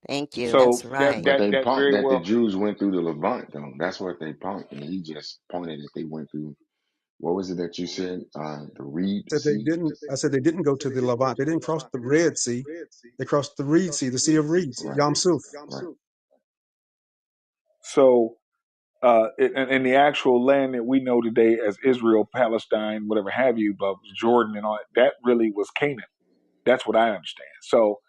Thank you. That's So right. But they that punked very that the well. Jews went through the Levant, though. That's what they punked, and he just pointed that they went through. What was it that you said? The Reed Said they Sea. didn't. I said they didn't go to the Levant. They didn't cross the Red Sea. They crossed the Reed Sea, the Sea of Reeds, Right. Yam Suf. Right. So in the actual land that we know today as Israel, Palestine, whatever have you, but Jordan and all that really was Canaan. That's what I understand. So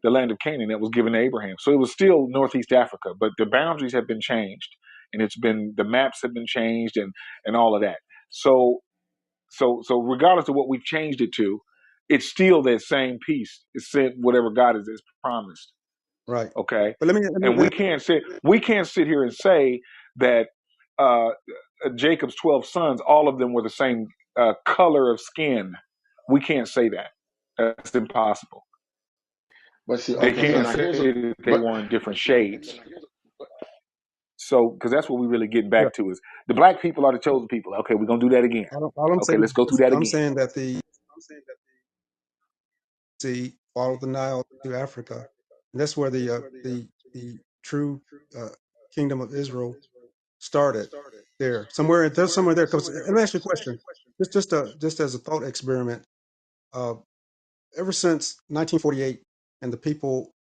the land of Canaan that was given to Abraham. So it was still Northeast Africa, but the boundaries have been changed, and the maps have been changed, and all of that. So regardless of what we've changed it to, it's still that same piece. It's said whatever God has promised. Right. Okay, But and we can't sit here and say that uh, Jacob's 12 sons, all of them were the same color of skin. We can't say that. That's impossible. But see, They okay, so can't now say here's a that they but were in different shades. So, because that's what we really getting yeah, back to is the black people are the chosen people. Okay, we're gonna do that again. all I'm Okay, saying let's go through is that I'm again. saying that the sea followed the Nile to Africa. And that's where the true uh, kingdom of Israel started. There's somewhere there. Because let me ask you a question. Just as a thought experiment. Uh, ever since 1948, and the people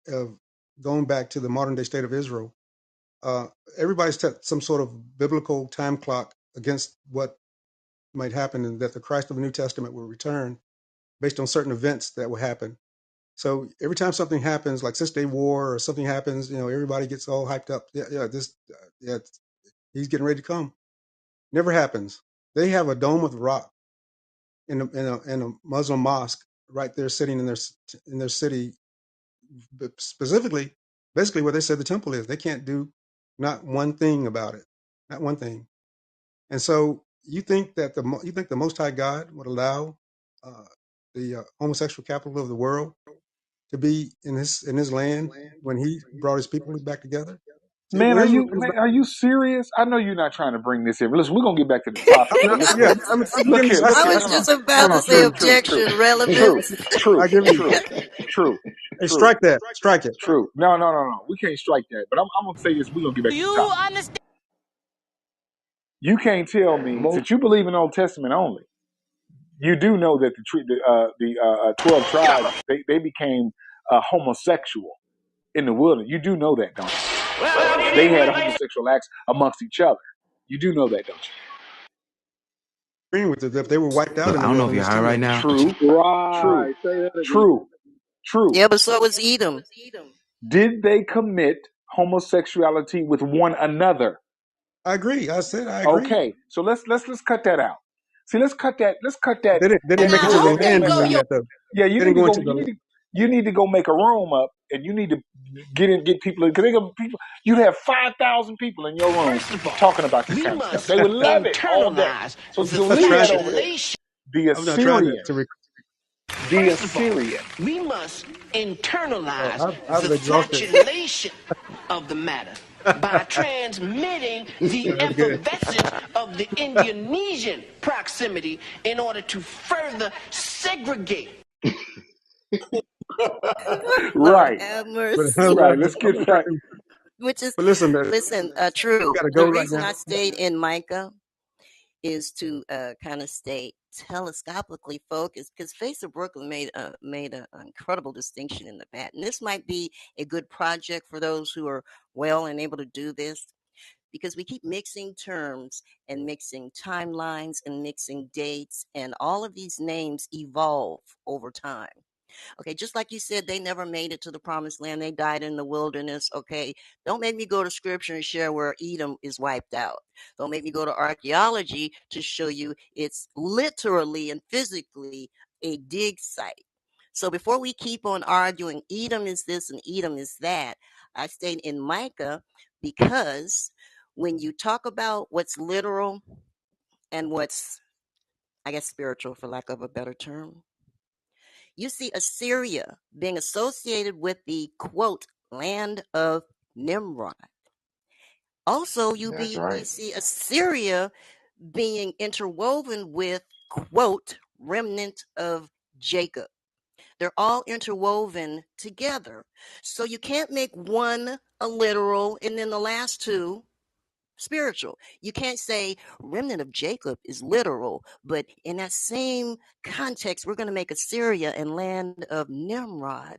have gone back to the modern day state of Israel, uh, everybody's set some sort of biblical time clock against what might happen, and that the Christ of the New Testament will return based on certain events that will happen. So every time something happens, like Six Day War or something happens, everybody gets all hyped up. Yeah, he's getting ready to come. Never happens. They have a dome of rock in a Muslim mosque right there, sitting in their city, but specifically, basically where they said the temple is. They can't do not one thing about it, not one thing. And so you think the Most High God would allow uh, the homosexual capital of the world to be in his land when he brought his people back together? See, Man, when Israel comes back, are you serious? I know you're not trying to bring this in. Listen, we're gonna get back to the topic, no, but listen, yeah, listen. I'm Look giving you here, some look I here. was No, no, just scripture. no, about no. to say True, true, true, objection, true, relevance. true, I give you. true, true, Hey, true, strike that, strike it. true. No. We can't strike that. But I'm gonna say this. We're gonna get back to the topic. You can't tell me most since you believe in Old Testament only. You do know that the 12 tribes they became homosexual in the wilderness. You do know that, don't you? They had homosexual acts amongst each other. You do know that, don't you? Agreeing with it, if they were wiped out Look, in I the don't know if you're wilderness high too, right though. now, but True, true, Right. Say that again. true, true. Yeah, but so was Edom. Did they commit homosexuality with one another? I agree. I said I agree. Okay, so let's cut that out. See, let's cut that. Let's cut that They didn't make it to the homosexual land piece doing out. that though. Yeah, They didn't go into the. you need to go make a room up, and you need to get people in because they gonna people. You'd have 5,000 people in your room talking about this kind of stuff. They would love it all day. So I was not leave trying that to. over there. The I was not trying Assyrian, the Assyrian. We must internalize I've the exhausted. flatulation of the matter by transmitting the That's good. effervescence of the Indonesian proximity in order to further segregate. Lord Right, have But mercy. Let's I'm get not back. trying. Which is, But listen, listen, we true. got to The go right reason now. I stayed in Micah is to kind of stay telescopically focused because Face of Brooklyn made an incredible distinction in the past. And this might be a good project for those who are well and able to do this because we keep mixing terms and mixing timelines and mixing dates, and all of these names evolve over time. Okay, just like you said, they never made it to the promised land. They died in the wilderness. Okay, don't make me go to scripture and share where Edom is wiped out. Don't make me go to archaeology to show you it's literally and physically a dig site. So before we keep on arguing, Edom is this and Edom is that, I stayed in Micah because when you talk about what's literal and what's, I guess, spiritual, for lack of a better term, you see Assyria being associated with the quote land of Nimrod. Also, that's right. see Assyria being interwoven with quote remnant of Jacob. They're all interwoven together. So you can't make one a literal and then the last two spiritual. You can't say remnant of Jacob is literal, but in that same context, we're going to make Assyria and land of Nimrod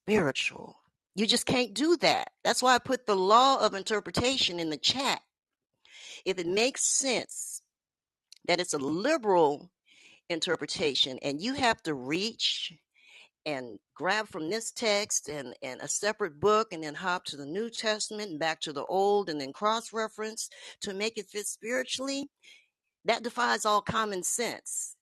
spiritual. You just can't do that. That's why I put the law of interpretation in the chat. If it makes sense that it's a liberal interpretation and you have to reach and grab from this text and a separate book and then hop to the New Testament and back to the Old and then cross reference to make it fit spiritually, that defies all common sense.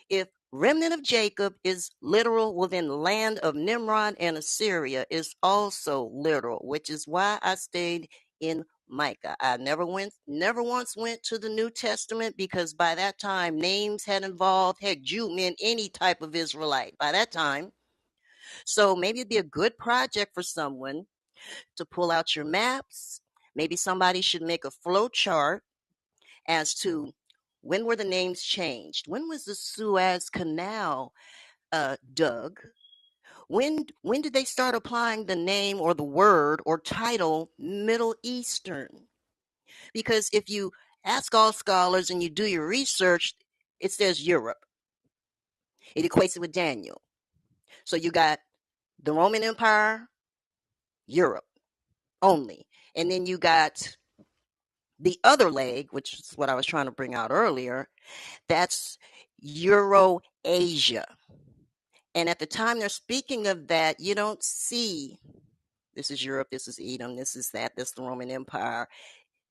If remnant of Jacob is literal, well, then land of Nimrod and Assyria is also literal, which is why I stayed in Micah. I never once went to the New Testament because by that time names had involved, heck, Jew meant any type of Israelite by that time. So maybe it'd be a good project for someone to pull out your maps. Maybe somebody should make a flow chart as to when were the names changed? When was the Suez Canal dug? When did they start applying the name or the word or title Middle Eastern? Because if you ask all scholars and you do your research, it says Europe. It equates it with Daniel. So you got the Roman Empire, Europe only. And then you got the other leg, which is what I was trying to bring out earlier, that's Euro-Asia. And at the time they're speaking of that, you don't see this is Europe, this is Edom, this is that, this is the Roman Empire.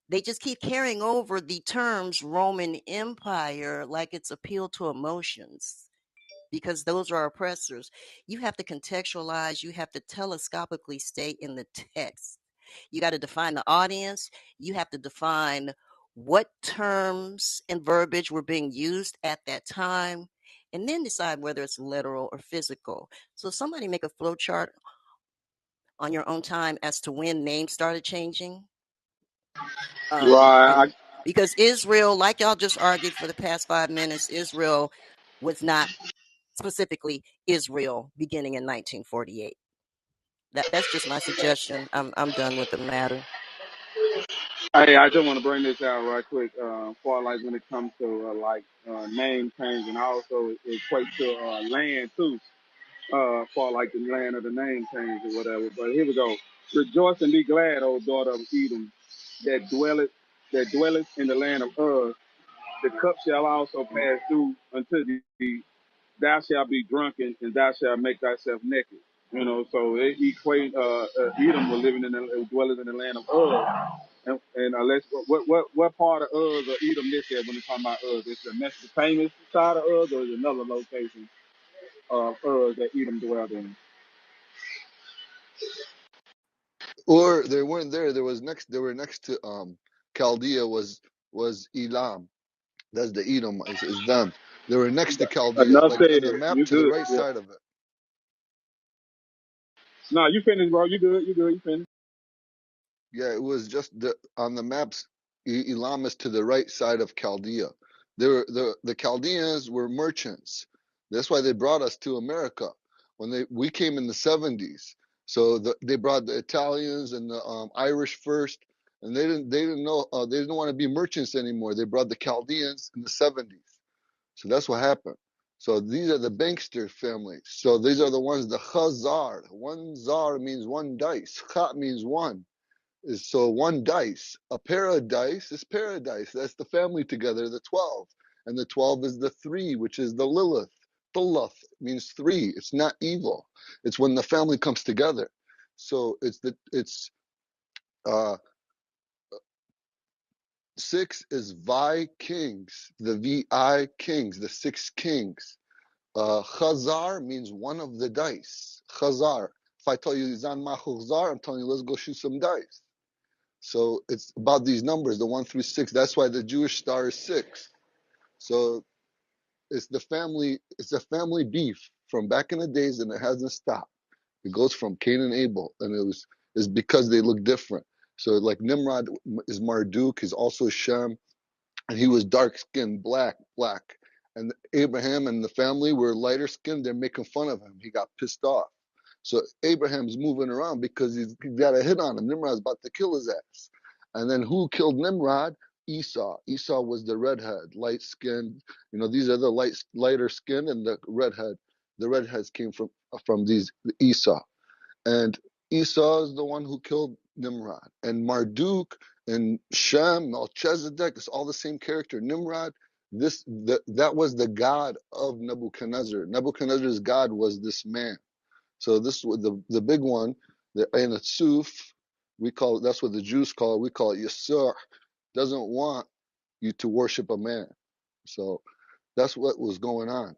They just keep carrying over the terms Roman Empire like it's appeal to emotions because those are oppressors. You have to contextualize, you have to telescopically stay in the text. You got to define the audience, you have to define what terms and verbiage were being used at that time, and then decide whether it's literal or physical. So somebody make a flow chart on your own time as to when names started changing. Right. Because Israel, like y'all just argued for the past 5 minutes, Israel was not specifically Israel beginning in 1948. That's just my suggestion. I'm done with the matter. Hey, I just want to bring this out right quick. For like when it comes to name change and also equate to land too. For like the land of the name change or whatever. But here we go. Rejoice and be glad, O daughter of Edom, that dwelleth in the land of Uz. The cup shall also pass through unto thee. Thou shalt be drunken, and thou shalt make thyself naked. You know, so it equate Edom was living in the dwelling in the land of Uz. And let's what part of Uz or Edom this is when it's talking about Uz? Is the Mesopotamian side of Uz, or is it another location of Uz that Edom dwelled in? Or they weren't there. There was next. They were next to Chaldea was Elam. That's the Edom. Is them. They were next to Chaldea, Enough like said. in the map You to the good? right Yeah. side of it. No, you finished, bro. You good? You good? You finished? Yeah, it was just on the maps. Elam is to the right side of Chaldea. They were the Chaldeans were merchants. That's why they brought us to America when we came in the 70s. So they brought the Italians and the Irish first, and they didn't know they didn't want to be merchants anymore. They brought the Chaldeans in the 70s. So that's what happened. So these are the bankster families. So these are the ones the Chazar. One zar means one dice. Chat means one is so one dice. A pair of dice is paradise. That's the family together, the 12. And the 12 is the 3, which is the Lilith. Thuluth means 3. It's not evil. It's when the family comes together. So it's uh 6 is Vi kings, the VI kings, the 6 kings. Chazar means one of the dice. Chazar. If I tell you Zan Chazar, I'm telling you let's go shoot some dice. So it's about these numbers, the 1 through 6. That's why the Jewish star is 6. So it's a family beef from back in the days, and it hasn't stopped. It goes from Cain and Abel, and it's because they look different. So like Nimrod is Marduk, he's also Shem, and he was dark skinned, black. and Abraham and the family were lighter skinned. They're making fun of him. He got pissed off. So Abraham's moving around because he got a hit on him. Nimrod's about to kill his ass. And then who killed Nimrod? Esau. Esau was the redhead, light skinned. You know, these are the lighter skinned and the redhead. The redheads came from these Esau. And Esau is the one who killed Nimrod. And Marduk and Shem, Melchizedek, it's all the same character. Nimrod, that was the god of Nebuchadnezzar. Nebuchadnezzar's god was this man. So this was the big one, the Ein Suf, we call it, that's what the Jews call it, we call it Yisur, doesn't want you to worship a man. So that's what was going on.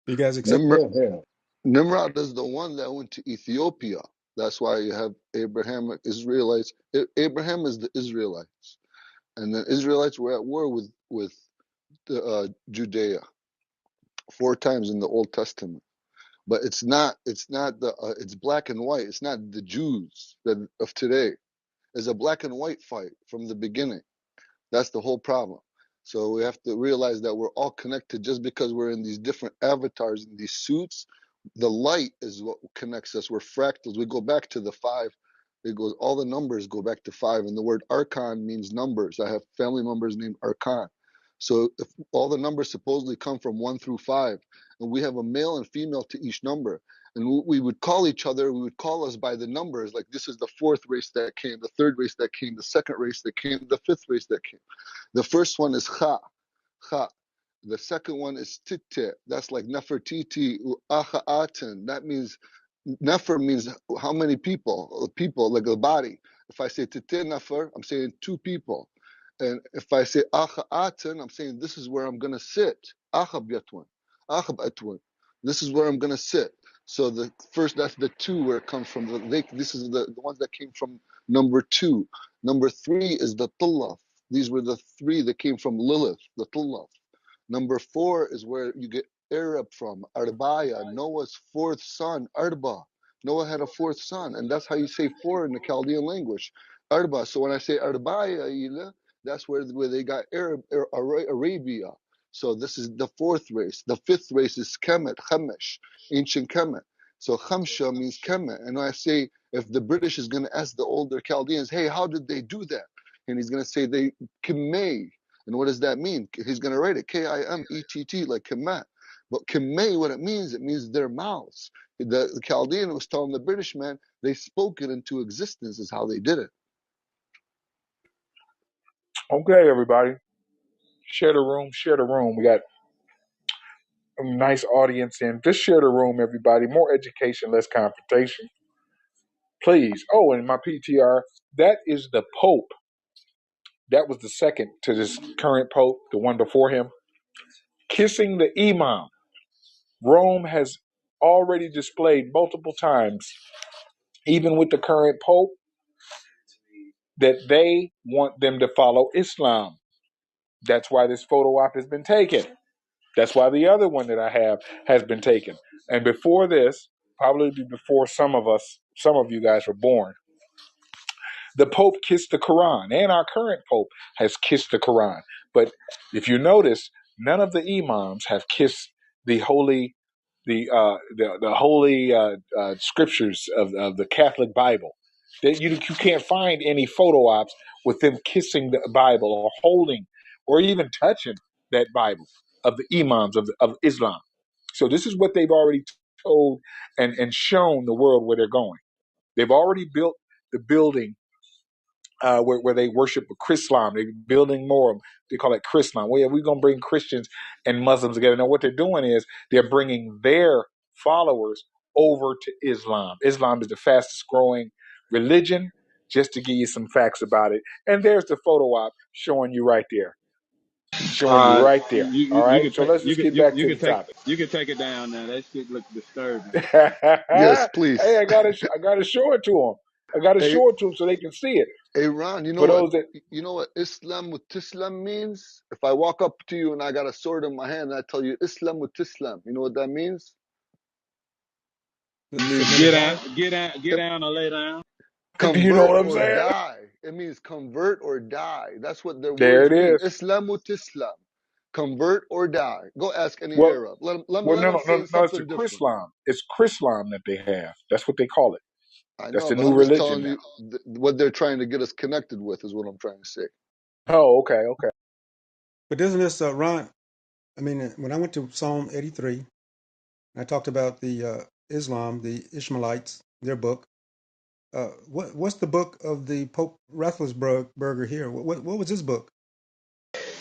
You guys accept Nimrod, that? Yeah. Nimrod is the one that went to Ethiopia. That's why you have Abrahamic Israelites. Abraham is the Israelites, and the Israelites were at war with Judea 4 times in the Old Testament. But it's not the it's black and white. It's not the Jews that of today. It's a black and white fight from the beginning. That's the whole problem. So we have to realize that we're all connected just because we're in these different avatars in these suits. The light is what connects us. We're fractals. We go back to the five. It goes, all the numbers go back to five. And the word archon means numbers. I have family members named Archon. So if all the numbers supposedly come from 1 through 5, and we have a male and female to each number, and we would call each other, we would call us by the numbers, like this is the fourth race that came, the third race that came, the second race that came, the fifth race that came. The first one is Cha, Cha. The second one is Titte. That's like Nefertiti, Acha'aten. That means, Nefer means how many people, people, like a body. If I say Titte Nefer, I'm saying 2 people. And if I say Acha'aten, I'm saying this is where I'm going to sit. Achab Yatwan, Achab Atwan. This is where I'm going to sit. So the first, that's the 2 where it comes from. This is the ones that came from number 2. Number 3 is the Tullaf. These were the 3 that came from Lilith, the Tullaf. Number 4 is where you get Arab from, Arbaya, Noah's 4th son, Arba. Noah had a 4th son, and that's how you say 4 in the Chaldean language, Arba. So when I say Arbaya, that's where they got Arabia. So this is the 4th race. The 5th race is Kemet, Chemesh, ancient Kemet. So Chamsha means Kemet. And when I say, if the British is going to ask the older Chaldeans, hey, how did they do that? And he's going to say they Kemei. And what does that mean? He's going to write it Kimett, like Kemet. But Kemei, what it means their mouths. The Chaldean was telling the British man, they spoke it into existence, is how they did it. Okay, everybody. Share the room. Share the room. We got a nice audience in. Just share the room, everybody. More education, less confrontation. Please. Oh, and my PTR, that is the Pope. That was the second to this current Pope, the one before him, kissing the Imam. Rome has already displayed multiple times, even with the current Pope, that they want them to follow Islam. That's why this photo op has been taken. That's why the other one that I have has been taken. And before this, probably before some of you guys were born, the Pope kissed the Quran, and our current Pope has kissed the Quran. But if you notice, none of the imams have kissed the holy, the holy scriptures of the Catholic Bible. You can't find any photo ops with them kissing the Bible or holding or even touching that Bible of the imams of Islam. So this is what they've already told and shown the world where they're going. They've already built the building where they worship Chrislam. They're building more. They call it Chrislam. We're going to bring Christians and Muslims together. Now, what they're doing is they're bringing their followers over to Islam. Islam is the fastest growing religion, just to give you some facts about it. And there's the photo op showing you right there. Showing you right there. All You right. can So take let's just get back to the topic. you can take it down now. That shit look disturbing. Yes, Hey, please. I gotta show it to them. I gotta Hey, show it to them so they can see it. hey, Ron, For those that you know what Islam with Tislam means? If I walk up to you and I got a sword in my hand and I tell you Islam with Tislam, you know what that means? submit or Get die. out, get out, get down or lay down. You know Convert what I'm or saying? die. It means convert or die. That's what their There words it mean. is. Islamu tislam. Convert or die. Go ask any Well, Arab. Let no, them no, no, say no. It's the something different. Chrislam. It's Chrislam that they have. That's what they call it. I That's know, the but new I'm just religion telling now. you what they're trying to get us connected with is what I'm trying to say. Oh, okay, okay. But doesn't this, Ron? I mean, when I went to Psalm 83, I talked about the Islam, the Ishmaelites, their book. What's the book of the Pope Rafflesberger here? What was his book?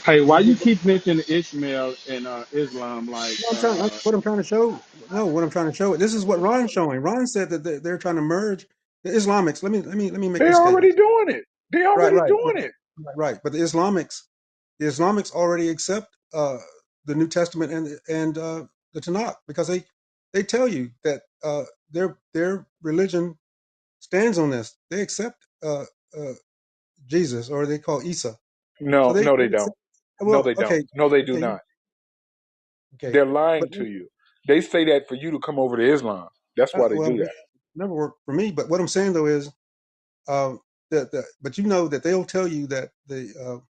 Hey, why you keep mentioning Ishmael and Islam? Like, No, what I'm trying to show. No, what I'm trying to show. This is what Ron's showing. Ron said that they're trying to merge the Islamics. Let me make They this statement. already doing it. They Right, already right, doing it. right. But the Islamics already accept the New Testament and the Tanakh because they tell you that their religion stands on this. They accept uh, Jesus, or they call Isa. So No, they no, they don't. accept, No, well, they don't. okay, No, they do okay, not. okay. They're But lying to you. They say that for you to come over to Islam. That's why they well, do it that. never worked for me. But what I'm saying though is, uh, but you know that they'll tell you that the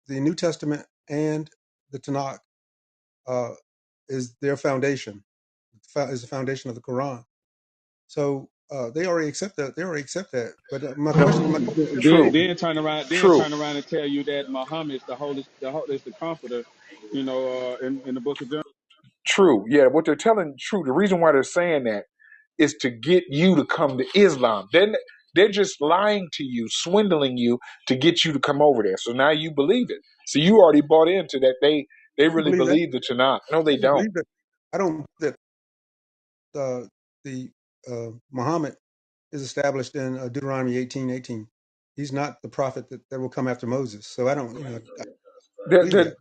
New Testament and the Tanakh uh, is their foundation, is the foundation of the Quran. So they already accept that. They already accept that. But No, my question is this: true, then true, turn around and tell you that Muhammad is is the comforter. In the book of John. true. Yeah, what they're telling true. The reason why they're saying that is to get you to come to Islam. Then they're just lying to you, swindling you to get you to come over there. So now you believe it. So you already bought into that. They I don't really believe that. believe the Tanakh. No, I they don't don't. believe that. I don't believe that the Muhammad is established in Deuteronomy 18:18. He's not the prophet that will come after Moses. So I don't, I believe that.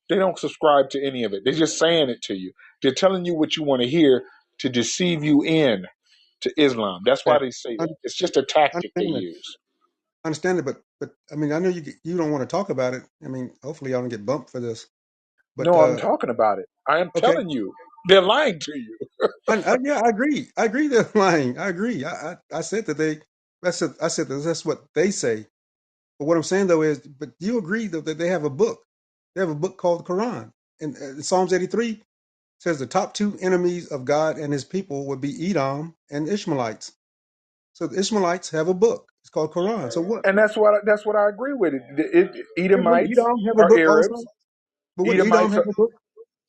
They don't subscribe to any of it. They're just saying it to you. They're telling you what you want to hear to deceive you in to Islam. That's why That they say I that. It's just a tactic they understand that. use. I understand it, but I mean, I know you don't want to talk about it. I mean, hopefully, I don't get bumped for this. But No, I'm talking about it. I am okay, telling you. They're lying to you. yeah, I agree. I agree they're lying. I agree. I said that they. I said that's what they say. But what I'm saying though is, but you agree though that they have a book. They have a book called the Quran, and Psalms 83 says the top two enemies of God and His people would be Edom and Ishmaelites. So the Ishmaelites have a book. It's called Quran. So what? And that's what I agree with. And would Edomites Edom have a are book also? Arabs. But would Edom Edomites have are a book?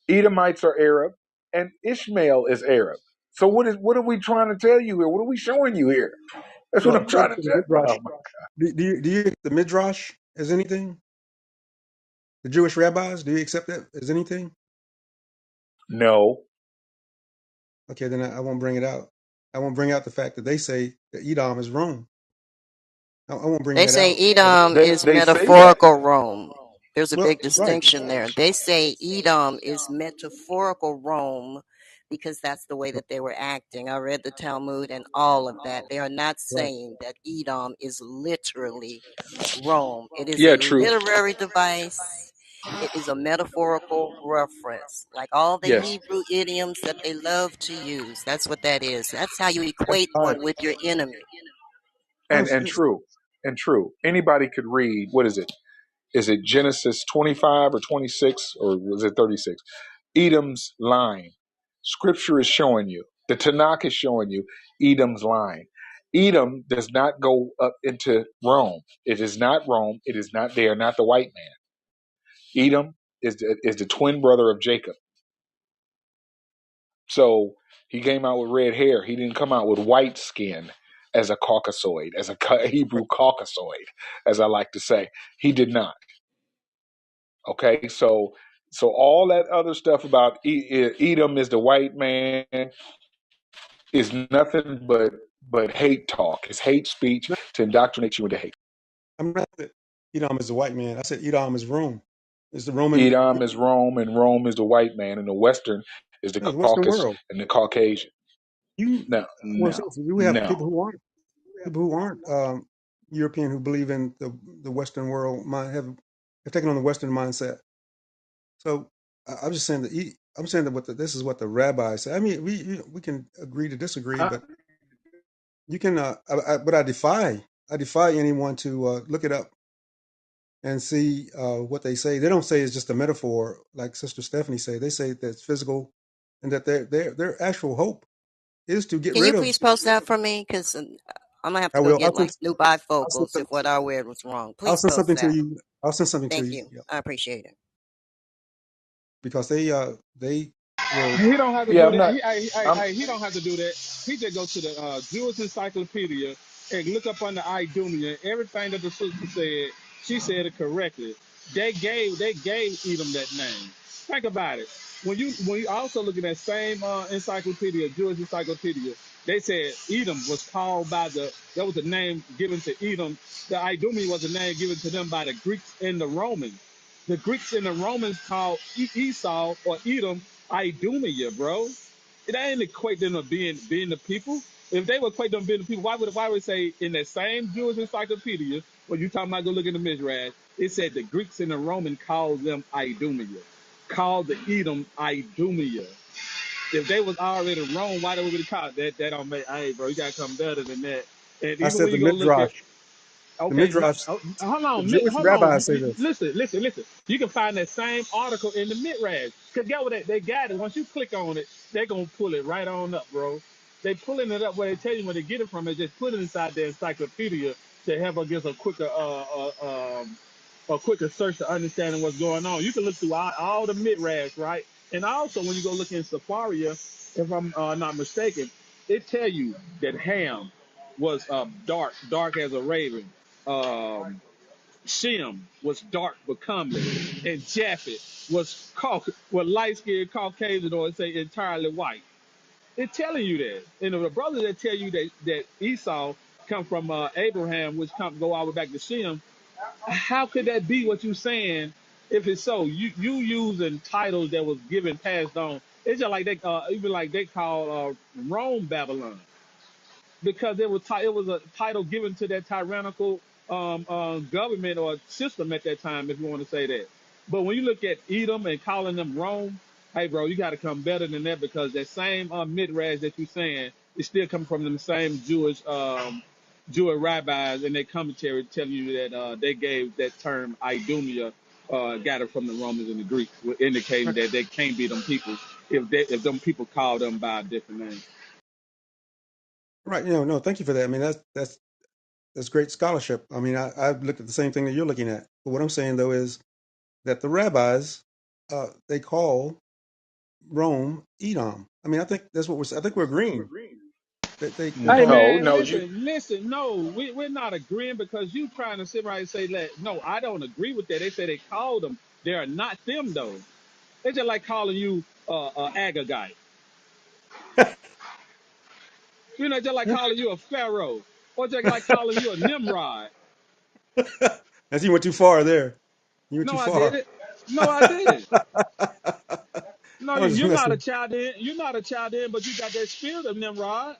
Edomites are Arab, and Ishmael is Arab. So what are we trying to tell you here? What are we showing you here? That's what Well, I'm trying according to to the tell. Midrash, Oh, my- do you the Midrash as anything? The Jewish rabbis, do you accept that as anything? no, Okay, then I won't bring it out. I won't bring out the fact that they say that Edom is Rome. I won't bring They that say out. Edom is they say that. metaphorical Rome. There's a Well, big right, distinction there. They say Edom is metaphorical Rome because that's the way that they were acting. I read the Talmud and all of that. They are not right. saying that Edom is literally Rome. It is Yeah, a true. literary device. It is a metaphorical reference, like all the Yes, Hebrew idioms that they love to use. That's what that is. That's how you equate All right. one with your enemy. and true, and true. Anybody could read. What is it? Is it Genesis 25 or 26 or was it 36? Edom's line. Scripture is showing you. The Tanakh is showing you Edom's line. Edom does not go up into Rome. It is not Rome. It is not. They are not the white man. Edom is the twin brother of Jacob. So he came out with red hair. He didn't come out with white skin as a Caucasoid, as a Hebrew Caucasoid, as I like to say. He did not. Okay, so all that other stuff about Edom is the white man is nothing but hate talk. It's hate speech No, to indoctrinate you into hate. I'm not that Edom is a white man. I said Edom is Rome. It's the Roman, Edom is Rome, and Rome is the white man, and the Western is the the Western Caucasus world. and the Caucasian. You, No, well, no, since we have no. people who aren't European who believe in the Western world have taken on the Western mindset. So I'm just saying that I'm saying that this is what the rabbis say. I mean, we can agree to disagree, but you can. But I defy anyone to look it up and see what they say. They don't say it's just a metaphor, like Sister Stephanie say. They say that it's physical, and that their actual hope is to get Can you rid of. please post that for me? Because I'm gonna have I to go will. get like new I'll send bifocals some, if what I read was wrong. I'll Please send post something to that. you. I'll send something to Thank you. you. Yeah, I appreciate it. because they will. He don't have to Yeah, do I'm that. not. I'm. He don't have to do that. He just go to the Jewish Encyclopedia and look up on the Idumea. Everything that the sister said, she said it correctly. They gave Edom that name. Think about it. When you also look at that same encyclopedia, Jewish encyclopedia, they said Edom was called by that was the name given to Edom. The Idumea was a name given to them by the Greeks and the Romans. The Greeks and the Romans called Esau or Edom Idumea, bro. It ain't equate them to being the people. If they would equate them to being the people, why would it say in that same Jewish encyclopedia, when you talking about go look in the Midrash, it said the Greeks and the Romans called them Idumea, called the Edom Idumea. If they was already in Rome, why they would be called that? That don't make. Hey, bro, you gotta come better than that. And I even said when the you go look at midrash. The okay, no, midrash. oh, The Jewish hold on. rabbis say this. Listen. You can find that same article in the Midrash. Cause get what they got it. Once you click on it, they're gonna pull it right on up, bro. They pulling it up where they tell you where they get it from. They just put it inside their encyclopedia to help us get a quicker search to understanding what's going on. You can look through all the Midrash, right? And also when you go look in Safaria, if I'm not mistaken, it tell you that Ham was dark as a raven. Um, Shem was dark but comely, and Japhet was light skinned Caucasian or say entirely white. It's telling you that. And the brothers that tell you that Esau come from Abraham, which go all the way back to Shem, how could that be what you saying? If it's so, you using titles that was given passed on. It's just like they even like they call Rome Babylon because it was a title given to that tyrannical government or system at that time, if you want to say that. But when you look at Edom and calling them Rome, hey, bro, you got to come better than that because that same midrash that you're saying is still coming from them same Jewish rabbis and their commentary telling you that they gave that term Idumea, got it from the Romans and the Greeks, indicating Right. that they can't be them people if them people call them by a different name. Right. No. Thank you for that. I mean, that's great scholarship. I mean, I've looked at the same thing that you're looking at. But what I'm saying though is that the rabbis, they call Rome Edom. I mean, I think that's what I think we're agreeing that they Hey call. No, man, no. You. listen. No, we're not agreeing because you trying to sit right and say that. No, I don't agree with that. They say they called them. They are not them though. They just like calling you Agagite. You know, just like calling you a Pharaoh, or just like calling you a Nimrod. As you went too far there. You went No, too I did far. it. No, I didn't. No, I was just you're not a messing. Chaldean. You're not a Chaldean, but you got that spirit of Nimrod.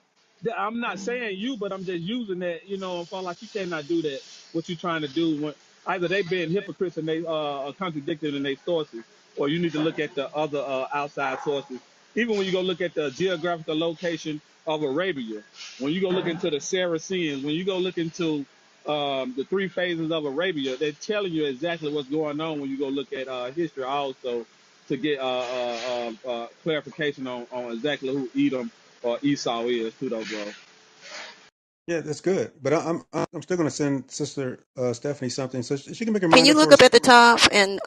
I'm not saying you, but I'm just using that. You know, for like you cannot do that. What you trying to do? When either they being hypocrites and they are contradicted in their sources, or you need to look at the other outside sources. Even when you go look at the geographical location of Arabia, when you go look into the Saracens, when you go look into the three phases of Arabia, they're telling you exactly what's going on when you go look at history also to get clarification on exactly who Edom or Esau is too, though, bro. Yeah, that's good. But I'm still going to send Sister Stephanie something so she can make her Can mind you up for look us. up at the top and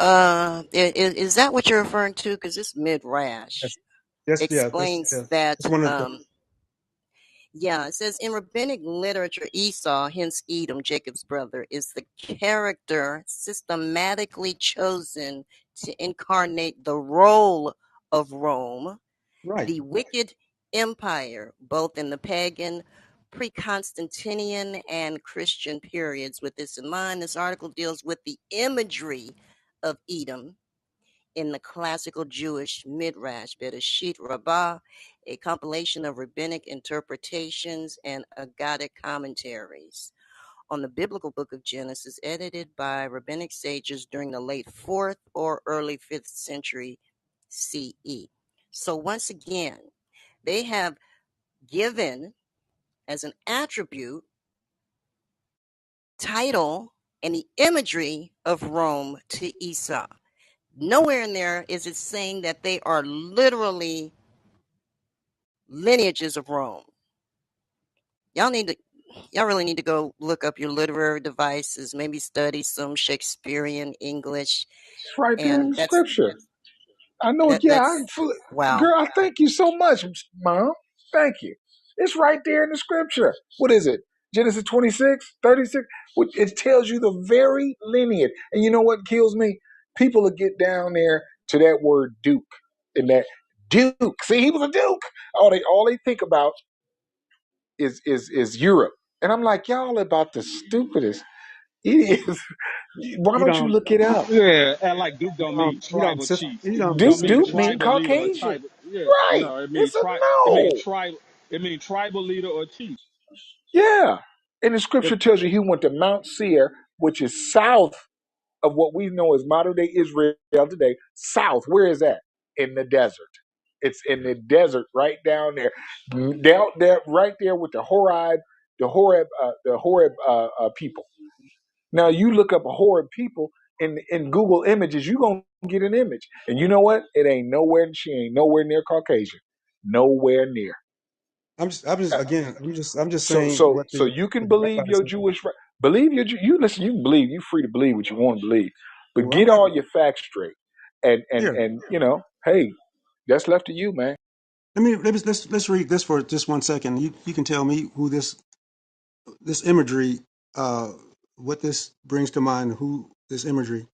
is that what you're referring to? Because this midrash Yes, yes, yeah. explains That's that one of the yeah, it says in rabbinic literature, Esau, hence Edom, Jacob's brother, is the character systematically chosen to incarnate the role of Rome, right. the wicked empire, both in the pagan, pre Constantinian, and Christian periods. With this in mind, this article deals with the imagery of Edom in the classical Jewish Midrash, Bereshit Rabbah, a compilation of rabbinic interpretations and Aggadic commentaries on the biblical book of Genesis, edited by rabbinic sages during the late 4th or early 5th century CE. So once again, they have given as an attribute, title, and the imagery of Rome to Esau. Nowhere in there is it saying that they are literally lineages of Rome. Y'all need to y'all really need to go look up your literary devices, maybe study some Shakespearean English, It's right there in and the scripture. I know it. Yeah, that's wow. girl, I thank you so much, Mom. Thank you. It's right there in the scripture. What is it? Genesis 26, 36. It tells you the very lineage. And you know what kills me? People will get down there to that word Duke. And that Duke. See, he was a Duke. All they think about is Europe. And I'm like, y'all about the stupidest idiots. Why don't you Edom, look it up? Yeah, and like Duke don't mean Edom, tribal chief. It Edom don't just mean Duke mean tribal leader or Caucasian. tribal. Yeah, Right. no, it means It's a tri. It means no. tribal. It means tribal leader or chief. Yeah. And the scripture tells you he went to Mount Seir, which is south of what we know as modern day Israel today. South. Where is that? In the desert. It's in the desert right down there. Down there, right there with the Horeb people. Now you look up a Horeb people in Google Images, you're gonna get an image. And you know what? It ain't nowhere, she ain't nowhere near Caucasian. Nowhere near. I'm just So saying so what so you the can believe rabbis your say. Jewish believe your you listen, you can believe, you free to believe what you want to believe. But Well, I'm get not all your facts straight. And and here. and you know, hey, that's left to you, man. Let's read this for just 1 second. You can tell me who this imagery, uh, what this brings to mind. Who this imagery?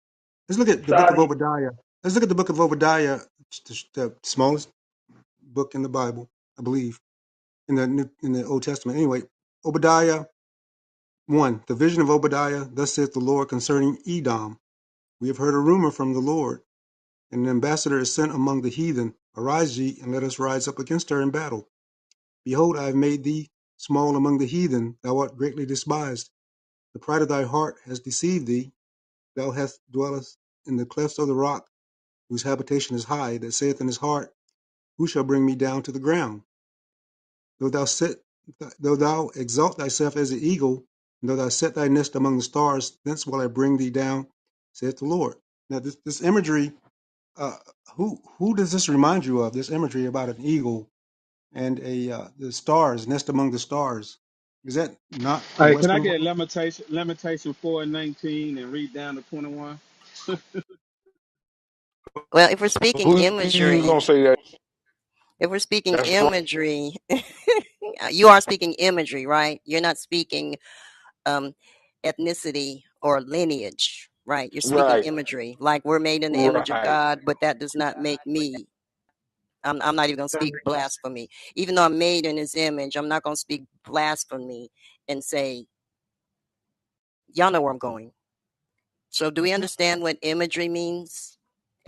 Let's look at the book of Saudi. Obadiah. Let's look at the book of Obadiah, the smallest book in the Bible, I believe, in the Old Testament. Anyway, Obadiah 1. The vision of Obadiah. Thus saith the Lord concerning Edom. We have heard a rumor from the Lord, and an ambassador is sent among the heathen. Arise ye, and let us rise up against her in battle. Behold, I have made thee small among the heathen. Thou art greatly despised. The pride of thy heart has deceived thee. Thou hast dwellest in the clefts of the rock, whose habitation is high, that saith in his heart, who shall bring me down to the ground? Though thou sit, though thou exalt thyself as an eagle, and though thou set thy nest among the stars, thence will I bring thee down, saith the Lord. Now, this imagery, uh, who does this remind you of? This imagery about an eagle and the stars, nest among the stars. Is that not the Hey, can I Western get world? limitation 4:19 and read down to 21? Well, if we're speaking Who you imagery, gonna say that? if we're speaking That's imagery, you are speaking imagery, right? You're not speaking um, ethnicity or lineage, right? You're speaking right. imagery, like we're made in the image of Right. God, but that does not make me. I'm not even going to speak blasphemy. Even though I'm made in his image, I'm not going to speak blasphemy and say, y'all know where I'm going. So, do we understand what imagery means?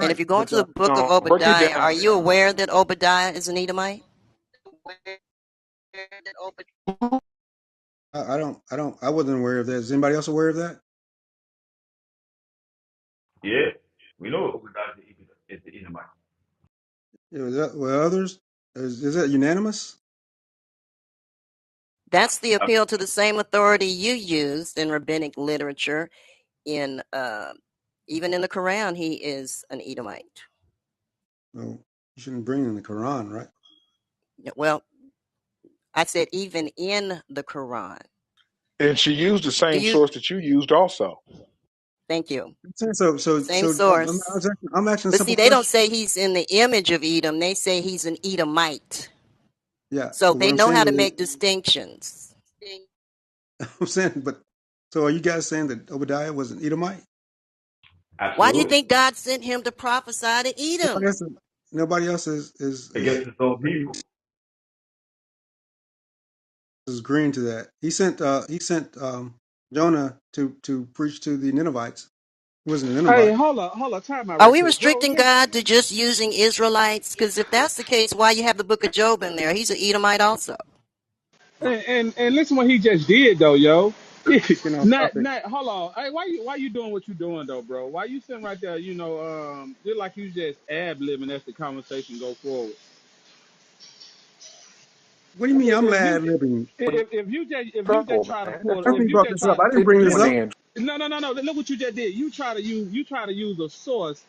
And if Right. you go But into the book of No, break it Obadiah, are down. you aware that Obadiah is an Edomite? I wasn't aware of that. Is anybody else aware of that? Yeah, we know Obadiah is the Edomite. Yeah, were others? Is that unanimous? That's the appeal to the same authority you used in rabbinic literature. In even in the Quran, he is an Edomite. No, you shouldn't bring in the Quran, right? Well, I said even in the Quran. And she used the Do same you? source that you used also. Thank you. Same I source. I'm asking a But see, simple they don't question. say he's in the image of Edom. They say he's an Edomite. Yeah, So but what they I'm know saying how to is, make distinctions. I'm saying, but so are you guys saying that Obadiah was an Edomite? Why do you Absolutely. think God sent him to prophesy to Nobody Edom? else, nobody else Against his own people. is agreeing to that. He sent Jonah to preach to the Ninevites. He wasn't a Hey, Ninevite. hold on, time out Are right we quick, Joe. restricting God to just using Israelites? Because if that's the case, why you have the book of Job in there? He's an Edomite also. And listen what he just did though, yo. Getting off Nat, topic. Nat, hold on. Hey, why you doing what you doing though, bro? Why you sitting right there? Just like you just ad libbing as the conversation go forward. What do you mean? I'm If you ad libbing. if you just Trouble, try to man. pull if Stephanie you brought just this up. try I didn't if bring this When up. they in no, look what you just did. You try to use a source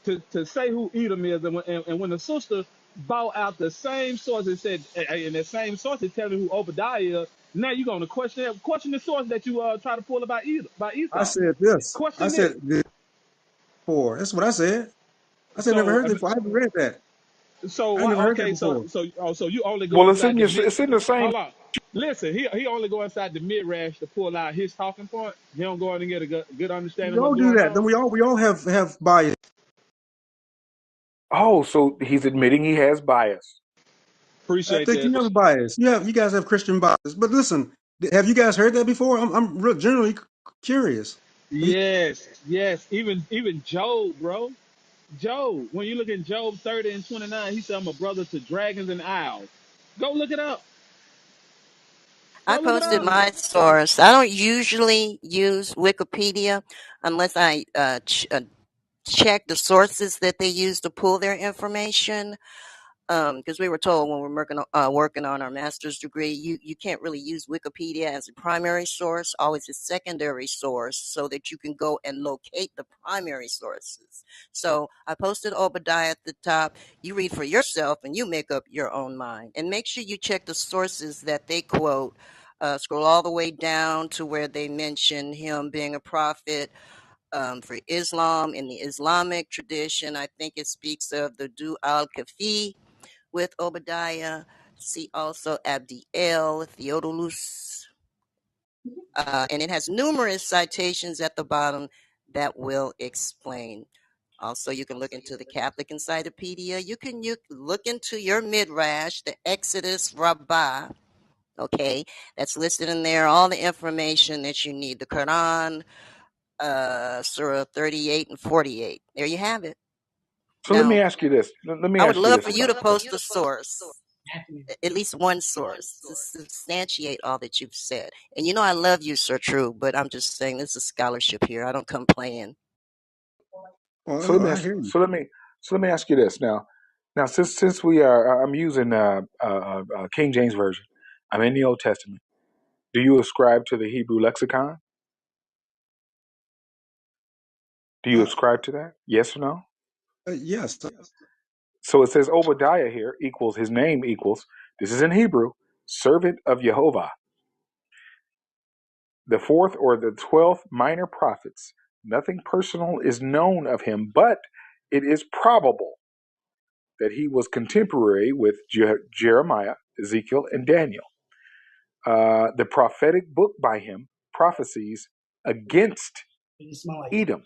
to say who Edom is, and when the sister brought out the same source and said, and that same source is telling who Obadiah is, now you're gonna question the source that you try to pull about Edom, by I Esau. said this. I Question said it. this before. That's what I said. I said never So heard that before. I haven't read that. so I why? never heard that Okay, so before. so oh, so you only go well, it's inside in the your, mid. it's in the same. Hold on. Listen, he only go inside the midrash to pull out his talking point. He don't go in and get a good We understanding of what's all do going that. Then on. we all have bias. Oh, so he's admitting he has bias. I Appreciate think that. you have a bias. You guys have Christian bias. But listen, have you guys heard that before? I'm real generally curious. Have you, Yes. Even Job, bro. Job. When you look at Job 30 and 29, he said, "I'm a brother to dragons and owls." Go look it up. I Go look it posted up. my source. I don't usually use Wikipedia unless I check the sources that they use to pull their information. Because we were told when we're working on our master's degree, you can't really use Wikipedia as a primary source, always a secondary source, so that you can go and locate the primary sources. So I posted Obadiah at the top. You read for yourself and you make up your own mind. And make sure you check the sources that they quote. Scroll all the way down to where they mention him being a prophet for Islam in the Islamic tradition. I think it speaks of the Du al Kafi with Obadiah. See also Abdiel, Theodolus, and it has numerous citations at the bottom that will explain. Also, you can look into the Catholic Encyclopedia. You look into your Midrash, the Exodus Rabbah. Okay, that's listed in there. All the information that you need. The Quran, Surah 38 and 48. There you have it. So let me Now, ask you this. Let me I would ask you love this for you to about. post the source, at least one source, to substantiate all that you've said. And you know, I love you, Sir True, but I'm just saying this is scholarship here. I don't come playing. well, So let no, me I ask. hear you. So let me ask you this now. Now, since we are, I'm using King James version. I'm in the Old Testament. Do you ascribe to the Hebrew lexicon? Do you Uh, ascribe to that? Yes or no? yes. So it says Obadiah here equals his name equals. This is in Hebrew. Servant of Jehovah, the fourth or the 12th minor prophets. Nothing personal is known of him, but it is probable that he was contemporary with Jeremiah, Ezekiel, and Daniel. The prophetic book by him prophecies against Edom,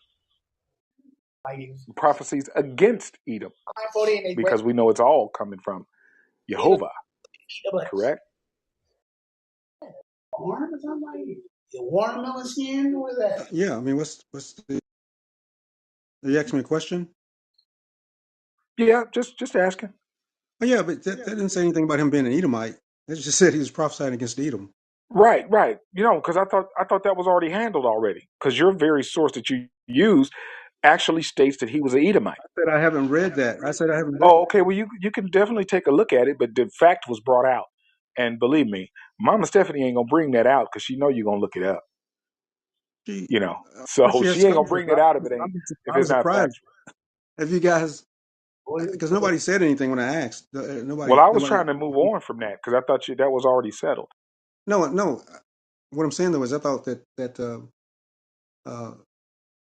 prophecies against Edom, because we know it's all coming from Jehovah, correct? Yeah. I mean, what's the? You asked me a question. Yeah, just asking. Oh, yeah, but that didn't say anything about him being an Edomite. It just said he was prophesying against Edom. Right, right. Because I thought that was already handled already. Because your very source that you use actually states that he was an Edomite. I said I haven't read that. I said I haven't read Oh, that. okay. Well, you can definitely take a look at it, but the fact was brought out, and believe me, Mama Stephanie ain't gonna bring that out because she know you're gonna look it up. She, well, So she has she ain't gonna scholarship. bring that out if it ain't if I was it's not surprised. factual. Have you guys? Because nobody said anything when I asked. Well, Nobody. I was Nobody. trying to move on from that because I thought that was already settled. No, no. What I'm saying though is I thought that uh,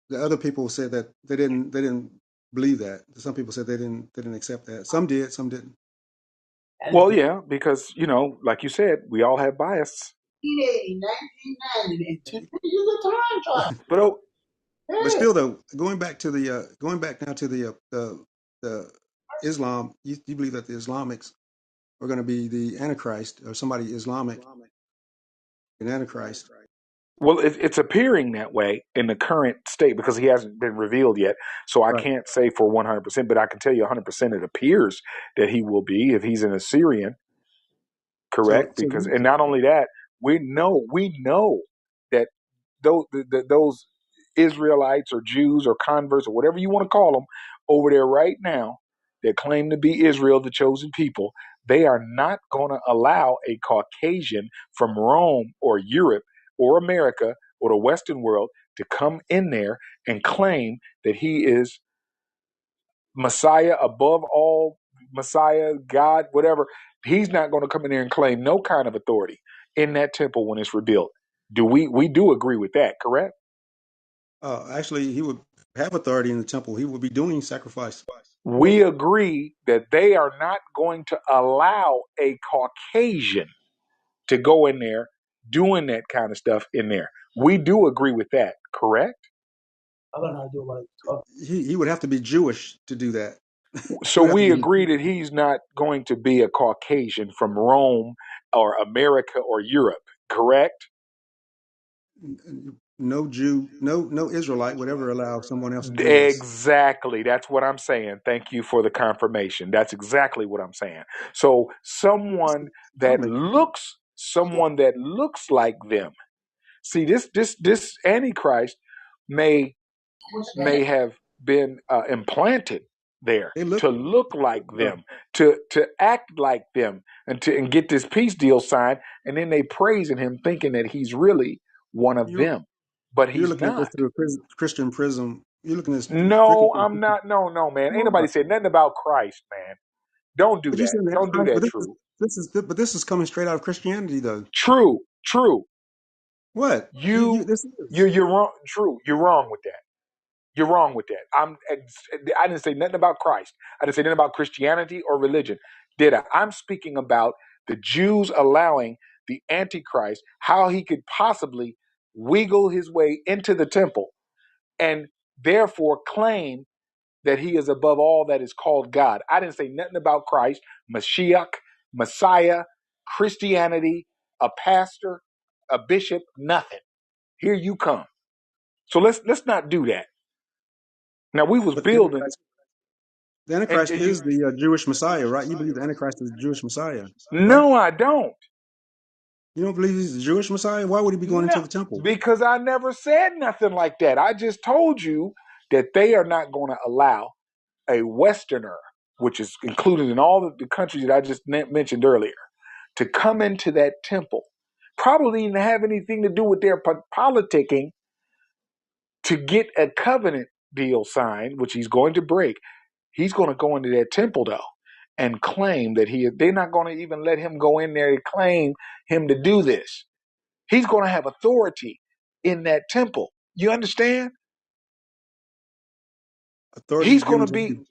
the other people said that they didn't believe that. Some people said they didn't accept that. Some did, some didn't. Well, yeah, because like you said, we all have bias. But oh, But still, though, going back now to the Islam, you believe that the Islamics are going to be the Antichrist or somebody Islamic, an Antichrist, well, it's appearing that way in the current state because he hasn't been revealed yet. So I right? can't say for 100%, but I can tell you 100% it appears that he will be if he's an Assyrian, So correct? so Because and not only that, we know that those Israelites or Jews or converts or whatever you want to call them over there right now that claim to be Israel, the chosen people, they are not going to allow a Caucasian from Rome or Europe or America or the Western world to come in there and claim that he is Messiah above all, Messiah, God, whatever. He's not going to come in there and claim no kind of authority in that temple when it's rebuilt. We do agree with that, correct? Actually, he would have authority in the temple. He would be doing sacrifice. We agree that they are not going to allow a Caucasian to go in there doing that kind of stuff in there. We do agree with that, correct? He would have to be Jewish to do that. He So would have to we be agree that he's not going to be a Caucasian from Rome or America or Europe, correct? no Jew, no Israelite would ever allow someone else to do this. Exactly. That's what I'm saying. Thank you for the confirmation. That's exactly what I'm saying. So Stomach. someone that looks like them. See, this Antichrist may have been implanted there They look. to look like Uh, them, to act like them, and get this peace deal signed, and then they praising him, thinking that he's really one of you them, but you're he's looking at this not. through a Christian prism. You're looking at this strictly No, from a I'm Christian. not. No, man. Ain't You nobody are. said nothing about Christ, man. Don't do But you that. said the Don't do Antichrist. that, But True. this is coming straight out of Christianity, though. True, true. What you You, this you're, is. you're wrong. True. You're wrong with that. You're wrong with that. I didn't say nothing about Christ. I didn't say nothing about Christianity or religion. Did I? I'm speaking about the Jews allowing the Antichrist, how he could possibly wiggle his way into the temple and therefore claim that he is above all that is called God. I didn't say nothing about Christ, Mashiach, Messiah, Christianity, a pastor, a bishop, nothing. Here you come. So let's not do that. Now we was But building, The and Antichrist you. is the Jewish Messiah, right? You believe the Antichrist is the Jewish Messiah, right? No, I don't. You don't believe he's the Jewish Messiah? Why would he be going No, into the temple? because I never said nothing like that. I just told you that they are not going to allow a Westerner, which is included in all of the countries that I just mentioned earlier, to come into that temple. Probably didn't have anything to do with their politicking to get a covenant deal signed, which he's going to break. He's going to go into that temple though and claim that they're not going to even let him go in there and claim him to do this. He's going to have authority in that temple. You understand? Authority He's given going to to be, who?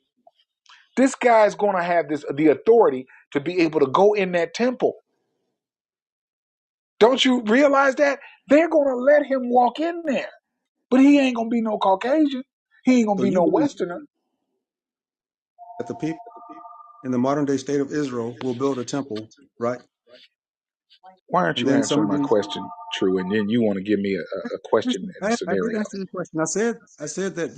this guy's going to have the authority to be able to go in that temple. Don't you realize that? They're going to let him walk in there. But he ain't going to be no Caucasian. He ain't going to So be you no believe Westerner. that the people in the modern day state of Israel will build a temple, right? Why aren't And you then some answering of my these. question, True? And then you want to give me a question Listen, and a I did scenario. answer your question. I said that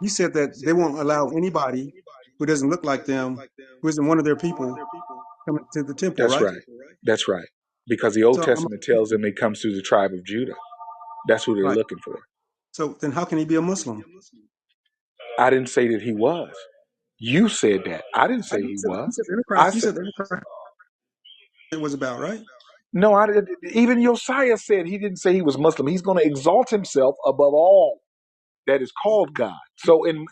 you said that they won't allow anybody who doesn't look like them, who isn't one of their people, coming to the temple, That's right? right. That's right. Because the Old So I'm Testament tells them it comes through the tribe of Judah. That's who they're right. looking for. So then, how can he be a Muslim? I didn't say that he was. You said that. I didn't say he You was. said the I Antichrist. You said said the Antichrist it was about, right? no. Even Josiah said he didn't say he was Muslim. He's going to exalt himself above all that is called God. So in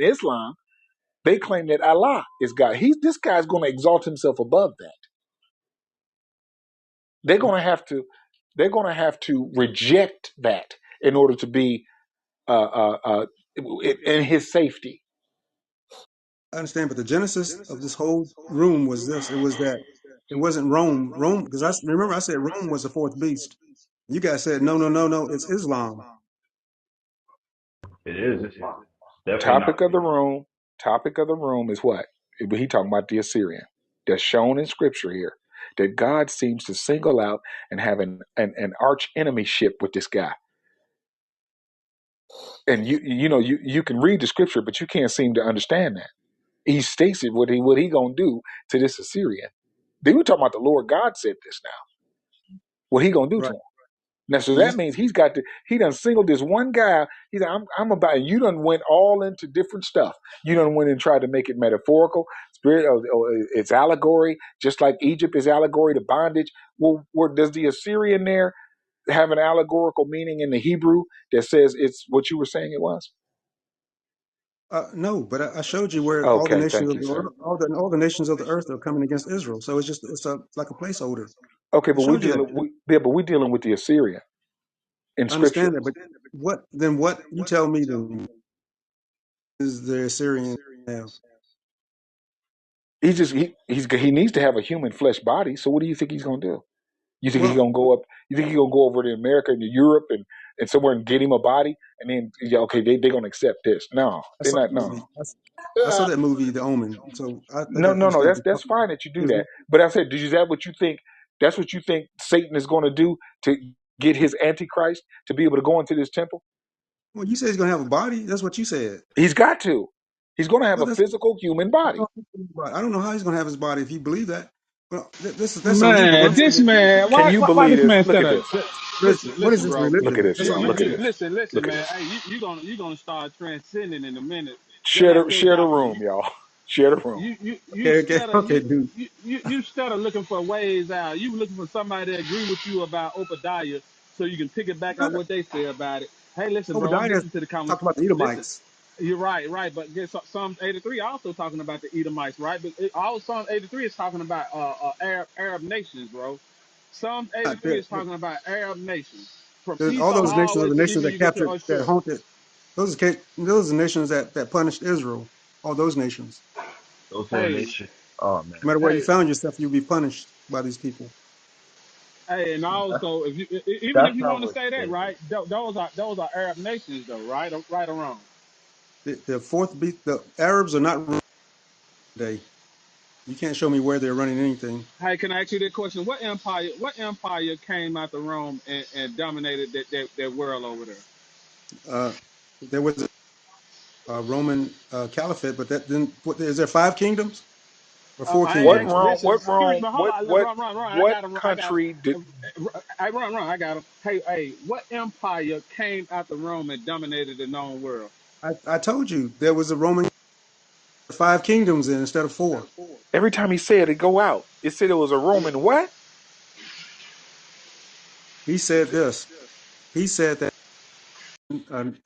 Islam, they claim that Allah is God. This guy's going to exalt himself above that. They're going to have to. They're going to have to reject that in order to be in his safety. I understand, but the genesis of this whole room was this. It was that it wasn't Rome. Rome, because remember I said Rome was the fourth beast. You guys said no, no, no, no. It's Islam. It is Islam. Definitely not. Topic of the room. Topic of the room is what? He talking about the Assyrian. That's shown in scripture here. That God seems to single out and have an arch enemyship with this guy. And you can read the scripture, but you can't seem to understand that. He states it what he gonna do to this Assyrian. Then we talking about the Lord God said this now. What he gonna do to Right. him? Now, so And that that's means he done singled this one guy. He's like, I'm about, and you done went all into different stuff. You done went and tried to make it metaphorical, spirit, or it's allegory, just like Egypt is allegory to bondage. Well, where does the Assyrian there have an allegorical meaning in the Hebrew that says it's what you were saying it was? no, but I showed you where all the Okay, nations thank of you, the sir. earth, all the nations of the earth are coming against Israel. So it's a like a placeholder. Okay, I but we showed you that. dealing, yeah, but we dealing with the Assyrian in I Scripture. understand that, but what you tell me then is the Assyrian now? He just he needs to have a human flesh body. So what do you think he's gonna do? You think he's Well, gonna go up? You think he's gonna go over to America and to Europe and somewhere and get him a body, and then yeah, okay, they're gonna accept this? No, I they're saw not. the No, movie. I saw that movie, The Omen. So I think no, no, it's no. going to be That's fine that you do that. Israel. But I said, is that what you think? That's what you think Satan is going to do to get his antichrist to be able to go into this temple? Well, you said he's going to have a body. That's what you said. He's got to. He's going to have Well, a that's physical human body. I don't know how he's going to have his body if you believe that. Well, that's a legal. What Man, I'm this saying man, Can you why believe this this? man Look instead at of this. what is listen, this bro. Look at religion? this, That's y'all. what I'm Look at saying. this. Listen, Look at man. this. Hey, you gonna start transcending in a minute, just Share like the your share the doctrine. room, y'all. Share the room. You Okay, okay, instead of okay, dude. you instead of looking for ways out, you looking for somebody that agree with you about Obadiah, so you can pick it back on what they say about it. Hey, listen, bro, I'm Obadiah listening to the comment. talked about the Listen, Edomites. you're right, right. But guess what? Psalms 83 also talking about the Edomites, right? But all Psalms 83 is talking about Arab nations, bro. Psalms Not 83 is talking about Arab nations, from all Esau those all nations the are way the to nations even that you get to captured, that Ashur. haunted. Those are the nations that punished Israel. All those nations. Those are the Hey, nation. Oh man. No matter where you hey, found yourself, you'll be punished by these people. hey, and That's also if you even if that's you not want to what say that, it says. right? Those are Arab nations, though, right? Right or wrong? The fourth beast, the Arabs are not running today. You can't show me where they're running anything. Hey, can I ask you that question? What empire came out of Rome and dominated that world over there? Uh, there was a Roman caliphate, but that then is there five kingdoms or four I ain't What kingdoms? asked. wrong? Listen, What excuse wrong? me. Hold on. Run. I What got him. I got him. country did? I run. I got him. Hey. What empire came out of Rome and dominated the known world? I told you there was a Roman five kingdoms in instead of four. Every time he said it, go out. It said it was a Roman what? He said this. He said that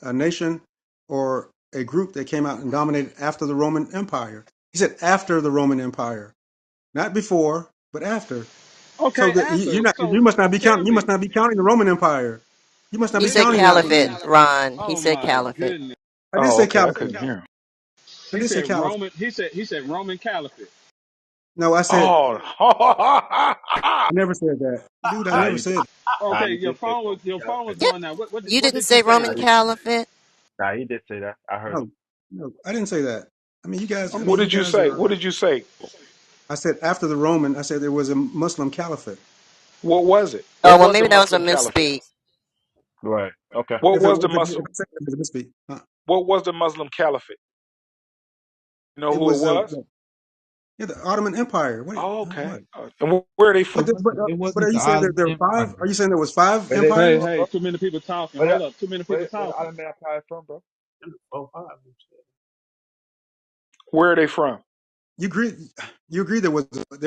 a nation or a group that came out and dominated after the Roman Empire. He said after the Roman Empire, not before, but after. So Okay, that after. So you must not be tell counting. You me. must not be counting the Roman Empire. You must not He be said counting that one caliphate, then. Ron. He Oh said my caliphate. goodness. I did Oh, say okay. I caliphate. couldn't hear him. I He did say said caliphate. Roman. He said Roman Caliphate. No, I said Oh, I never said that, dude. I Nah, never you did. said. Nah, Okay, you did say Roman your phone was Catholic. Yeah, going out. you What didn't did you say say, Nah, Roman you, Ron? caliphate. nah, you did say that. I heard No, him. no, I didn't say that. I mean, you guys. I I'm what mean, you did you guys say? are. What did you say? I said after the Roman. I said there was a Muslim caliphate. What was it? Oh What well, was the maybe that was a Muslim caliphate? misspeak. Right. Okay. What If it was the if it, Muslim? if it, said it was a misspeak, huh? What was the Muslim caliphate? You know It who it was was? yeah, the Ottoman Empire. Wait, Oh, what? okay. And where are they It from? it But are wasn't you the saying Ottoman that there were five? Are Empire. you saying there was five Where they Hey, empires? from, bro? too many people talking. Where Hold the up, too many people where the talking. Ottoman Empire from, bro? Oh, five. Where are they from? You agree? You agree there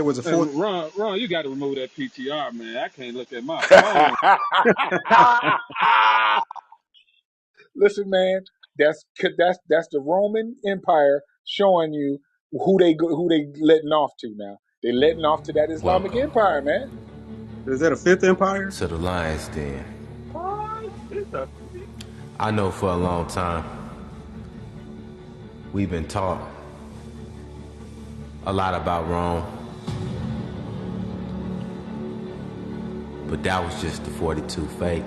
was a fourth? And Ron, you got to remove that PTR, man. I can't look at my phone. Listen, man, that's the Roman Empire showing you who they letting off to now. They letting off to that Islamic Welcome Empire, man. Is that a fifth empire? to the Lion's Den. What? It's a I know for a long time we've been taught a lot about Rome, but that was just the 42 fake.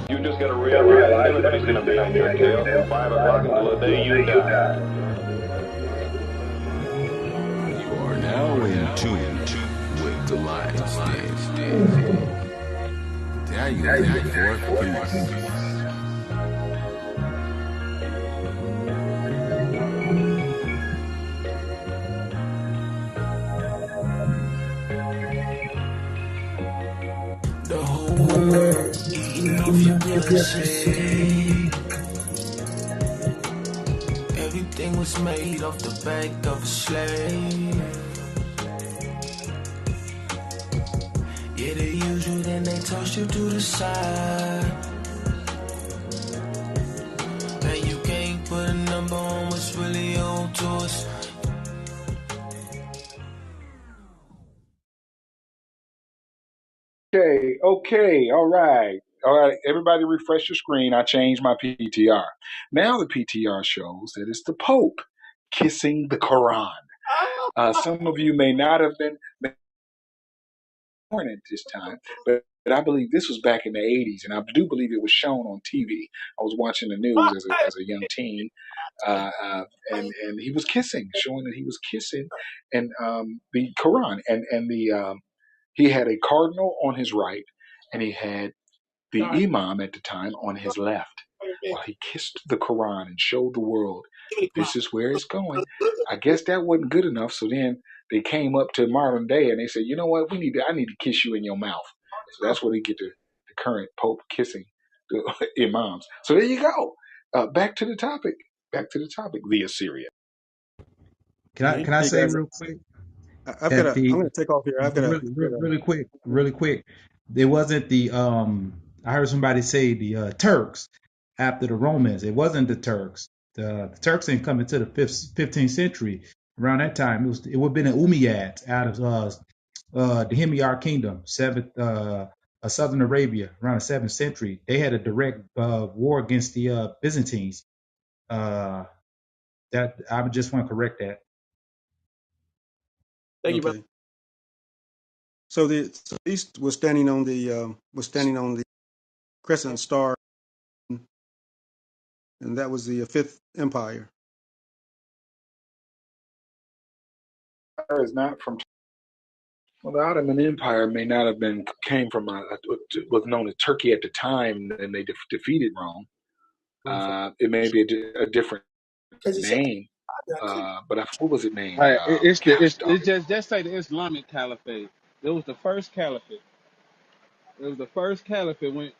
You just gotta realize everybody's gonna be on your tail from 5 o'clock until the day you die. You are now in tune with the Lion's Den. Daniel in the fourth beast. USA. Everything was made off the back of a slave. Yeah, they use you, then they toss you to the side. And you can't put a number on what's really on to us. Okay, all right. Everybody, refresh your screen. I changed my PTR. Now the PTR shows that it's the Pope kissing the Quran. Some of you may not have been born at this time, but I believe this was back in the '80s, and I do believe it was shown on TV. I was watching the news as a young teen, and he was kissing, showing that he was kissing, and the Quran, and the he had a cardinal on his right, and he had the imam at the time on his left, while he kissed the Quran and showed the world this is where it's going. I guess that wasn't good enough, so then they came up to modern day and they said, you know what, I need to kiss you in your mouth. So that's where they get the current Pope kissing the imams. So there you go. Back to the topic. Back to the topic. The Assyria. Can I Hey say guys, real quick I've got that to. I'm the going to take off here. I've got to. really quick, there wasn't the I heard somebody say the Turks after the Romans. It wasn't the Turks. The Turks didn't come into the 15th century. Around that time, it would have been the Umayyads out of the Himyar Kingdom, Southern Arabia, around the 7th century. They had a direct war against the Byzantines. Uh, that I would just want to correct that. Okay. So the east was standing on the crescent star, and that was the fifth empire. Is not from. Well, the Ottoman Empire may not have came from was known as Turkey at the time, and they defeated Rome. It may be a different name, but what was it named? Hey, Gosh, dog it's it. just say the Islamic Caliphate. It was the first caliphate. It was the first caliphate when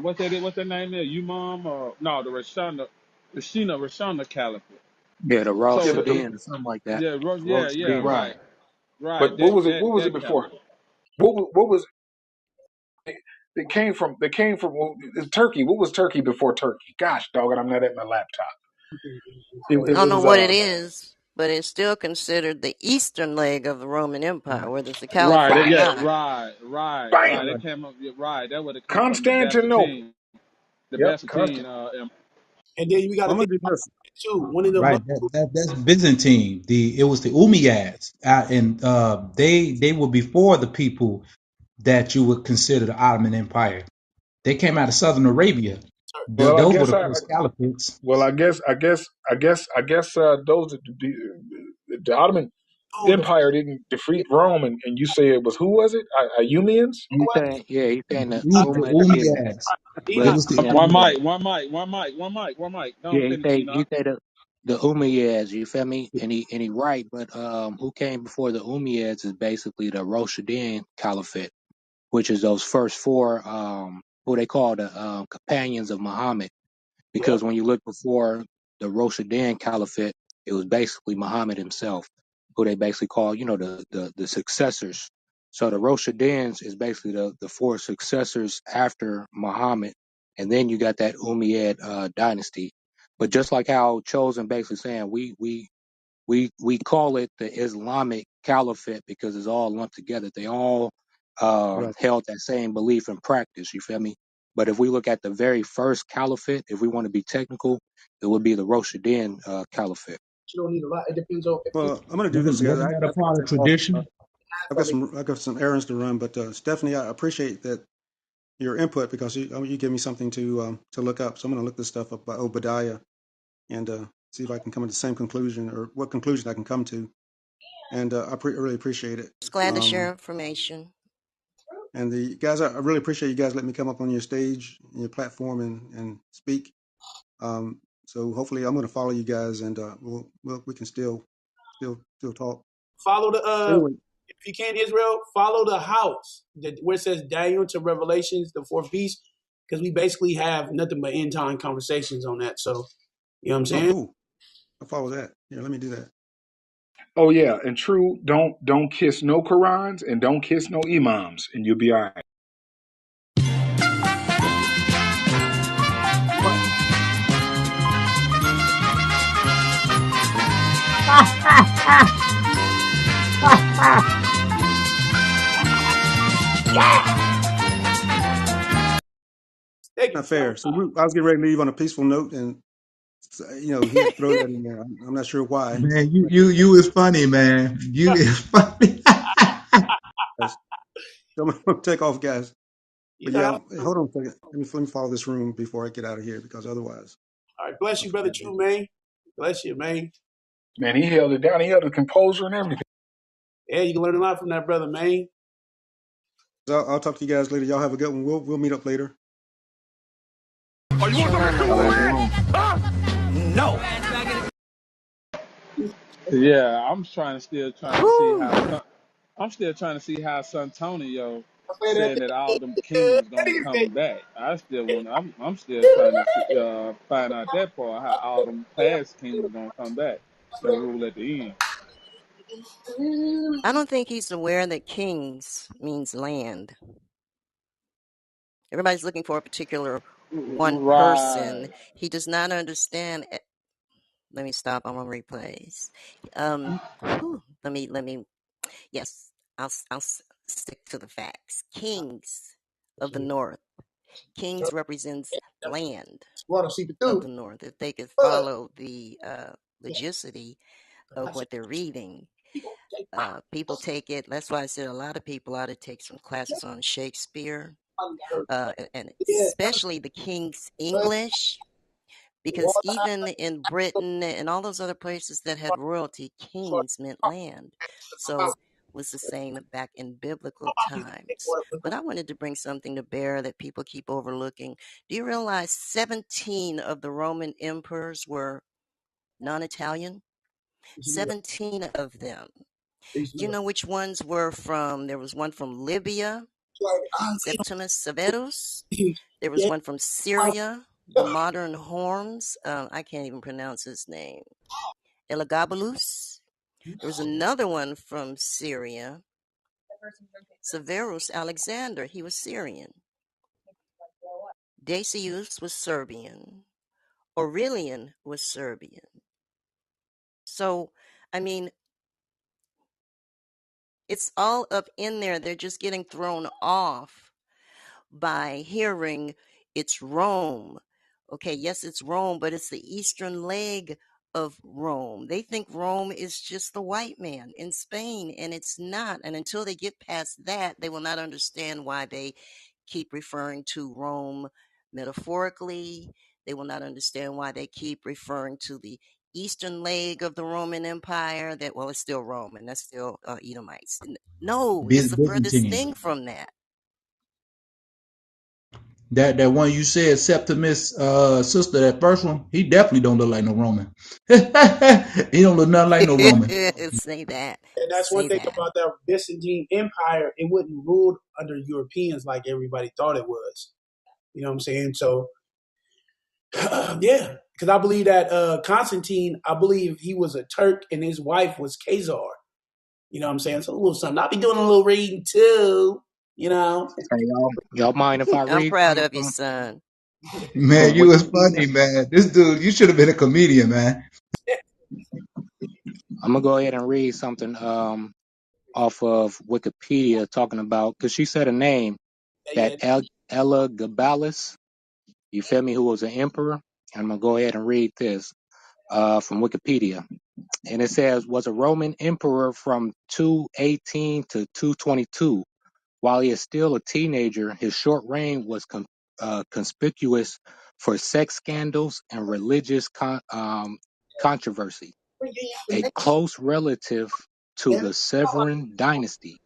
what's their name there? Umam or no the Rashana Caliphate. Yeah, the Ross Yeah, So but Sudan or something like that. Ross yeah Sudan. right. right But what was it? that What was it that before? caliphate. What was it? Came from? They came from Turkey. What was Turkey before Turkey? Gosh, dog it! I'm not at my laptop. I don't It know was what it is, but it's still considered the eastern leg of the Roman Empire, whether it's the caliphate or bam, not. Right. bam, They came up right. That would have come from the Constantinople. Byzantine, Yep, Empire. Well, I'm going to do this. Right, that's Byzantine. It was the Umayyads, and they were before the people that you would consider the Ottoman Empire. They came out of Southern Arabia. Well, I Those were guess the first caliphates. well, those the Ottoman Empire didn't defeat Rome, and you say it was who was it? Iumeans? He's saying, yeah, he's saying the The Roman, yeah, Umayyads. It but was the yeah, Umayyads. One mic. Don't yeah, finish, he Enoch. say the Umayyads, you feel me? And he right, but who came before the Umayyads is basically the Rashidun Caliphate, which is those first four who they call the companions of Muhammad. Because when you look before the Rashidun Caliphate, it was basically Muhammad himself, who they basically call, the successors. So the Rashiduns is basically the four successors after Muhammad, and then you got that Umayyad dynasty. But just like how Chosen basically saying, we call it the Islamic Caliphate because it's all lumped together. They all Right. held that same belief and practice. You feel me? But if we look at the very first caliphate, if we want to be technical, it would be the Rashidun Caliphate. Well, I'm going to do this, guys. Wasn't that a I got to part of take off. tradition? I've got some errands to run, but Stephanie, I appreciate that your input because you give me something to look up. So I'm going to look this stuff up by Obadiah and see if I can come to the same conclusion or what conclusion I can come to. And really appreciate it. Just glad to share information. And the guys, I really appreciate you guys letting me come up on your stage, your platform, and speak. So hopefully, I'm going to follow you guys, and we can still talk. Anyway, because we basically have nothing but end time conversations on that. So you know what I'm Oh, saying? cool. I follow that. Here, let me do that. Oh yeah, and true, don't kiss no Qurans and don't kiss no imams, and you'll be all right. Not fair. So I was getting ready to leave on a peaceful note, and he had to throw that in there. I'm not sure why. Man, you is funny, man. You is funny. Guys, I'm gonna take off, guys. You But know yeah, how. hold on a second. Let me follow this room before I get out of here, because otherwise All right, bless I'll you, brother. forget. True, man. Bless you, man. Man, he held it down. He held the composure and everything. Yeah, you can learn a lot from that brother, man. So I'll talk to you guys later. Y'all have a good one. We'll meet up later. Shalom, my All right, brother. shalom. No. Yeah, Whew. I'm still trying to see how Santonio saying that all them kings gonna come back. I'm still trying to find out that part, how all them past kings gonna come back and rule at the end. I don't think he's aware that kings means land. Everybody's looking for a particular one Right. person. He does not understand. Let me stop. I'm on replays. Let me. Yes, I'll stick to the facts. Kings of the North. Kings represents land of the North. If they could follow the logicity of what they're reading, people take it. That's why I said a lot of people ought to take some classes on Shakespeare, and especially the King's English, because even in Britain and all those other places that had royalty, kings meant land. So it was the same back in biblical times. But I wanted to bring something to bear that people keep overlooking. Do you realize 17 of the Roman emperors were non-Italian? 17 of them. Do you know which ones were from? There was one from Libya, Septimus Severus. There was one from Syria, the modern Horms. I can't even pronounce his name. Elagabalus. There was another one from Syria, Severus Alexander. He was Syrian. Decius was Serbian. Aurelian was Serbian. So, I mean, it's all up in there. They're just getting thrown off by hearing it's Rome. Okay, yes, it's Rome, but it's the eastern leg of Rome. They think Rome is just the white man in Spain, and it's not. And until they get past that, they will not understand why they keep referring to Rome metaphorically. They will not understand why they keep referring to the eastern leg of the Roman Empire. That, well, it's still Roman. That's still Edomites. No, it's the furthest Byzantine. thing from that. That one you said, Septimus sister, that first one, he definitely don't look like no Roman. He don't look nothing like no Roman. Say that. And that's one Say thing that. about that Byzantine Empire. It wasn't ruled under Europeans like everybody thought it was. You know what I'm saying? So, yeah. Because I believe that Constantine, I believe he was a Turk and his wife was Khazar. You know what I'm saying? So a little something. I'll be doing a little reading too. You know? Hey, y'all mind if I I'm read proud from of you, son. Man, you was Wikipedia? funny, man. This dude, you should have been a comedian, man. I'm gonna go ahead and read something off of Wikipedia talking about because she said a name that Yeah, Elagabalus, you feel me, who was an emperor. And I'm gonna go ahead and read this from Wikipedia, and it says was a Roman emperor from 218 to 222. While he is still a teenager, his short reign was conspicuous for sex scandals and religious controversy. A close relative to the Severan dynasty,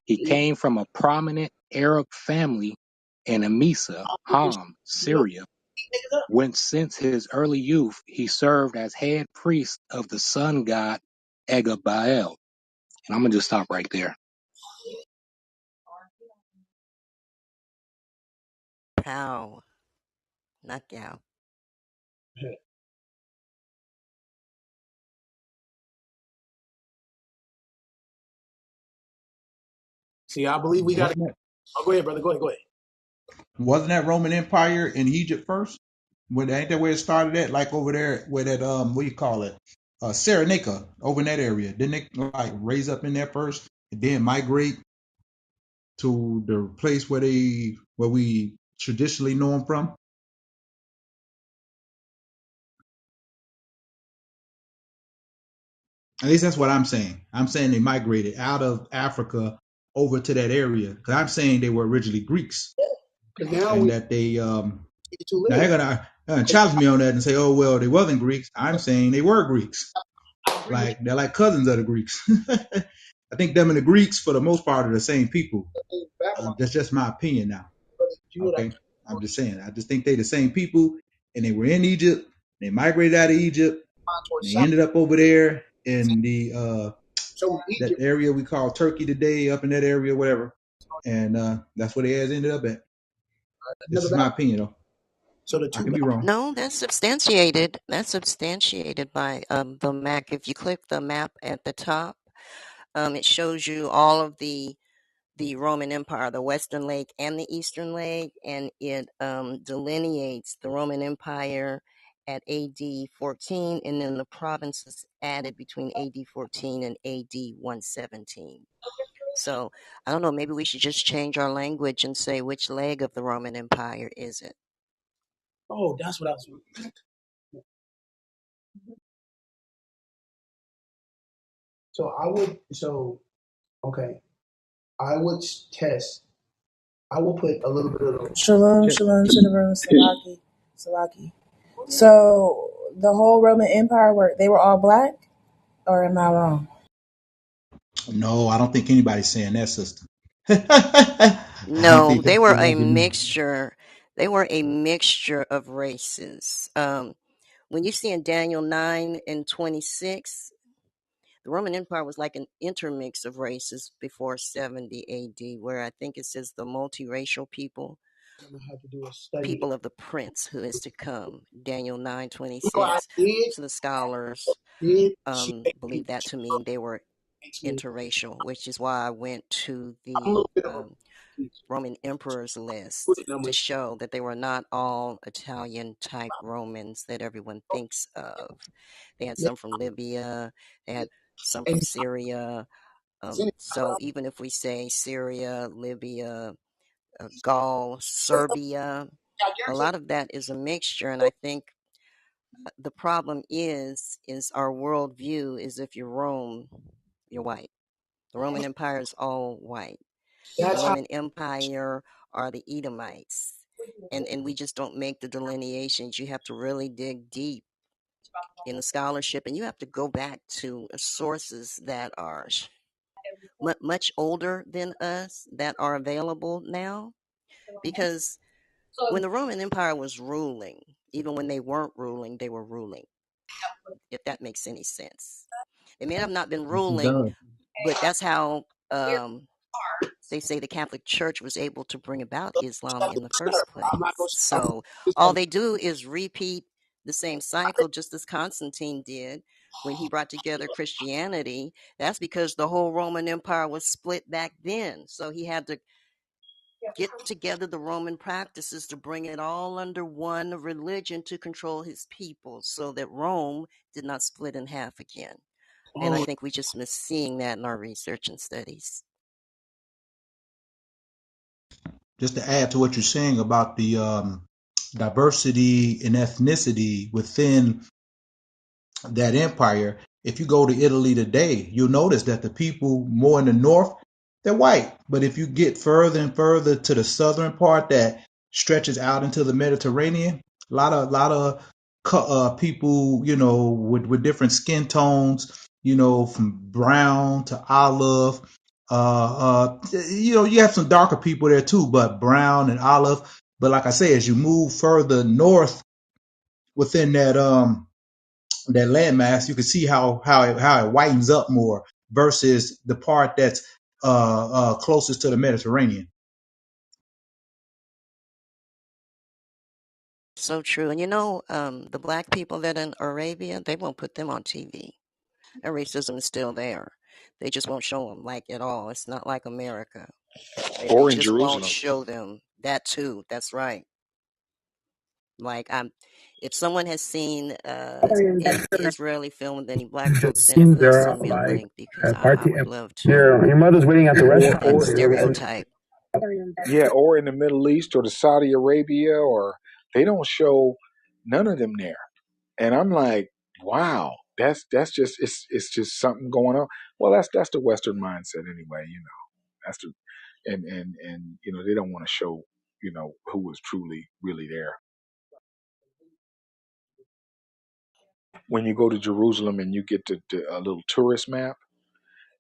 he came from a prominent Arab family in Emesa, Ham, Syria, when since his early youth he served as head priest of the sun god Egabael. And I'm gonna just stop right there. Pow, knockout. See, I believe we got to. Wasn't that Oh, go ahead, brother. Go ahead. Go ahead. wasn't that Roman Empire in Egypt first? When ain't that where it started at? Like over there, where that what do you call it? Cyrenaica over in that area. Didn't they like raise up in there first and then migrate to the place where we traditionally know them from? At least that's what I'm saying. I'm saying they migrated out of Africa over to that area. Because I'm saying they were originally Greeks, Because now and we that they get too now they're little. gonna challenge me on that and say, oh well, they wasn't Greeks. I'm saying they were Greeks. I agree with Like they're like cousins of the Greeks. I think them and the Greeks, for the most part, are the same people. you. Babylon, That's just my opinion now. brother, you know that Okay, I'm just saying. I just think they the same people, and they were in Egypt. They migrated out of Egypt. towards And they south. ended up over there in the So that Egypt, area we call Turkey today, up in that area, whatever. And that's where they has ended up at. This another is my Babylon. opinion, though. So the I two can be wrong. No, that's substantiated. That's substantiated by the map. If you click the map at the top, it shows you all of the Roman Empire, the Western Leg and the Eastern Leg, and it delineates the Roman Empire at AD 14, and then the provinces added between AD 14 and AD 117. So I don't know. Maybe we should just change our language and say which leg of the Roman Empire is it? oh, that's what I was. So I would. So okay, I would test. I will put a little bit of Shalom, just shalom to the room, Salaki, Salaki. So the whole Roman Empire, were they were all black, or am I wrong? No, I don't think anybody's saying that, sister. I don't No, think they that's were the a argument. mixture. They were a mixture of races. When you see in Daniel 9 and 26, the Roman Empire was like an intermix of races before 70 AD, where I think it says the multiracial people, I'm gonna have to do a study. people of the prince who is to come. Daniel 9 twenty You know, I six. did. Most of the scholars Did she believe that to mean they were makes me? interracial, which is why I went to I'm a the little bit of a Roman emperors put list it on to my. show that they were not all Italian type Romans that everyone thinks of. They had some from Libya, they had some from And Syria. send it. So even if we say Syria, Libya, Gaul, Serbia, I a guarantee. lot of that is a mixture. And I think the problem is our worldview is if you're Rome, you're white. The Roman Empire is all white. The That's how. Roman Empire are the Edomites. And we just don't make the delineations. You have to really dig deep in the scholarship, and you have to go back to sources that are much older than us that are available now. Because when the Roman Empire was ruling, even when they weren't ruling, they were ruling, if that makes any sense. They may have not been Yes, it ruling, does. but that's how they say the Catholic Church was able to bring about Islam in the first I'm not place. going So all to. they do is repeat the same cycle, just as Constantine did when he brought together Christianity. That's because the whole Roman Empire was split back then. So he had to get together the Roman practices to bring it all under one religion to control his people so that Rome did not split in half again. And I Oh, think we just miss seeing that in our research and studies. Just to add to what you're saying about the diversity and ethnicity within that empire, if you go to Italy today, you'll notice that the people more in the north, they're white. But if you get further and further to the southern part that stretches out into the Mediterranean, a lot of people, with different skin tones, from brown to olive. You have some darker people there too, but brown and olive. But like I say, as you move further north within that landmass, you can see how it widens up more versus the part that's closest to the Mediterranean. So true. And the black people that in Arabia, they won't put them on TV. And racism is still there. They just won't show them like at all. It's not like America. They Or in just won't Jerusalem. show them that too. That's right. Like if someone has seen any Israeli film with any black The folks in it, scenes please are send me a like link because I party. would love to Your mother's waiting at the look Or at restaurant. that or stereotype. yeah, or in the Middle East or the Saudi Arabia, or they don't show none of them there. And I'm like, wow, that's just it's just something going on. Well, that's the Western mindset anyway. That's the and they don't want to show who was truly really there. When you go to Jerusalem and you get a little tourist map,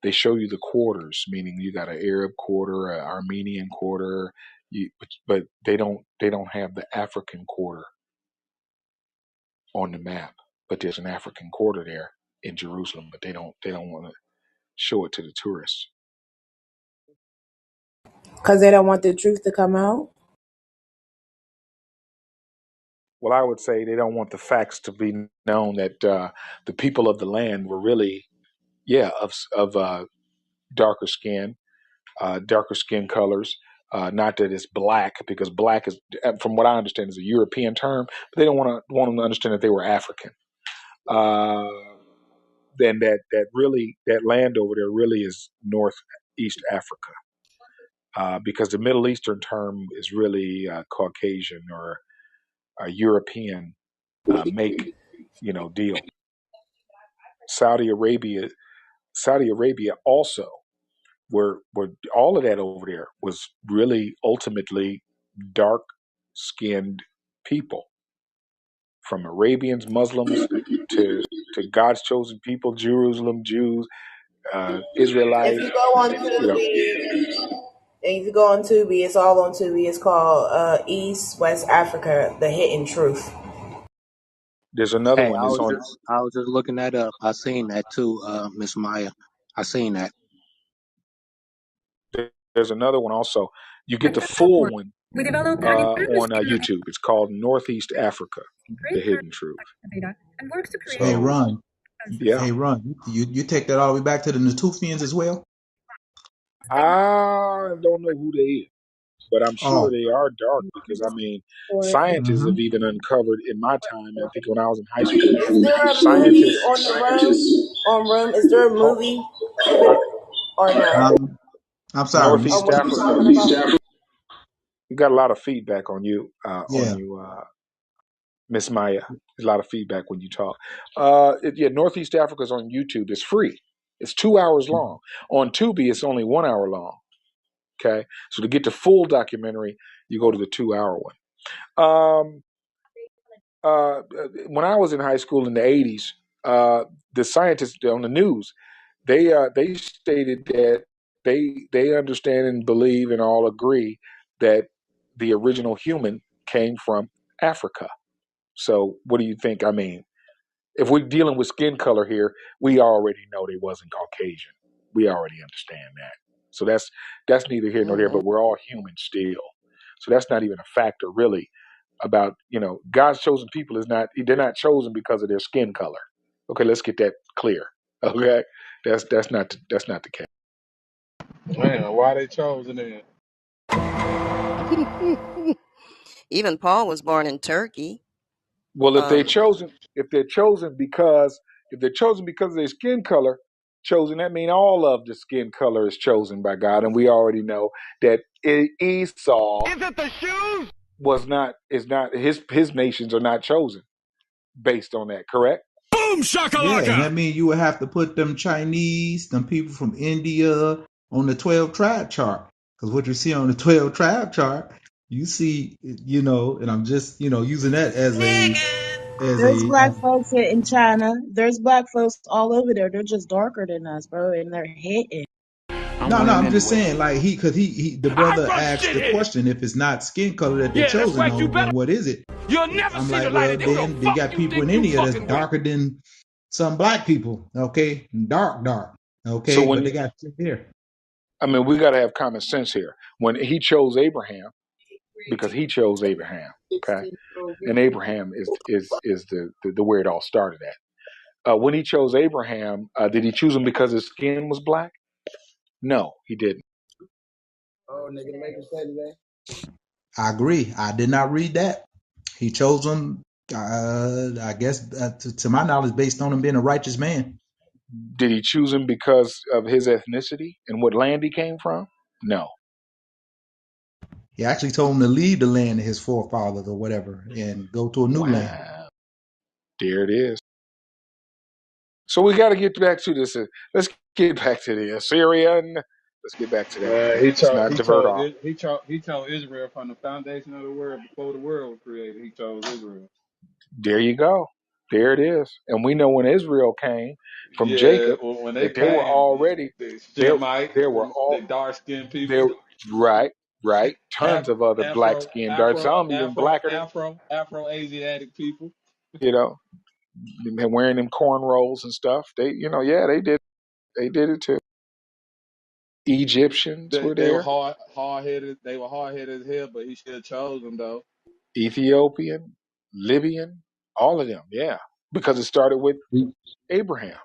they show you the quarters, meaning you got an Arab quarter, an Armenian quarter, but they don't have the African quarter on the map. But there's an African quarter there in Jerusalem, but they don't want to show it to the tourists. Because they don't want the truth to come out. Well, I would say they don't want the facts to be known that the people of the land were really, yeah, of darker skin colors. Not that it's black, because black is, from what I understand, is a European term. But they don't want them to understand that they were African. Uh, then that land over there really is Northeast Africa, because the Middle Eastern term is really Caucasian or European make deal. Saudi Arabia, Saudi Arabia also, where all of that over there was really ultimately dark skinned people, from Arabians, Muslims, to God's chosen people, Jerusalem, Jews, If you Israelites. go on You know, Tubi, and if you go on Tubi, it's all on Tubi. It's called East West Africa: The Hidden Truth. there's another Hey, one that's on. I was just looking that up. I seen that too, Miss Maya. I seen that. There's another one also. You get the full one on YouTube. It's called Northeast Africa: The Hidden Truth. Hey, So Ron. yeah, Hey, Ron. You take that all the way back to the Natufians as well? I don't know who they is, but I'm sure Oh. they are dark, because I mean, scientists Mm-hmm. have even uncovered in my time. I think when I was in high school, Is there a movie scientists. on the room? On room, is there a Oh, movie of it or no? I'm sorry. On Northeast what you're Africa. talking about? You got a lot of feedback on Yeah. you, Miss Maya. There's a lot of feedback when you talk. Yeah, Northeast Africa is on YouTube. It's free. It's 2 hours long. On Tubi, it's only 1 hour long. Okay, so to get the full documentary, you go to the 2 hour one. Um, when I was in high school in the '80s, the scientists on the news, they stated that they understand and believe and all agree that the original human came from Africa. So what do you think? I mean, if we're dealing with skin color here, we already know they wasn't Caucasian. We already understand that. So that's neither here nor there. Hmm. But we're all human still. So that's not even a factor really about God's chosen people is not, they're not chosen because of their skin color. Okay, let's get that clear. Okay, that's not the case. Man, why they chosen then? Even Paul was born in Turkey. Well, Um, if they're chosen because of their skin color, chosen, that mean all of the skin color is chosen by God, and we already know that Esau was not is not his nations are not chosen based on that. Correct? Boom Yeah, and shakalaka! that means you would have to put them Chinese, them people from India on the 12 tribe chart. Because what you see on the 12 tribe chart, you see, and I'm just, using that as There's a, black folks in China. There's black folks all over there. They're just darker than us, bro, and they're hidden. I'm no, winning I'm just anyway. saying, like, the I brother run asked shit the here. question, if it's not skin color that they're Yeah, that's chosen right. You on, then better. what is it? You'll never I'm see the like, light well, of day. Who the then they fuck got you people in think you India that's fucking with? darker than some black people, okay? Dark, So okay? But when they got shit there. I mean, we got to have common sense here. When he chose Abraham, because he chose Abraham. Okay, and Abraham is the where it all started at. When he chose Abraham, did he choose him because his skin was black? No, he didn't. Oh, nigga, make us say today. I agree. I did not read that. He chose him, I guess, to my knowledge, based on him being a righteous man. Did he choose him because of his ethnicity and what land he came from? No. He actually told him to leave the land of his forefathers or whatever and go to a new land. Wow. There it is. So we got to get back to this. Let's get back to the Assyrian. Let's get back to that. He Let's chose not he divert chose off. he chose Israel from the foundation of the world before the world was created. He chose Israel. There you go. There it is. And we know when Israel came from Yeah, Jacob when they that there were came, already the there Shemites, there were the all dark skinned there people, right right tons of other black skinned dark, some even blacker than Afro Asiatic people. you know, and wearing them cornrows and stuff. They yeah they did it too. Egyptians were They were there. hard headed. They were hard headed as hell, but he still chose them though. Ethiopian, Libyan, all of them, yeah, because it started with Abraham.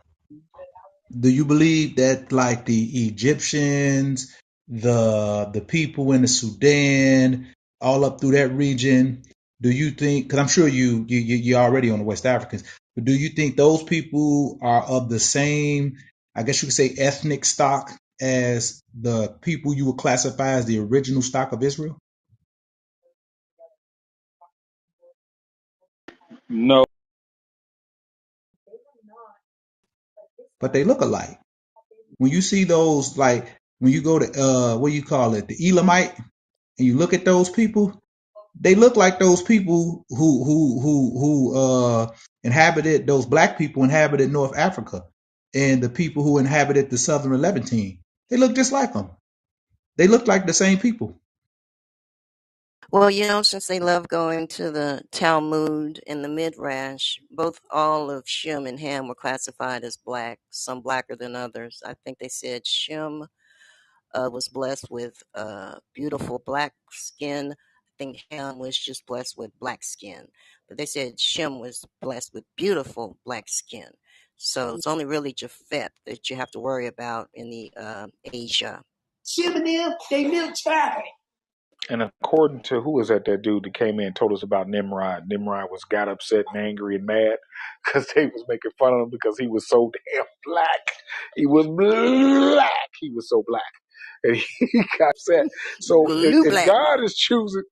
Do you believe that like the Egyptians, the people in the Sudan, all up through that region, do you think? Because I'm sure you're already on the West Africans, but do you think those people are of the same, I guess you could say, ethnic stock as the people you would classify as the original stock of Israel? No, But they look alike. When you see those, like when you go to what do you call it, the Elamite, and you look at those people, they look like those people who inhabited, those black people inhabited North Africa, and the people who inhabited the southern Levantine. They look just like them. They look like the same people. Well, since they love going to the Talmud and the Midrash, both all of Shem and Ham were classified as black, some blacker than others. I think they said Shem was blessed with beautiful black skin. I think Ham was just blessed with black skin. But they said Shem was blessed with beautiful black skin. So it's only really Japhet that you have to worry about in the Asia. Shim and them, they milk chocolate. And according to who was that dude that came in and told us about Nimrod? Nimrod got upset and angry and mad because they was making fun of him because he was so damn black. He was black. He was so black, and he got upset. So Blue if black. God is choosing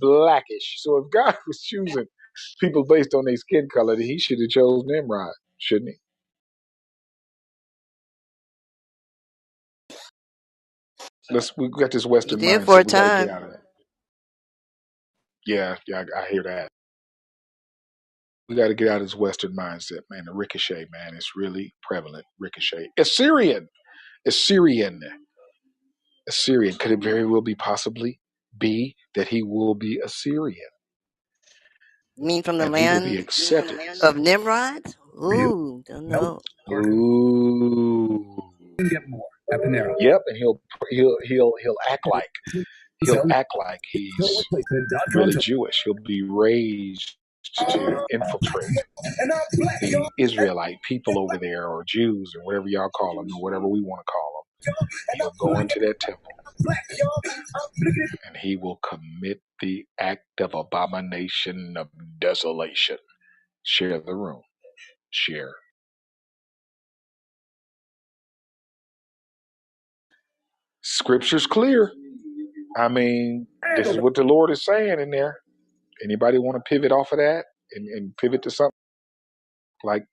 blackish, so if God was choosing people based on their skin color, then he should have chose Nimrod, shouldn't he? We got this He Western did for mindset. a We got to get time. out of that. Yeah, I hear that. We got to get out of this Western mindset, man. The ricochet, man, is really prevalent. Ricochet. Assyrian. Assyrian. Could it very well be possibly be that he will be Assyrian You mean from the and he will be land accepted? of Nimrod? Ooh, don't Nope. know. Ooh. Yep, and he'll act like he's really Jewish. He'll be raised to infiltrate the Israelite people over there, or Jews, or whatever y'all call them, or whatever we want to call them. He'll go into that temple and he will commit the act of abomination of desolation. Share the room. Share. Scripture's clear. I mean, this is what the Lord is saying in there. Anybody want to pivot off of that and pivot to something like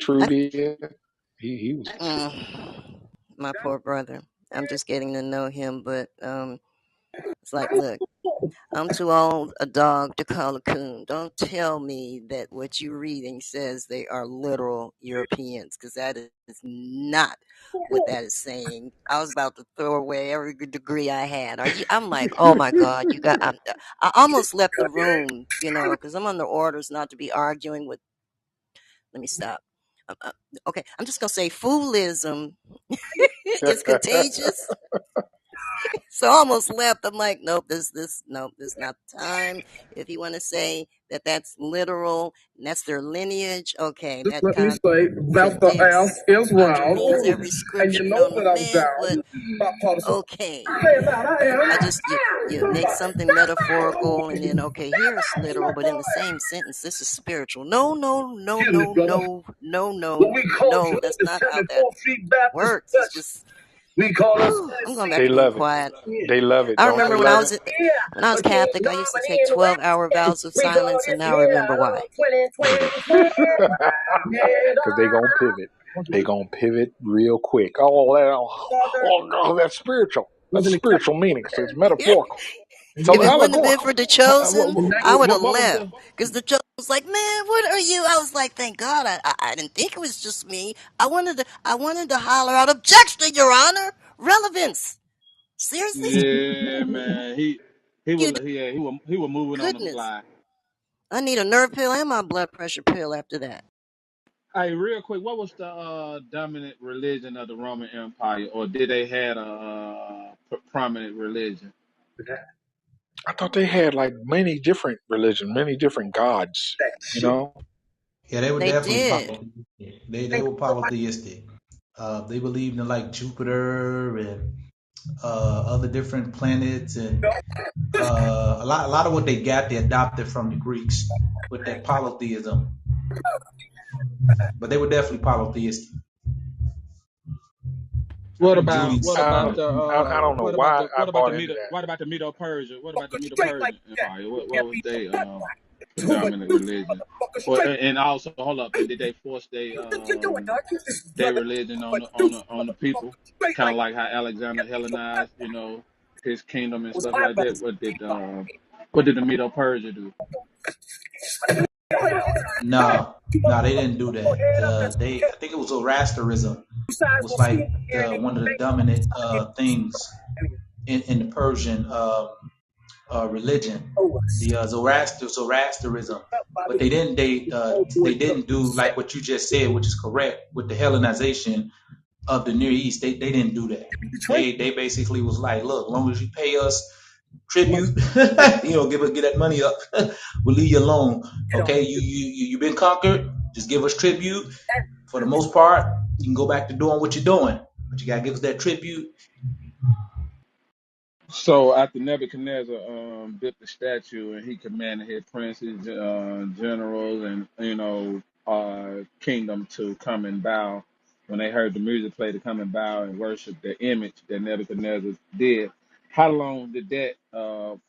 True I, did? He was. my poor brother. I'm just getting to know him, but it's like, look, I'm too old a dog to call a coon. Don't tell me that what you're reading says they are literal Europeans, because that is not what that is saying. I was about to throw away every degree I had. Are you? I'm like, oh my God, you got. I almost left the room, because I'm under orders not to be arguing with. Let me stop. Okay, I'm just gonna say foolism is contagious. So I almost left. I'm like, nope, nope, this not the time. If you want to say that that's literal and that's their lineage, okay, Just that let me say that the contradicts, ass is round, contravenes every and you scripture know known to that I'm man. But down. Stop talking so. okay, Say that I I am. just you make something metaphorical and then okay, here it's literal, but in the same sentence, this is spiritual. No, no, no, Excuse me, no, brother. no, no, no, What we call no. That's Genesis not how that 74 Free Baptist works. It's Church. just. We call us Whew, I'm going back They to being love it. quiet. They love it. I Don't they remember love it? when I was King Catholic, I used to take Dominic 12-hour vows of we call silence, and this now I year remember why. 2020. Because they gonna pivot. They gonna pivot real quick. Oh, that's spiritual. That's spiritual meanings. It's metaphorical. It's If it wouldn't have been allegorical. for the chosen, I would have What was left. the? Because the chosen was like, man, what are you? I was like, thank God, I didn't think it was just me. I wanted to holler out, objection, Your Honor, relevance. Seriously, Yeah, man. you He was moving on the goodness. fly. I need a nerve pill and my blood pressure pill after that. Hey, real quick, what was the dominant religion of the Roman Empire, or did they had a prominent religion? I thought they had like many different religions, many different gods. You know, Yeah, they were They definitely did. polytheistic. They were polytheistic. They believed in like Jupiter and other different planets, and a lot of what they got they adopted from the Greeks with that polytheism. But they were definitely polytheistic. I What think about what Julius. about the I don't know why I bought into that. what about the Medo Persia? What about the Medo Persian Empire? What was they predominant religion? Or and also hold up, and did they force their religion on the people? Kind of like how Alexander Hellenized, his kingdom and stuff like that. What did the Medo Persia do? No, they didn't do that. I think it was Zoroastrianism was like one of the dominant things in the Persian religion, the Zoroastrianism. But they didn't do like what you just said, which is correct with the Hellenization of the Near East. They didn't do that. They basically was like, look, as long as you pay us tribute, get that money up, we'll leave you alone. Okay, you've been conquered. Just give us tribute. For the most part, you can go back to doing what you're doing, but you gotta give us that tribute. So after Nebuchadnezzar built the statue and he commanded his princes, generals, and kingdom to come and bow. When they heard the music play, to come and bow and worship the image that Nebuchadnezzar did. How long did that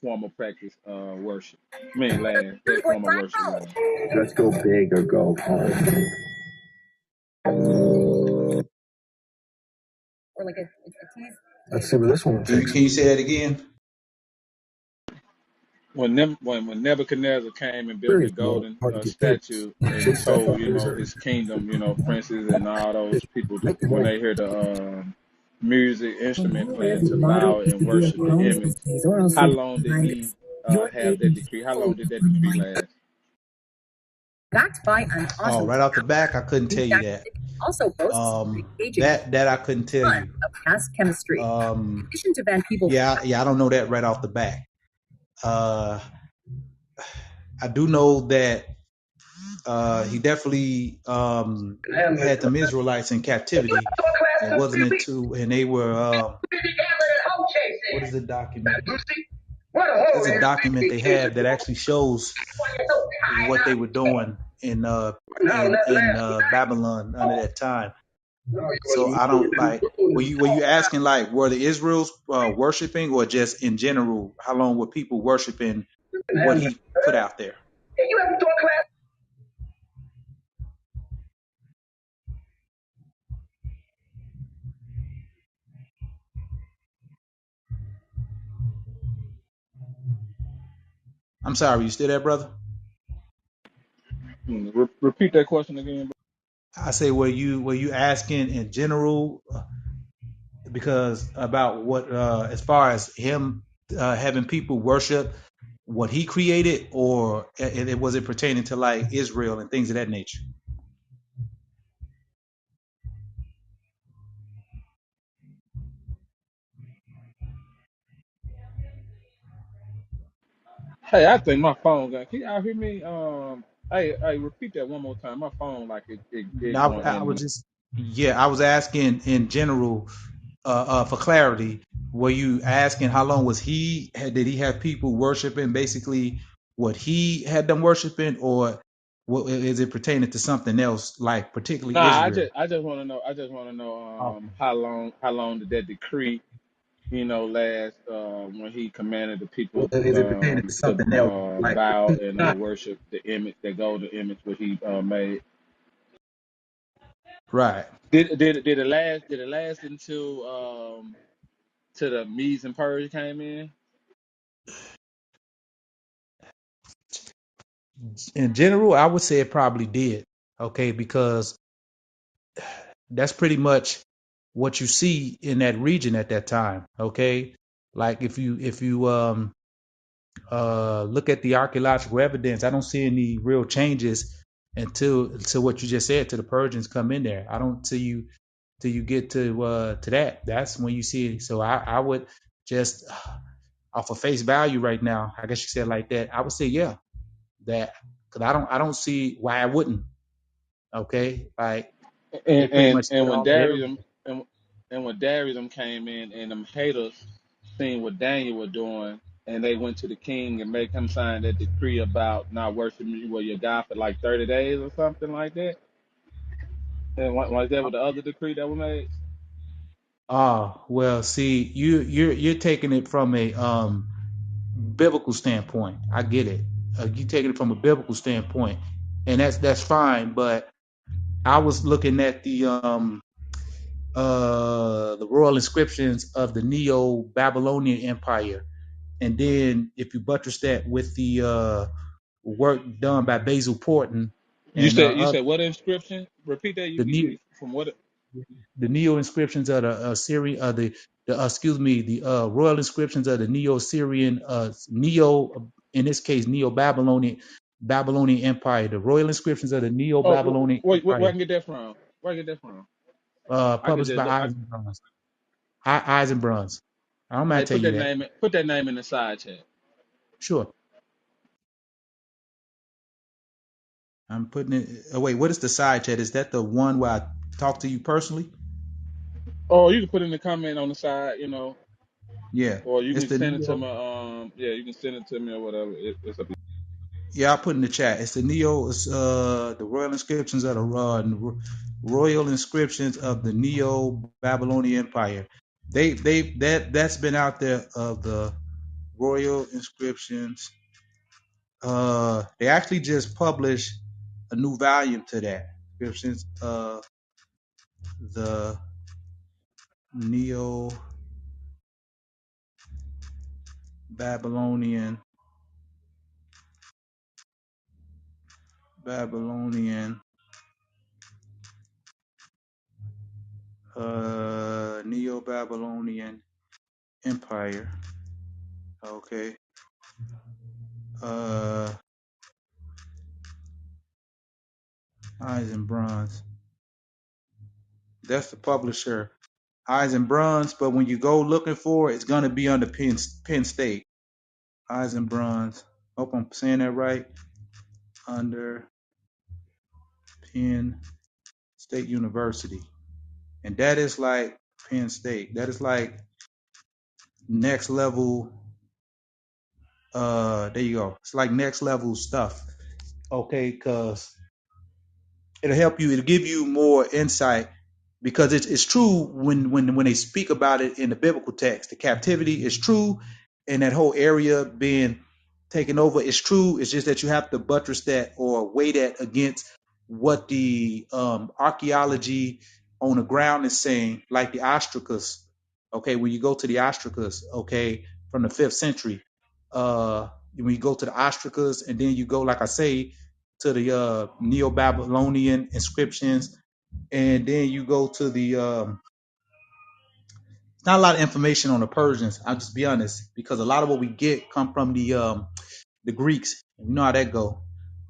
form of practice worship? I mean, last that form of worship last. Let's go big or go home. Let's see where this one Can you takes can you say that again? When Nebuchadnezzar came and built Very the small, golden hard to get through. statue and Since that told fuckers are his kingdom, princes and all those people like the when wall. they hear the music And instrument who playing is to model bow is and to be a worship the grown image. these days, or else How you'll long did find he your have age that is decree? How long old did that decree online. last? Backed by an Oh, awesome right off the talent, back, I couldn't tell you that. also boasts an engaging That I couldn't tell ton you. of past chemistry. In Um, addition to Van Peebles' yeah, I don't know that right off the back. Uh, I do know that he definitely had them Israelites in captivity. And it wasn't until and they were what is the document? There's a document they have that actually shows what they were doing in Babylon under that time. So I don't like. Were you asking like were the Israels worshiping or just in general? How long were people worshiping what he put out there? I'm sorry, you still there, brother? Repeat that question again. I say were you asking in general because about what as far as him having people worship what he created or was it pertaining to like Israel and things of that nature? Hey, I think my phone got. Can y'all hear me? Hey, repeat that one more time. My phone like it Now, going I in. was just, yeah, I was asking in general, for clarity. Were you asking how long was did he have people worshiping basically what he had them worshiping, or what is it pertaining to something else, like particularly Nah, Israel? I just want to know. I just want to know Okay. how long did that decree last when he commanded the people Is it pertaining to to something else, like bow and worship the image, that golden image what he made. right? Did it last until to the Medes and Persia came in? In general, I would say it probably did. Okay, because that's pretty much what you see in that region at that time. Okay, like if you look at the archaeological evidence, I don't see any real changes until to what you just said, to the Persians come in there. I don't see you till you get to that. That's when you see it. So I would just off of face value right now, I guess you said like that, I would say yeah, that, because I don't see why I wouldn't. Okay, like they And pretty and much said and when all the hell. Darius came in, and them haters seen what Daniel was doing, and they went to the king and make him sign that decree about not worshiping you or your God for like 30 days or something like that. And was that with the other decree that was made? Ah, well, see, you're taking it from a biblical standpoint. I get it. You taking it from a biblical standpoint, and that's fine. But I was looking at the royal inscriptions of the Neo Babylonian Empire, and then if you buttress that with the work done by Basil Porton You and said you said what inscription? Repeat that. the Neo From what? the Neo inscriptions of the Syrian the excuse me, the royal inscriptions of the Neo Syrian Neo, in this case Neo Babylonian Empire, the royal inscriptions of the Neo Oh, Babylonian wait, where I Empire, can get that from? Where I get that from? I could published just by look. Eisenbronze. Eisenbronze. I don't Hey, mind tell put you that that. name. Put that name in the side chat. Sure, I'm putting it. Oh, wait, what is the side chat? Is that the one where I talk to you personally? Oh, you can put in the comment on the side, Yeah, or you it's can the send it to Neo. me. Yeah, you can send it to me or whatever. It's up. Yeah, I put in the chat. It's the Neo, the royal inscriptions of the Neo Babylonian Empire. That's been out there of the royal inscriptions. They actually just published a new volume to that, inscriptions of the Neo Babylonian Babylonian Neo Babylonian Empire. Okay. Uh Eyes and Bronze. That's the publisher, Eyes and Bronze. But when you go looking for it, it's gonna be under Penn State. Eyes and Bronze. Hope I'm saying that right. Under Penn State University, and that is like Penn State. That is like next level. There you go. It's like next level stuff. Okay, cause it'll help you. It'll give you more insight, because it's true when they speak about it in the biblical text. The captivity is true, and that whole area being taken over is true. It's just that you have to buttress that or weigh that against what the archaeology on the ground is saying, like the ostrakas. Okay, when you go to the ostrakas, okay, from the 5th century, when you go to the ostrakas, and then you go, like I say, to the Neo-Babylonian inscriptions, and then you go to the not a lot of information on the Persians. I'll just be honest, because a lot of what we get come from the Greeks. You know how that go.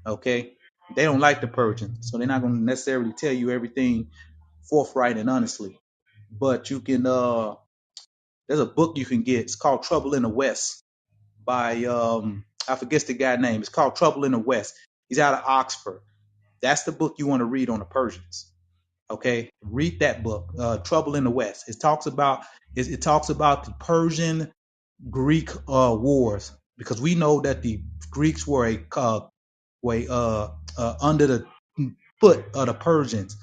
Okay, they don't like the Persians, so they're not going to necessarily tell you everything forthright and honestly. But you can there's a book you can get. It's called Trouble in the West by I forget the guy's name. It's called Trouble in the West. He's out of Oxford. That's the book you want to read on the Persians. Okay, read that book, Trouble in the West. It talks about the Persian Greek wars, because we know that the Greeks were under the foot of the Persians.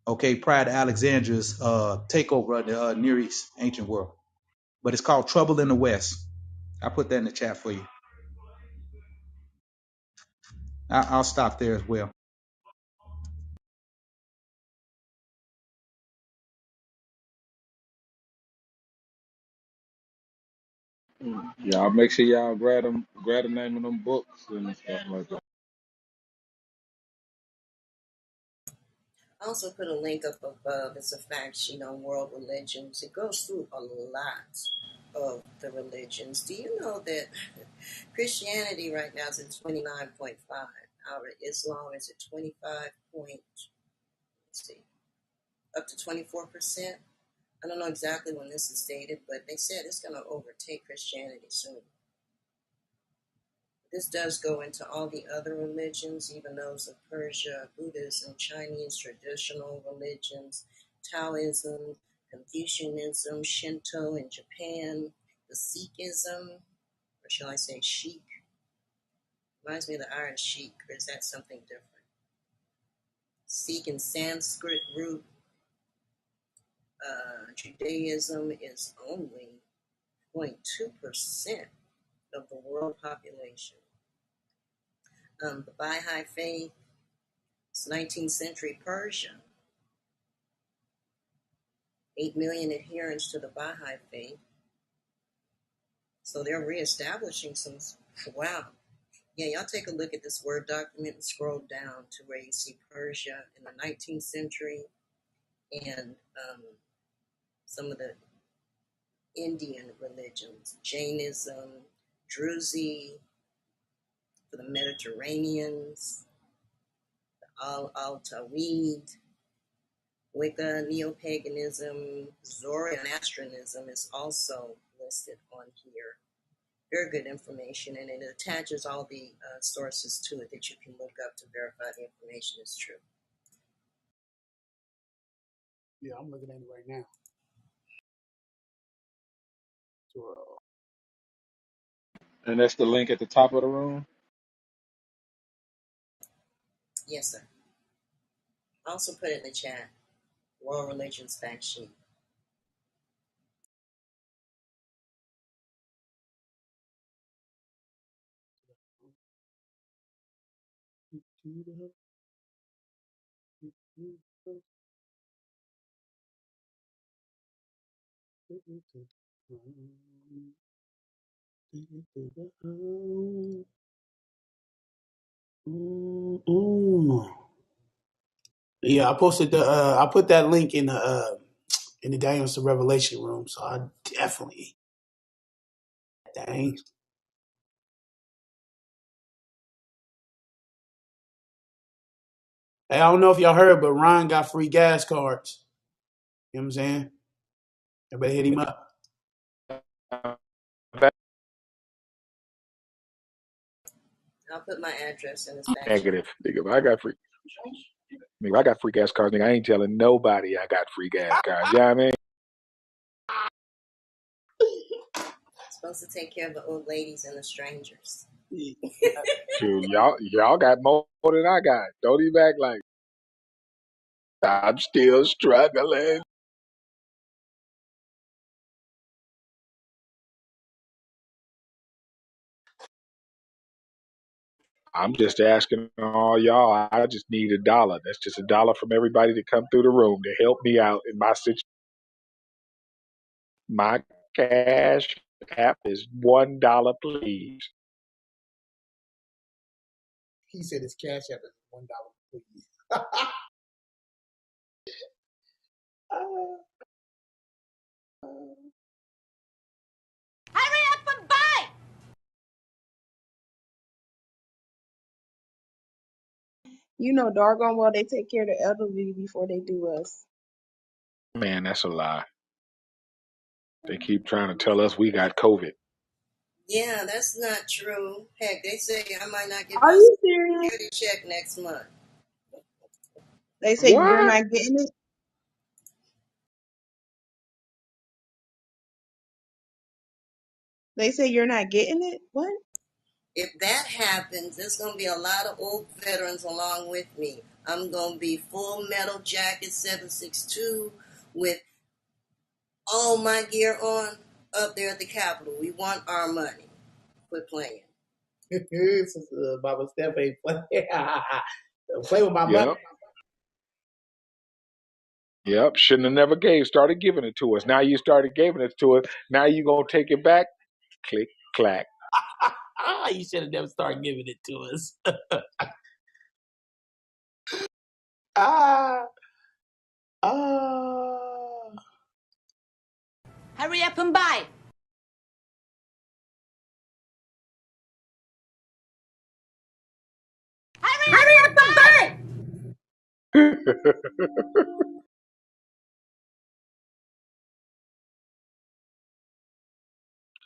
Okay, prior to Alexandria's takeover of the Near East, ancient world. But it's called Trouble in the West. I put that in the chat for you. I'll stop there as well. Y'all make sure y'all grab the name of them books and stuff like that. I also put a link up above. It's a fact sheet on world religions. It goes through a lot of the religions. Do you know that Christianity right now is at 29.5? Our Islam is at 25 point, let's see, up to 24%. I don't know exactly when this is dated, but they said it's going to overtake Christianity soon. This does go into all the other religions, even those of Persia, Buddhism, Chinese traditional religions, Taoism, Confucianism, Shinto in Japan, the Sikhism, or shall I say Sikh? Reminds me of the Irish Sheik, or is that something different? Sikh in Sanskrit root, Judaism is only 0.2% of the world population. The Baha'i faith, it's 19th century Persia. 8 million adherents to the Baha'i faith. So they're reestablishing some, wow. Yeah, y'all take a look at this Word document and scroll down to where you see Persia in the 19th century and some of the Indian religions, Jainism, Druze for the Mediterraneans, Al-Tawhid, Wicca, Neo-Paganism, Zoroastrianism is also listed on here. Very good information, and it attaches all the sources to it that you can look up to verify the information is true. Yeah, I'm looking at it right now. So, And that's the link at the top of the room. Yes, sir. I also put it in the chat, World Religions Fact Sheet. yeah, I posted I put that link in the Daniels to Revelation room, so I definitely dang. Hey, I don't know if y'all heard, but Ryan got free gas cards. You know what I'm saying? Everybody hit him up. I'll put my address in this fact sheet. Negative. Nigga, if I got free gas cards, nigga, I ain't telling nobody I got free gas cards. You know what I mean? Supposed to take care of the old ladies and the strangers. Shoot, y'all got more than I got. Don't even act like I'm still struggling. I'm just asking all y'all. I just need $1. That's just $1 from everybody to come through the room to help me out in my situation. My cash app is $1, please. He said his cash app is $1, please. Hurry up and buy! You know, doggone well they take care of the elderly before they do us. Man, that's a lie. They keep trying to tell us we got COVID. Yeah, that's not true. Heck, they say I might not get Are my you serious? security check next month. They say you're What? not getting it. They say you're not getting it. What? If that happens, there's going to be a lot of old veterans along with me. I'm going to be full metal jacket 762 with all my gear on up there at the Capitol. We want our money. Quit playing. Sister Baba Steph ain't play. Don't play with my money. Yep. Yep. Shouldn't have never gave. Started giving it to us. Now you started giving it to us. Now you gonna take it back? Click clack. You should have never started giving it to us. ah, ah. Hurry up and buy. Hurry up and buy.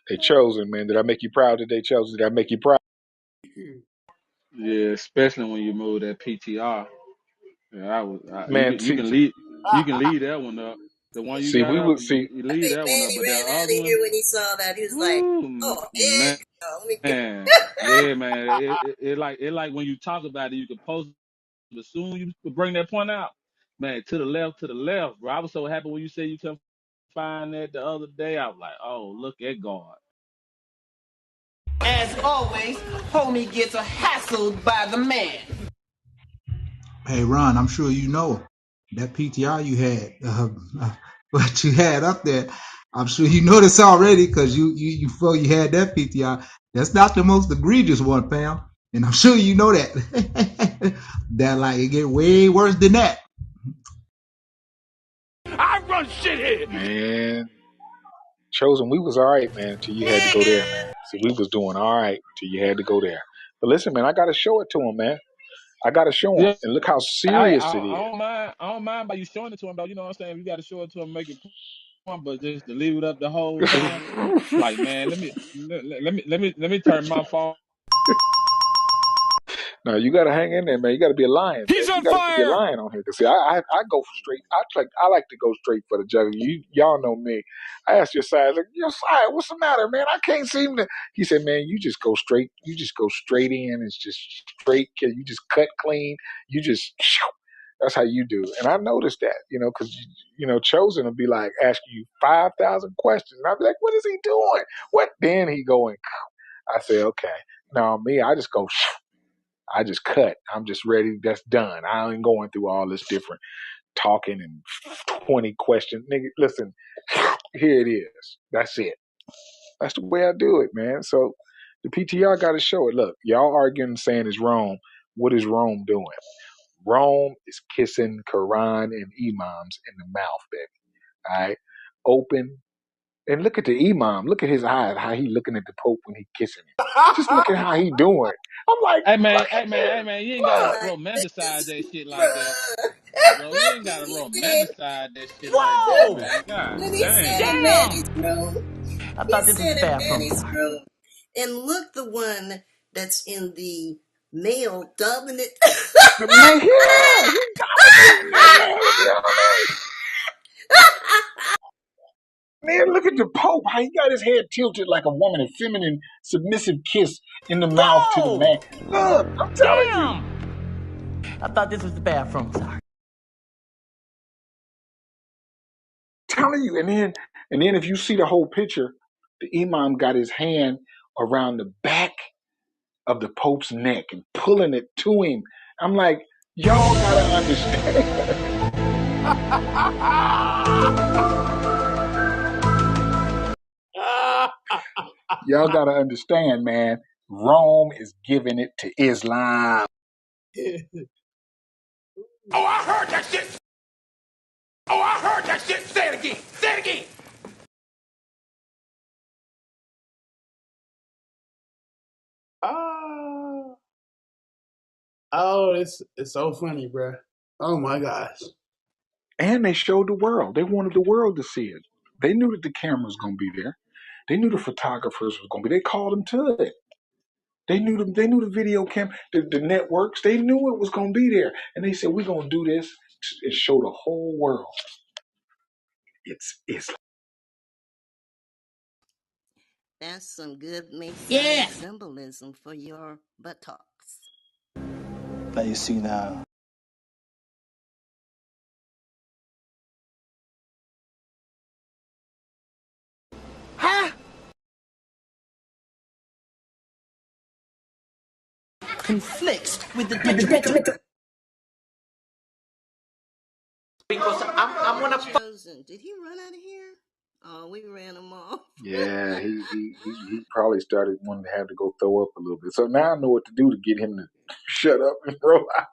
They chosen, man. Did I make you proud that they chose? Did I make you proud? Yeah, especially when you move that PTR. Yeah, Man, you can leave that one up. The one you see, got we up, would see. you I leave think that one up. Manny But that ran out other of one, here when he saw that. He was like, woo, oh, man, heck no. Let me get. yeah, man. It like when you talk about it, you can post it as soon as you bring that point out, man. To the left, bro. I was so happy when you said you couldn't find that the other day. I was like, oh, look at God. As always, homie gets hassled by the man. Hey, Ron, I'm sure you know that PTR you had, what you had up there. I'm sure you know this already because you felt you had that PTR. That's not the most egregious one, fam. And I'm sure you know that. That like it get way worse than that. I run shit here. Man, chosen. We was all right, man. Until you had to go there, man. See, we was doing all right till you had to go there. But listen, man, I got to show it to him, man. I got to show him, Yeah, and look how serious it I is. don't mind. I don't mind by you showing it to him though. You know what I'm saying? You got to show it to him, make it point, but just to leave it up the whole time. Like, man, let me turn my phone. No, you got to hang in there, man. You got to be a lion, man. He's You on got to be a fire. lion on here. Cause see, I go straight. I like to go straight for the jugular. Y'all know me. I asked your side, like, your side, what's the matter, man? I can't seem to. He said, man, you just go straight. You just go straight in. It's just straight. You just cut clean. You just. That's how you do. And I noticed that, because chosen will be like asking you 5,000 questions, and I'll be like, what is he doing? What? Then he going. I say, okay. Now me, I just go. I just cut. I'm just ready. That's done. I ain't going through all this different talking and 20 questions. Nigga, listen, here it is. That's it. That's the way I do it, man. So the PTR got to show it. Look, y'all arguing saying it's Rome. What is Rome doing? Rome is kissing Quran and imams in the mouth, baby. All right? Open. And look at the imam. Look at his eyes, how he looking at the Pope when he kissing him. Just look at how he doing. I'm like, look at Hey this. man, you ain't gotta Look. My romanticize goodness, that shit like that, bruh. bro. You ain't gotta He said, romanticize that shit like that, Whoa! man. God when he damn. said in Manny's room, I he thought this was the said in bathroom. Manny's Sorry. room, and look the one that's in the male dominant. Man, yeah, he dominating that man. You know what I mean? Man, look at the Pope. How he got his head tilted like a woman, a feminine, submissive kiss in the mouth to the Whoa! man. Look, I'm telling you. Damn! I thought this was the bathroom. Sorry. Telling you. And then if you see the whole picture, the Imam got his hand around the back of the Pope's neck and pulling it to him. I'm like, y'all gotta understand. Y'all gotta understand, man. Rome is giving it to Islam. Oh, I heard that shit. Oh, I heard that shit. Say it again. Say it again. Ah. Oh, it's so funny, bro. Oh my gosh. And they showed the world. They wanted the world to see it. They knew that the camera was gonna be there. They knew the photographers was going to be. They called them to it. They knew them. They knew the video the networks. They knew it was going to be there, and they said, "We're going to do this and show the whole world it's." That's some good Yeah. Masonic symbolism for your buttocks. Now you see now. Huh? Conflicts with the detrimental. Because I'm Brother gonna Chosen, did he run out of here? Oh, we ran him off. Yeah, he probably started wanting to have to go throw up a little bit. So now I know what to do to get him to shut up and roll out.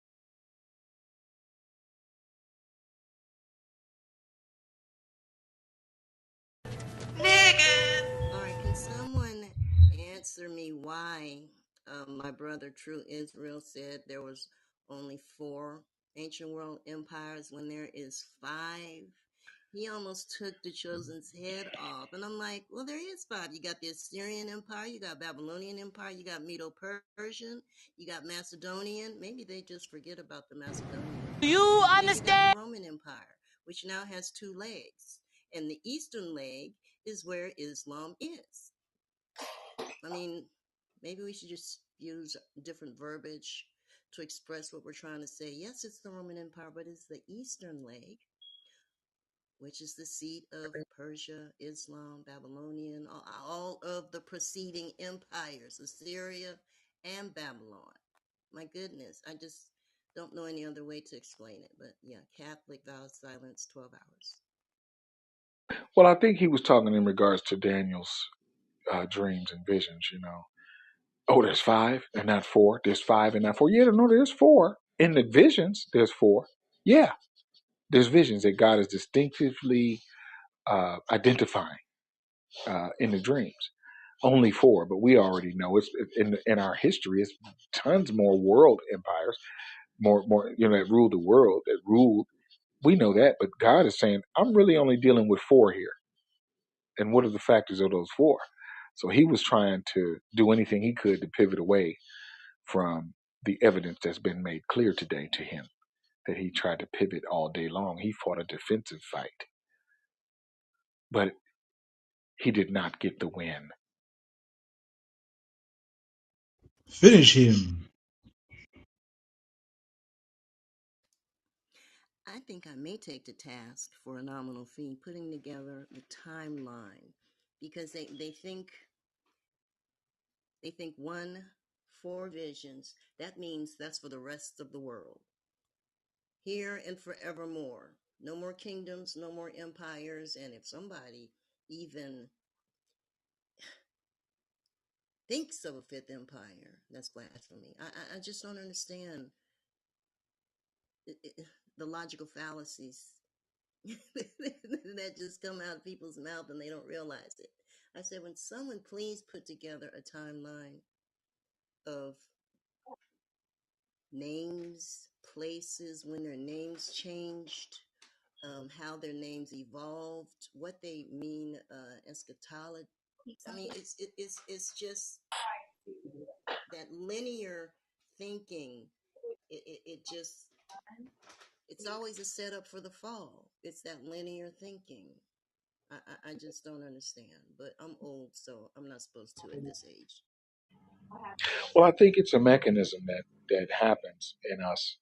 All right, can someone answer me why my brother True Israel said there was only 4 ancient world empires when there is 5? He almost took the chosen's head off. And I'm like, well, there is 5. You got the Assyrian Empire, you got Babylonian Empire, you got Medo-Persian, you got Macedonian. Maybe they just forget about the Macedonian Empire. And then you got the Roman Empire, which now has 2 legs. And the eastern leg is where Islam is. I mean, maybe we should just use different verbiage to express what we're trying to say. Yes, it's the Roman Empire, but it's the eastern leg, which is the seat of Persia, Islam, Babylonian, all of the preceding empires, Assyria and Babylon. My goodness, I just don't know any other way to explain it. But yeah, Catholic vows silence 12 hours. Well, I think he was talking in regards to Daniel's dreams and visions. Oh, there's 5 and not 4. There's 5 and not 4. Yeah, no, there's 4 in the visions. There's 4. Yeah, there's visions that God is distinctively identifying in the dreams. Only 4, but we already know it's in our history. It's tons more world empires, more that ruled the world, that ruled. We know that, but God is saying, I'm really only dealing with 4 here. And what are the factors of those 4? So he was trying to do anything he could to pivot away from the evidence that's been made clear today to him. That he tried to pivot all day long. He fought a defensive fight, but he did not get the win. Finish him. I think I may take the task for a nominal fee putting together the timeline because they think 4 visions. That means that's for the rest of the world. Here and forevermore. No more kingdoms, no more empires, and if somebody even thinks of a 5th empire, that's blasphemy. I just don't understand the logical fallacies that just come out of people's mouth and they don't realize it. I said, when someone please put together a timeline of names, places, when their names changed, how their names evolved, what they mean, eschatology. I mean, it's just that linear thinking. It just it's always a setup for the fall. It's that linear thinking. I just don't understand. But I'm old, so I'm not supposed to at this age. Well, I think it's a mechanism that happens in us.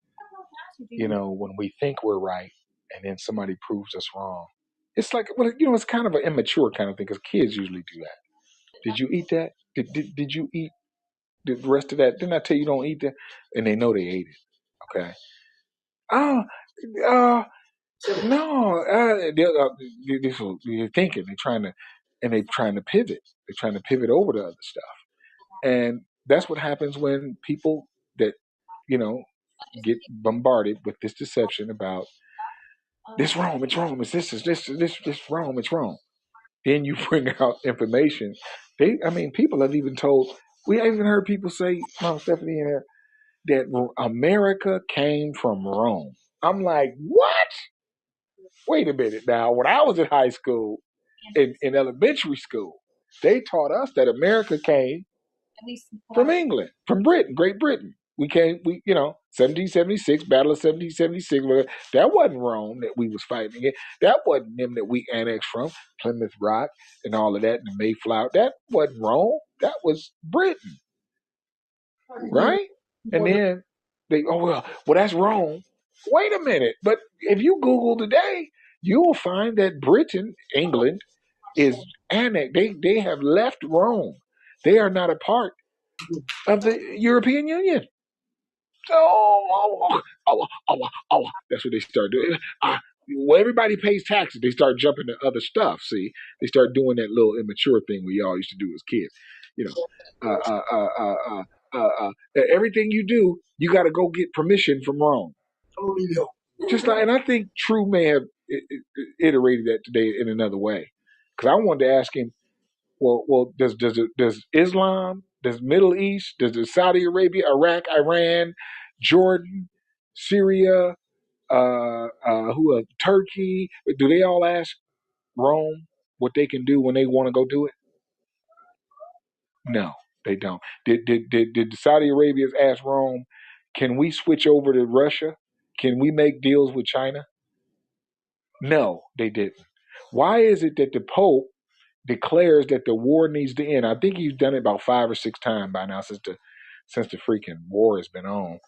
When we think we're right, and then somebody proves us wrong. It's like, well, it's kind of an immature kind of thing because kids usually do that. Did you eat that? Did you eat the rest of that? Didn't I tell you don't eat that? And they know they ate it. Okay. Oh, uh, no. They're thinking. They're trying to pivot. They're trying to pivot over to other stuff. And that's what happens when people that, you know, get bombarded with this deception about this wrong, it's wrong, it's this wrong, it's wrong. Then you bring out information. People have even told. We even heard people say, Mom Stephanie, in here, that America came from Rome. I'm like, what? Wait a minute now. When I was in high school, in elementary school, They taught us that America came from England, from Britain, Great Britain. We 1776, Battle of 1776. That wasn't Rome that we was fighting against. That wasn't them that we annexed from, Plymouth Rock and all of that, and the Mayflower. That wasn't Rome. That was Britain, right? And then well, that's Rome. Wait a minute. But if you Google today, you will find that Britain, England, is annexed. They have left Rome. They are not a part of the European Union. That's what they start doing. Well, everybody pays taxes. They start jumping to other stuff. See, they start doing that little immature thing we all used to do as kids. You know, everything you do, you got to go get permission from Rome. Just like, and I think True may have iterated that today in another way. Because I wanted to ask him, does Islam, does Middle East, does the Saudi Arabia, Iraq, Iran, Jordan, Syria, Turkey, do they all ask Rome what they can do when they want to go do it? No, they don't. Did the Saudi Arabians ask Rome, can we switch over to Russia? Can we make deals with China? No, they didn't. Why is it that the Pope declares that the war needs to end? I think he's done it about 5 or 6 times by now since the freaking war has been on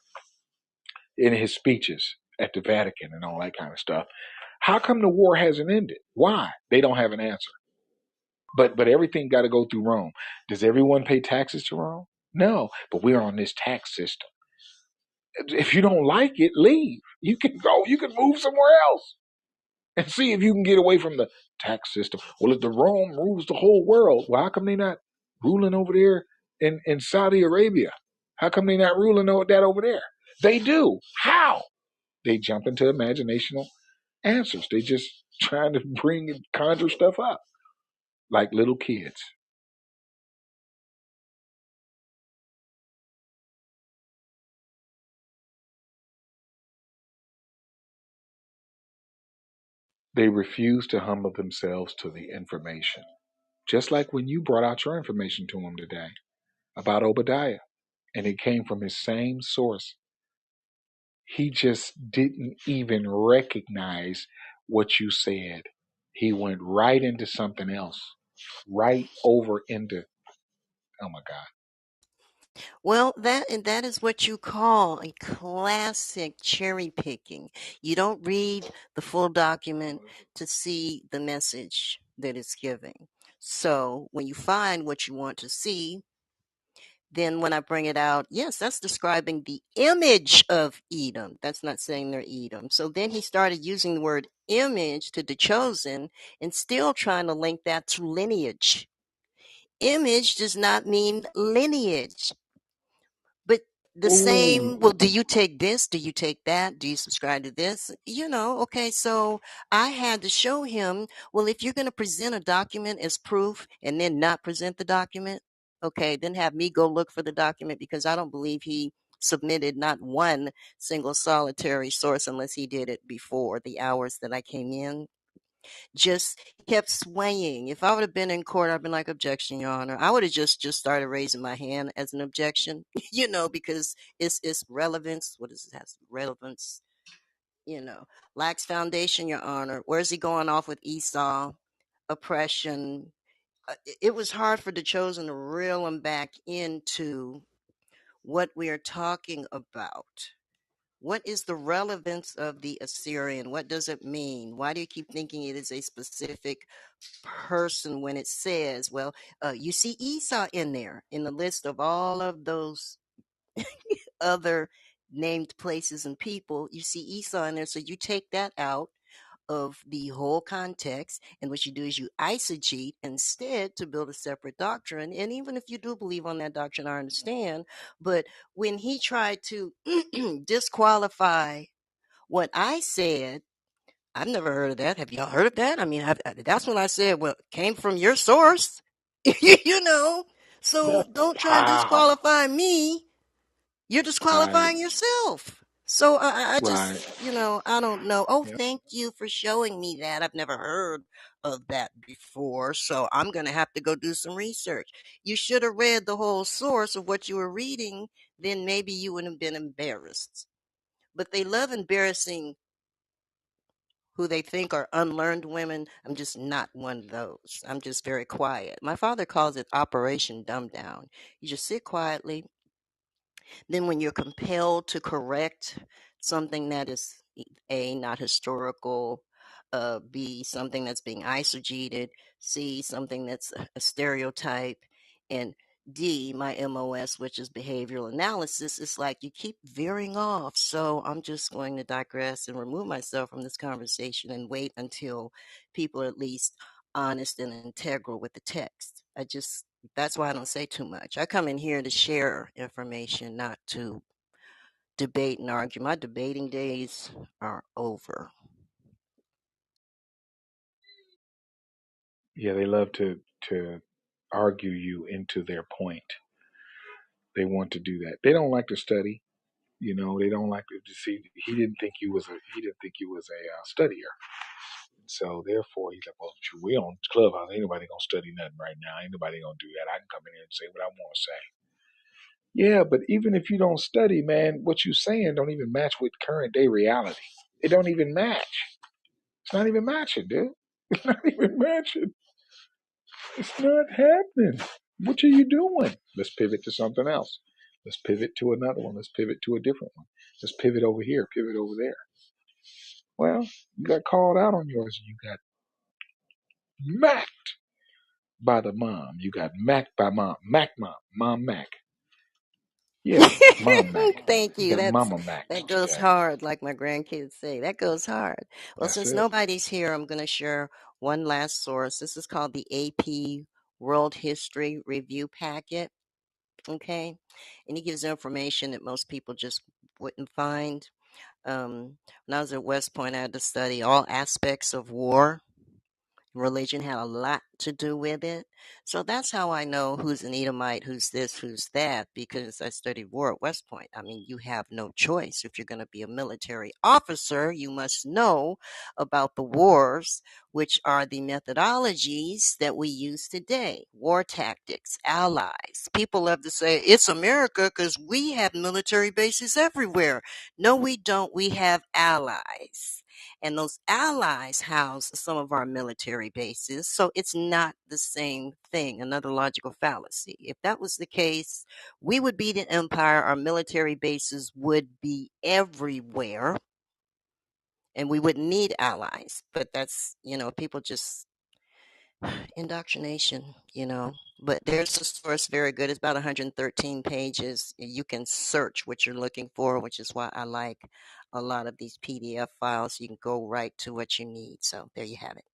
in his speeches at the Vatican and all that kind of stuff. How come the war hasn't ended? Why? They don't have an answer. But everything got to go through Rome. Does everyone pay taxes to Rome? No, but we're on this tax system. If you don't like it, leave. You can go. You can move somewhere else and see if you can get away from the tax system. Well, if the Rome rules the whole world, well, how come they not ruling over there in Saudi Arabia? How come they not ruling that over there? They do. How? They jump into imaginational answers. They just trying to bring and conjure stuff up like little kids. They refuse to humble themselves to the information. Just like when you brought out your information to them today about Obadiah, and it came from his same source. He just didn't even recognize what you said. He went right into something else, right over into, oh my God. Well, that is what you call a classic cherry picking. You don't read the full document to see the message that it's giving. So when you find what you want to see, then when I bring it out, yes, that's describing the image of Edom. That's not saying they're Edom. So then he started using the word image to the chosen and still trying to link that to lineage. Image does not mean lineage. But the same, well, do you take this? Do you take that? Do you subscribe to this? Okay, so I had to show him, well, if you're going to present a document as proof and then not present the document, okay, then have me go look for the document because I don't believe he submitted not one single solitary source unless he did it before the hours that I came in. Just kept swaying. If I would have been in court, I'd been like, objection, Your Honor. I would have just started raising my hand as an objection, because it's relevance. What does it have? Relevance, lacks foundation, Your Honor. Where's he going off with Esau? Oppression. It was hard for the chosen to reel him back into what we are talking about. What is the relevance of the Assyrian? What does it mean? Why do you keep thinking it is a specific person when it says, well, you see Esau in there in the list of all of those other named places and people? You see Esau in there. So you take that out of the whole context, and what you do is you eisegete instead to build a separate doctrine. And even if you do believe on that doctrine, I understand. But when he tried to disqualify what I said, I've never heard of that. Have y'all heard of that? I mean, that's when I said, well, it came from your source, you know. So don't try and Wow. disqualify me. You're I disqualifying yourself. So I Right. just, I don't know. Oh, Yep. thank you for showing me that. I've never heard of that before. So I'm going to have to go do some research. You should have read the whole source of what you were reading. Then maybe you wouldn't have been embarrassed. But they love embarrassing who they think are unlearned women. I'm just not one of those. I'm just very quiet. My father calls it Operation Dumb Down. You just sit quietly. Then, when you're compelled to correct something that is A, not historical, B, something that's being eisegeted, C, something that's a stereotype, and D, my MOS, which is behavioral analysis, it's like you keep veering off. So I'm just going to digress and remove myself from this conversation and wait until people are at least honest and integral with the text. That's why I don't say too much. I come in here to share information, not to debate and argue. My debating days are over. Yeah, they love to argue you into their point. They want to do that. They don't like to study. They don't like to see. He didn't think you was a studier. So therefore, he's like, well, shoot, we on Clubhouse. Ain't nobody gonna study nothing right now. Ain't nobody gonna do that. I can come in here and say what I want to say. Yeah, but even if you don't study, man, what you saying don't even match with current day reality. It don't even match. It's not even matching, dude. It's not even matching. It's not happening. What are you doing? Let's pivot to something else. Let's pivot to another one. Let's pivot to a different one. Let's pivot over here, pivot over there. Well, you got called out on yours. You got macked by the mom. You got macked by mom. Mac mom. Mom Mac. Yeah, mom Mac. Thank You you. got mama Mac That goes today. hard, like my grandkids say. That goes hard. Well, That's since it. nobody's here, I'm going to share one last source. This is called the AP World History Review Packet. Okay, and he gives information that most people just wouldn't find. When I was at West Point, I had to study all aspects of war. Religion had a lot to do with it. So that's how I know who's an Edomite, who's this, who's that, because I studied war at West Point. I mean, you have no choice. If you're going to be a military officer, you must know about the wars, which are the methodologies that we use today, war tactics, allies. People love to say it's America because we have military bases everywhere. No, we don't. We have allies, and those allies house some of our military bases. So it's not the same thing, another logical fallacy. If that was the case, we would be the empire, our military bases would be everywhere, and we wouldn't need allies. But that's, people just indoctrination. But there's a source very good. It's about 113 pages. You can search what you're looking for, which is why I like a lot of these PDF files. You can go right to what you need. So there you have it.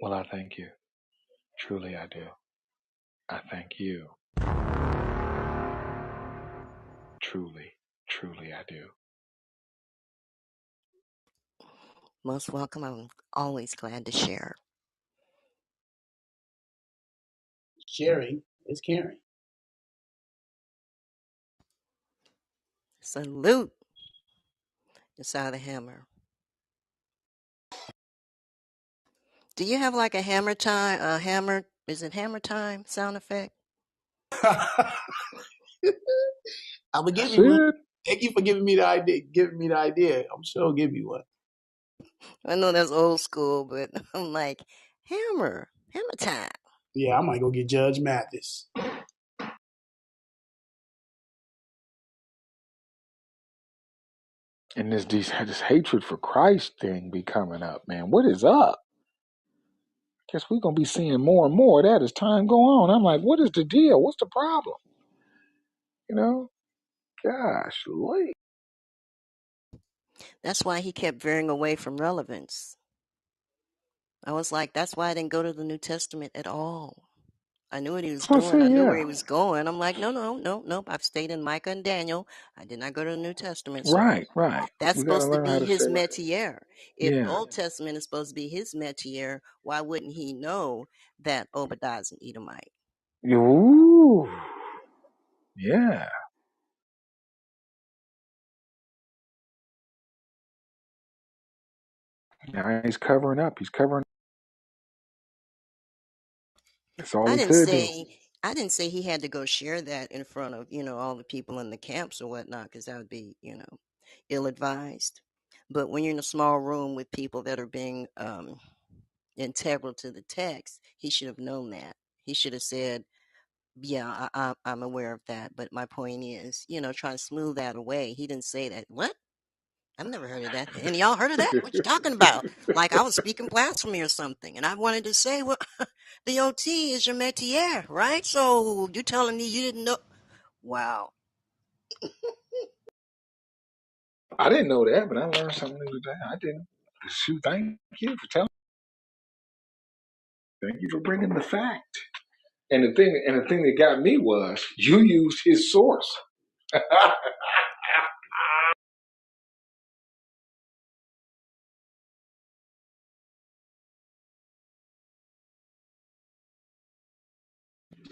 Well, I thank you. Truly, I do. I thank you. Truly, truly, I do. Most welcome. I'm always glad to share. Sharing is caring. Salute. Inside the hammer. Do you have like a hammer time? Is it hammer time sound effect? I'm gonna give That's you one. it. Thank you for giving me the idea. I'm sure I'll give you one. I know that's old school, but I'm like, hammer time. Yeah, I might go get Judge Mathis. And this hatred for Christ thing be coming up, man. What is up? Guess we're gonna be seeing more and more of that as time go on. I'm like, what is the deal? What's the problem? You know? Gosh, late. That's why he kept veering away from relevance. I was like, that's why I didn't go to the New Testament at all. I knew what he was That's what I doing. I say, knew where yeah. he was going. I'm like, no, no, no, nope. I've stayed in Micah and Daniel. I did not go to the New Testament. So Right, right. that's We gotta supposed to learn how be to his say, métier. If yeah. Old Testament is supposed to be his métier, why wouldn't he know that Obadiah's an Edomite? Ooh. Yeah. Now he's covering up. He's covering. That's all I he didn't could do. say I didn't say he had to go share that in front of, all the people in the camps or whatnot, because that would be, ill advised. But when you're in a small room with people that are being integral to the text, he should have known that. He should have said, "Yeah, I'm aware of that." But my point is, trying to smooth that away. He didn't say that. What? I've never heard of that. And y'all heard of that? What you talking about? Like I was speaking blasphemy or something. And I wanted to say, well, the OT is your métier, right? So you telling me you didn't know? Wow. I didn't know that, but I learned something new today. I didn't. Shoot, thank you for telling. Thank you for bringing the fact. And the thing that got me was you used his source.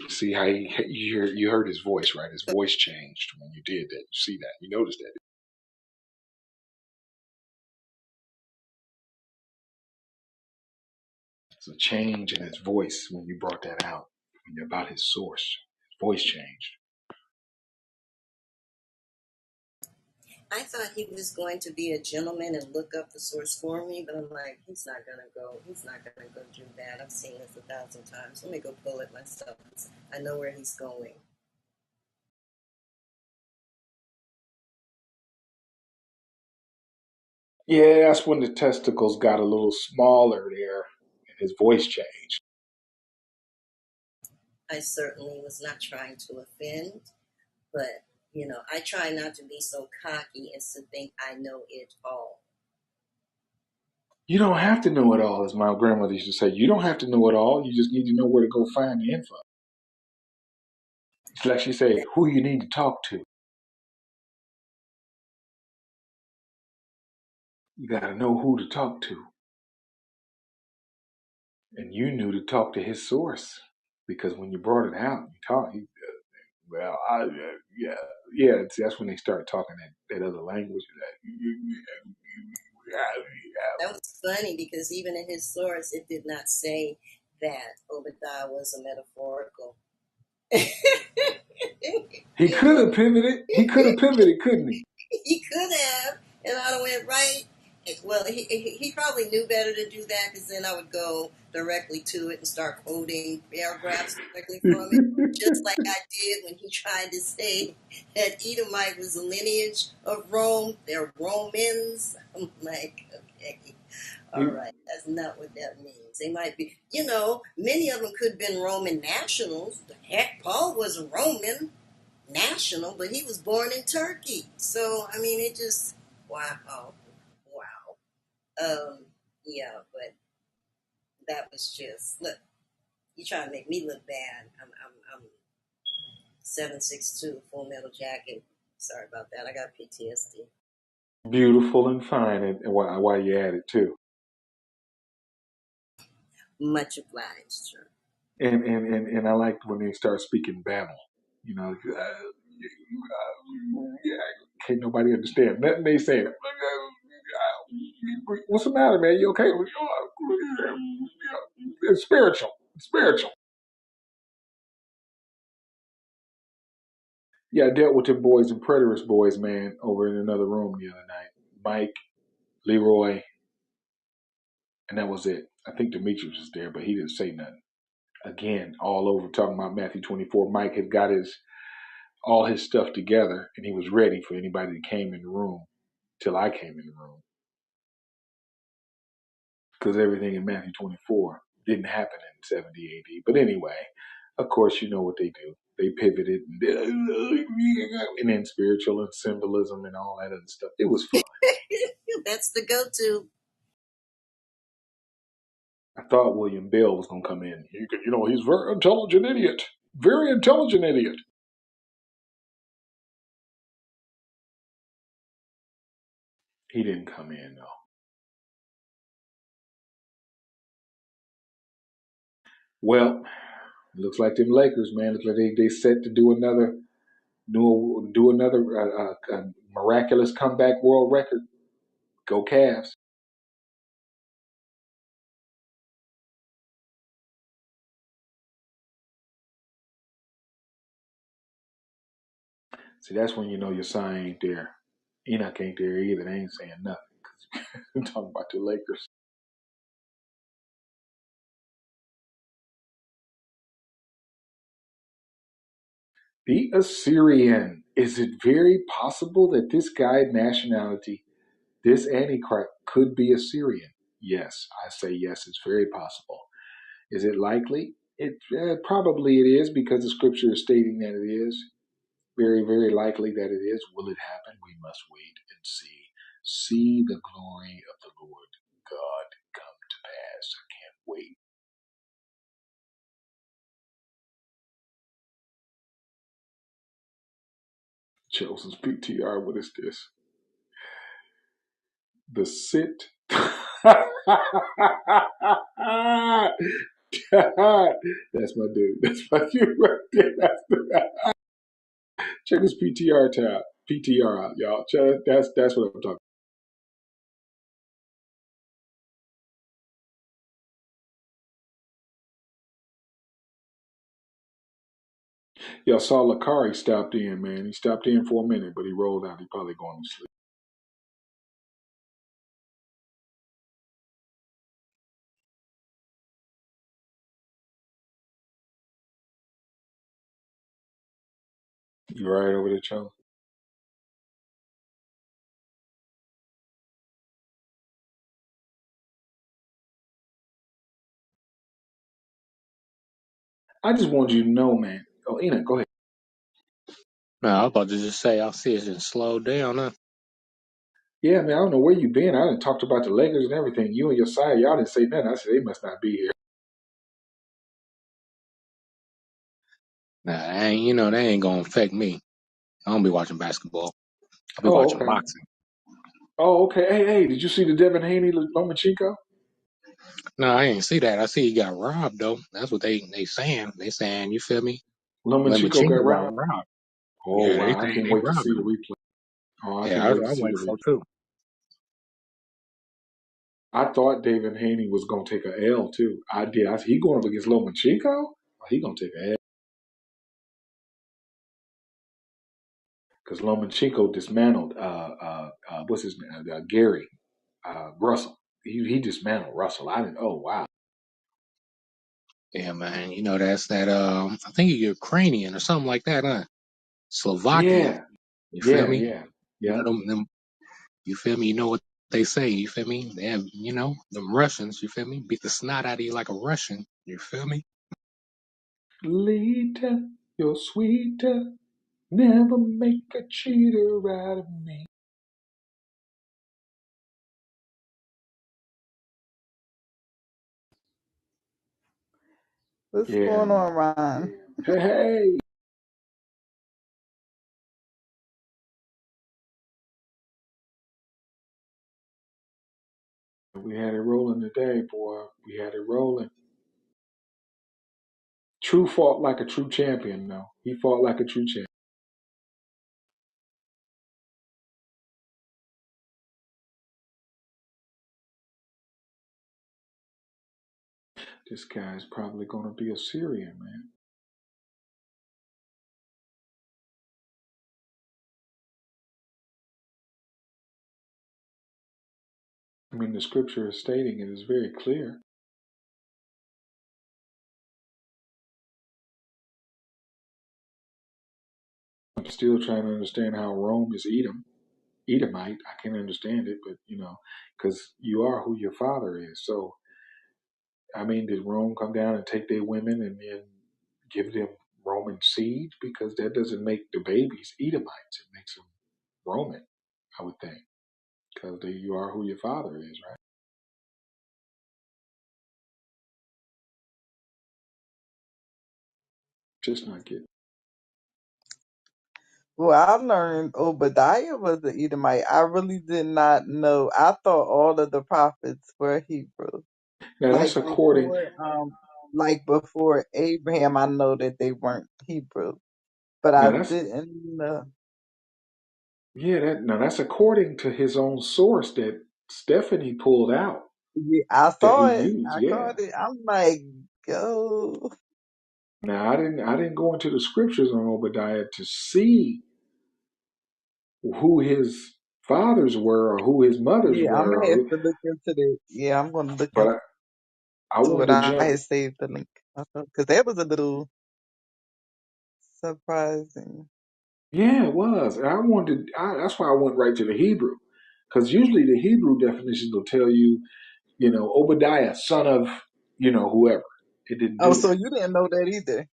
See how you heard his voice, right? His voice changed when you did that. You see that? You noticed that? It's a change in his voice when you brought that out. When you're about his source, his voice changed. I thought he was going to be a gentleman and look up the source for me, but I'm like, he's not gonna go. He's not gonna go do that. I've seen this 1,000 times. Let me go pull it myself. I know where he's going. Yeah, that's when the testicles got a little smaller there, and his voice changed. I certainly was not trying to offend, but I try not to be so cocky as to think I know it all. You don't have to know it all, as my grandmother used to say. You don't have to know it all. You just need to know where to go find the info. It's like she said, who you need to talk to. You got to know who to talk to. And you knew to talk to his source. Because when you brought it out, you talked, yeah, yeah. That's when they start talking that other language. That was funny because even in his source, it did not say that Obadiah was a metaphorical. He could have pivoted. He could have pivoted, couldn't he? He could have, and I'd have went right. Well, he probably knew better to do that because then I would go directly to it and start quoting paragraphs directly from it, just like I did when he tried to say that Edomite was a lineage of Rome. They're Romans. I'm like, okay, all he, right, that's not what that means. They might be, many of them could have been Roman nationals. Heck, Paul was a Roman national, but he was born in Turkey. So I mean, it just wow, wow. Yeah, but that was just look. You trying to make me look bad. I'm 7'6" Full Metal Jacket. Sorry about that. I got PTSD. beautiful and fine, and why you at it too. Much obliged, sir. And I liked when they start speaking Babel. You know, yeah, can't nobody understand nothing they saying. What's the matter, man? You okay? It's spiritual. It's spiritual. Yeah, I dealt with them boys and preterist boys, man, over in another room the other night. Mike, Leroy, and that was it. I think Demetrius was there, but he didn't say nothing. Again, all over talking about Matthew 24. Mike had got his all his stuff together, and he was ready for anybody that came in the room till I came in the room. Because everything in Matthew 24 didn't happen in 70 AD. But anyway, of course, you know what they do. They pivoted and then spiritual and symbolism and all that other stuff. It was fun. That's the go-to. I thought William Bell was going to come in. He's a very intelligent idiot. Very intelligent idiot. He didn't come in, though. Well, it looks like them Lakers, man. Looks like they set to do another do another miraculous comeback world record. Go Cavs. See, that's when you know your sign ain't there. Enoch ain't there either. They ain't saying nothing. I'm talking about the Lakers. The Assyrian. Is it very possible that this guy nationality, this Antichrist, could be Assyrian? Yes, I say yes. It's very possible. Is it likely? It probably it is because the scripture is stating that it is. Very, very likely that it is. Will it happen? We must wait and see. See the glory of the Lord God come to pass. I can't wait. Chosen's PTR. What is this? The sit. That's my dude. That's my dude right there. Check his PTR tab. PTR out, y'all. That's what I'm talking. Y'all saw Lakari stopped in, man. He stopped in for a minute, but he rolled out. He probably going to sleep. You right over there, Charles? I just want you to know, man. Oh, Enoch, go ahead. No, I was about to just say, I see it just slowed down. Huh? Yeah, man, I don't know where you been. I done talked about the Lakers and everything. You and your side, y'all didn't say nothing. I said they must not be here. Nah, they ain't gonna affect me. I don't be watching basketball. I'll be Oh, watching okay. boxing. Oh, okay. Hey, did you see the Devin Haney Lomachenko? No, I ain't see that. I see he got robbed though. That's what they saying. They saying, you feel me? Lomachenko got Lemachinga got robbed. robbed. Oh, Yeah, they wow. I saying can't they wait to robbed see the him. replay. Oh, I Yeah, can't wait to I see the waiting replay. for it too. I thought David Haney was going to take a L, too. I did. He going up against Lomachenko? Oh, he going to take a L. Because Lomachenko dismantled, what's his name? Gary Russell. He dismantled Russell. I didn't, oh, wow. Yeah, man. That's that I think you're Ukrainian or something like that, huh? Slovakia. Yeah, You feel yeah, me? yeah, You yeah. know them you feel me? You know what they say, you feel me? They have, them Russians, you feel me? Beat the snot out of you like a Russian. You feel me? Lita, you're sweeter. Never make a cheater out of me. What's Yeah, going man. on, Ron? Hey, hey. We had it rolling today, boy. We had it rolling. True fought like a true champion, though. He fought like a true champion. This guy's probably going to be a Syrian, man. I mean, the scripture is stating it is very clear. I'm still trying to understand how Rome is Edomite. I can understand it, but, because you are who your father is. So, I mean, did Rome come down and take their women and then give them Roman seed? Because that doesn't make the babies Edomites. It makes them Roman, I would think. Because you are who your father is, right? Just not getting. Well, I learned Obadiah was an Edomite. I really did not know. I thought all of the prophets were Hebrew. Now that's Like according. before, like before Abraham, I know that they weren't Hebrew. but I Now that's didn't. yeah. That's according to his own source that Stephanie pulled out Yeah, I that he saw it. used. I Yeah. caught it. I'm like, go. Now I didn't go into the scriptures on Obadiah to see who his fathers were or who his mothers Yeah, I'm were, gonna have to look into that. Yeah, I'm gonna look but into I it. wanted to I jump. had saved the link because that was a little surprising. Yeah, it was. And I wanted. That's why I went right to the Hebrew, because usually the Hebrew definitions will tell you, Obadiah, son of, whoever. It didn't Oh, do so that. you didn't know that either?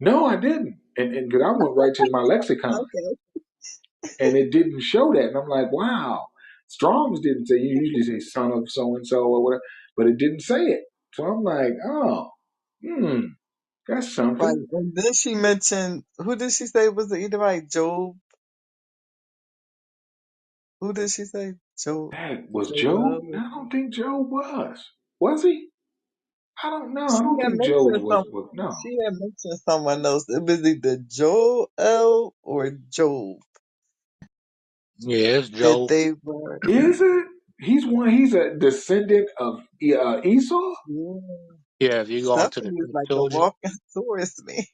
No, I didn't. And because I went right to my lexicon, Okay. and it didn't show that. And I'm like, wow. Strong's didn't say. You usually say son of so and so or whatever, but it didn't say it. So I'm like, oh, that's Right. something. And then she mentioned, who did she say was the Edomite? Job. Who did she say? Job. That was Job. Joel. I don't think Job was. Was he? I don't know. I She don't had think Job mentioned was. some. No. She had mentioned someone else. It was either Joel or Job Yeah, it's that Joe. they were. Is it? He's one. He's a descendant of Esau. Yeah. Yeah, if you go into the Stephanie is like a Septuagint, walking tourist, man.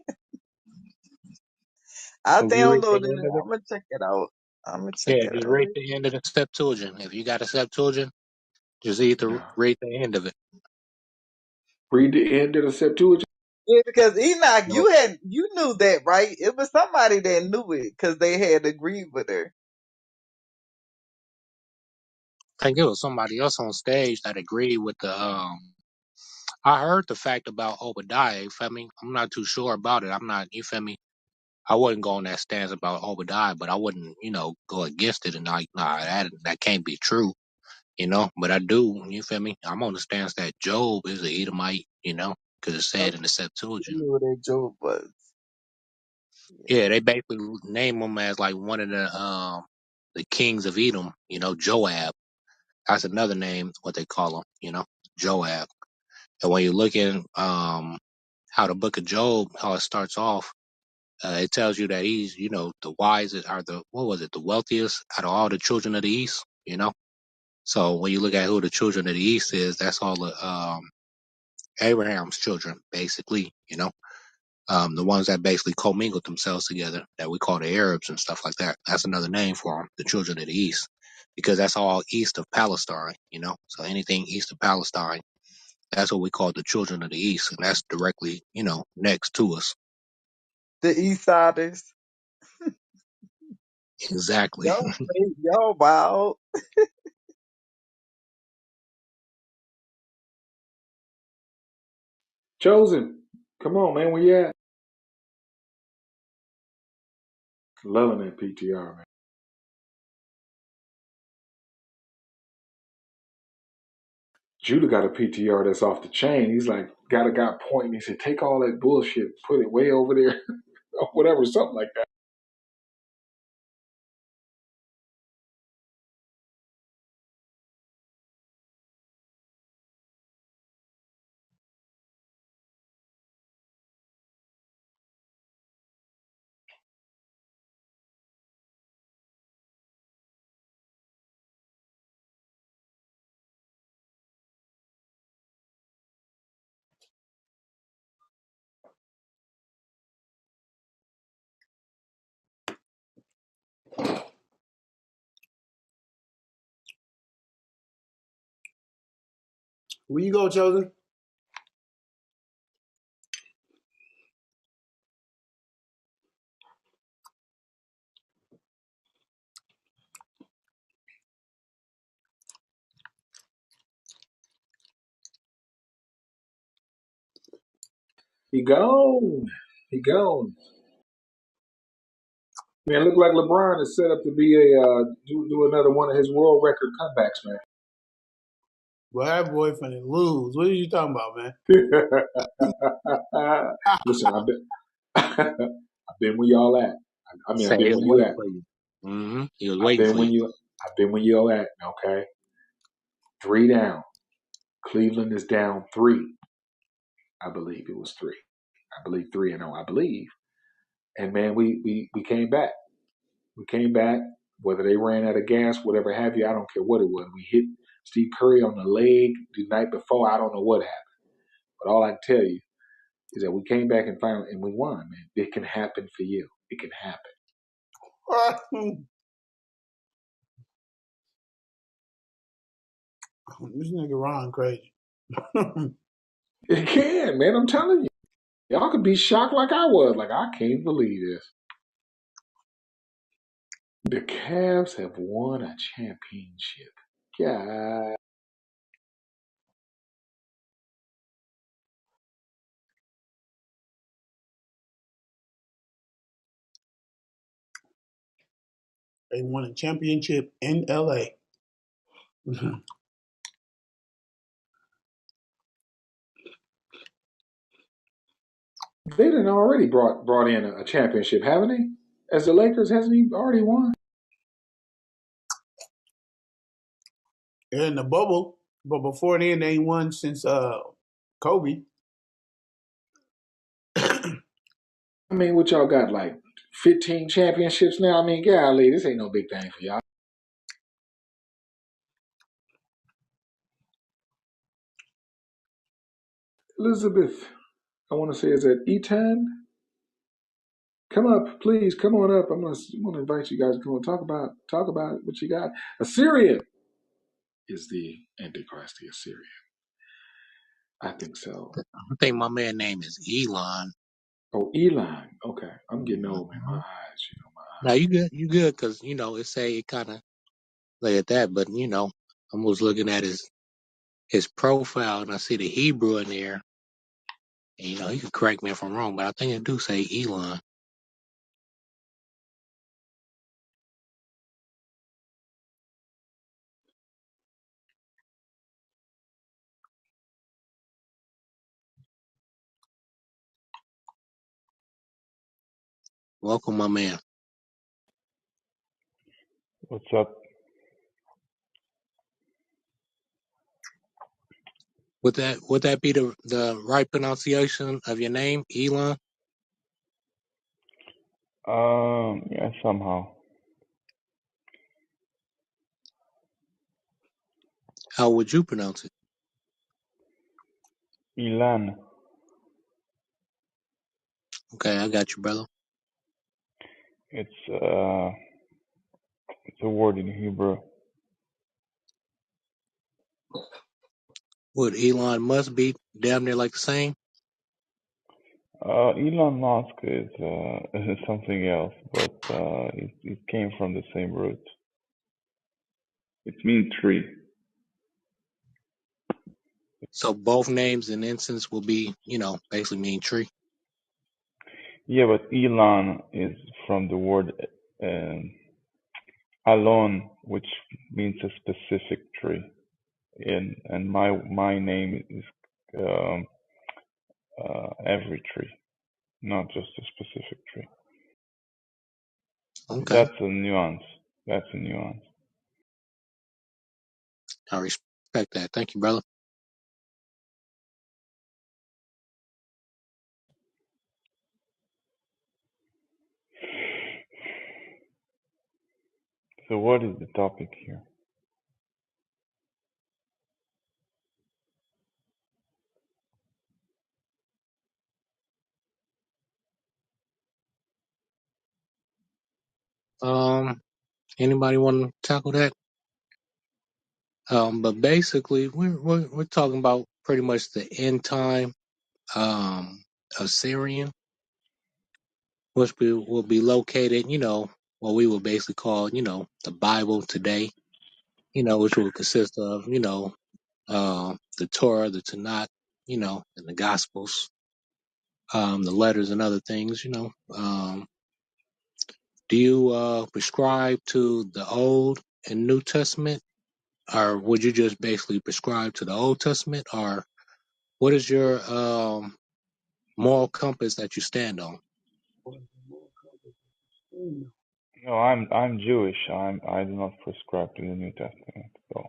I if you read the downloaded it. end of it, I'm gonna check it out. I'm gonna check yeah, it just out. read the end of the Septuagint. If you got a Septuagint, just either No. read the end of it. Read the end of the Septuagint. Yeah, because Enoch, You know, you knew that, right? It was somebody that knew it because they had agreed with her. I think it was somebody else on stage that agreed with the. I heard the fact about Obadiah. You feel me? I'm not too sure about it. I'm not. You feel me? I wouldn't go on that stance about Obadiah, but I wouldn't, go against it and like, nah, that can't be true, But I do, you feel me? I'm on the stance that Job is a Edomite, because it's said in Okay, the you Septuagint. knew what that Job was. Yeah, they basically name him as like one of the kings of Edom, Joab. That's another name, what they call him, Joab. And when you look at how the book of Job, how it starts off, it tells you that he's, the wisest are what was it, the wealthiest out of all the children of the East. So when you look at who the children of the East is, that's all the Abraham's children, basically. The ones that basically commingled themselves together, that we call the Arabs and stuff like that. That's another name for them, the children of the East, because that's all east of Palestine. So anything east of Palestine, that's what we call the children of the East, and that's directly, next to us. The East Siders. Exactly. Y'all wild. Chosen. Come on, man. Where you at? Loving that PTR, man. Judah got a PTR that's off the chain. He's like, got a guy pointing. He said, take all that bullshit, put it way over there, or whatever, something like that. Where you go, Chosen? He gone. He gone. Man, look like LeBron is set up to be do another one of his world record comebacks, man. Well, that boy finna lose. What are you talking about, man? Listen, I've been I've been where y'all at. I mean, I've Say been he'll where you wait at. for you. He was I've waiting been for when you. you I've been when y'all at. Okay, 3 down. Cleveland is down 3. I believe it was 3. I believe 3-0. I believe. And man, we came back. We came back. Whether they ran out of gas, whatever have you, I don't care what it was. We hit Steve Curry on the leg the night before. I don't know what happened, but all I can tell you is that we came back and finally and we won. Man, it can happen for you. It can happen. This nigga Ron crazy. It can, man. I'm telling you. Y'all could be shocked like I was. Like, I can't believe this. The Cavs have won a championship. Yeah. They won a championship in LA. They done already brought in a championship, haven't they? As the Lakers, hasn't he already won? In the bubble, but before then, they ain't won since Kobe. I mean, what y'all got, like 15 championships now? I mean, golly, this ain't no big thing for y'all. Elizabeth, I want to say, is that Etan? Come up, please. Come on up. I'm gonna invite you guys to come and talk about what you got. Assyria is the Antichrist, the Assyrian. I think so. I think my man name is Elon. Oh, Elon. Okay, I'm getting old, man. My Mhm. eyes, my Now eyes. you good, because it say it kind of lay at that, but I was looking at his profile and I see the Hebrew in there. And, you can correct me if I'm wrong, but I think it do say Elon. Welcome, my man. What's up? Would that be the right pronunciation of your name, Elon? Yeah, somehow. How would you pronounce it? Ilan, Okay, I got you, brother. it's uh, it's a word in Hebrew. Would Elon Musk be damn near like the same? Elon Musk is is something else, but it came from the same root. It means tree. So both names in instance will be, basically mean tree. Yeah, but Elon is from the word um, alon, which means a specific tree. And my name is um, every tree, not just a specific tree. Okay, That's a nuance. That's a nuance. I respect that. Thank you, brother. So what is the topic here? Anybody want to tackle that? But basically, we're talking about pretty much the end time Assyrian, which will be located, what we would basically call, the Bible today, which will consist of, the Torah, the Tanakh, and the Gospels, the letters and other things, Do you prescribe to the Old and New Testament, or would you just basically prescribe to the Old Testament, or what is your moral compass that you stand on? No, I'm Jewish. I do not prescribe to the New Testament. So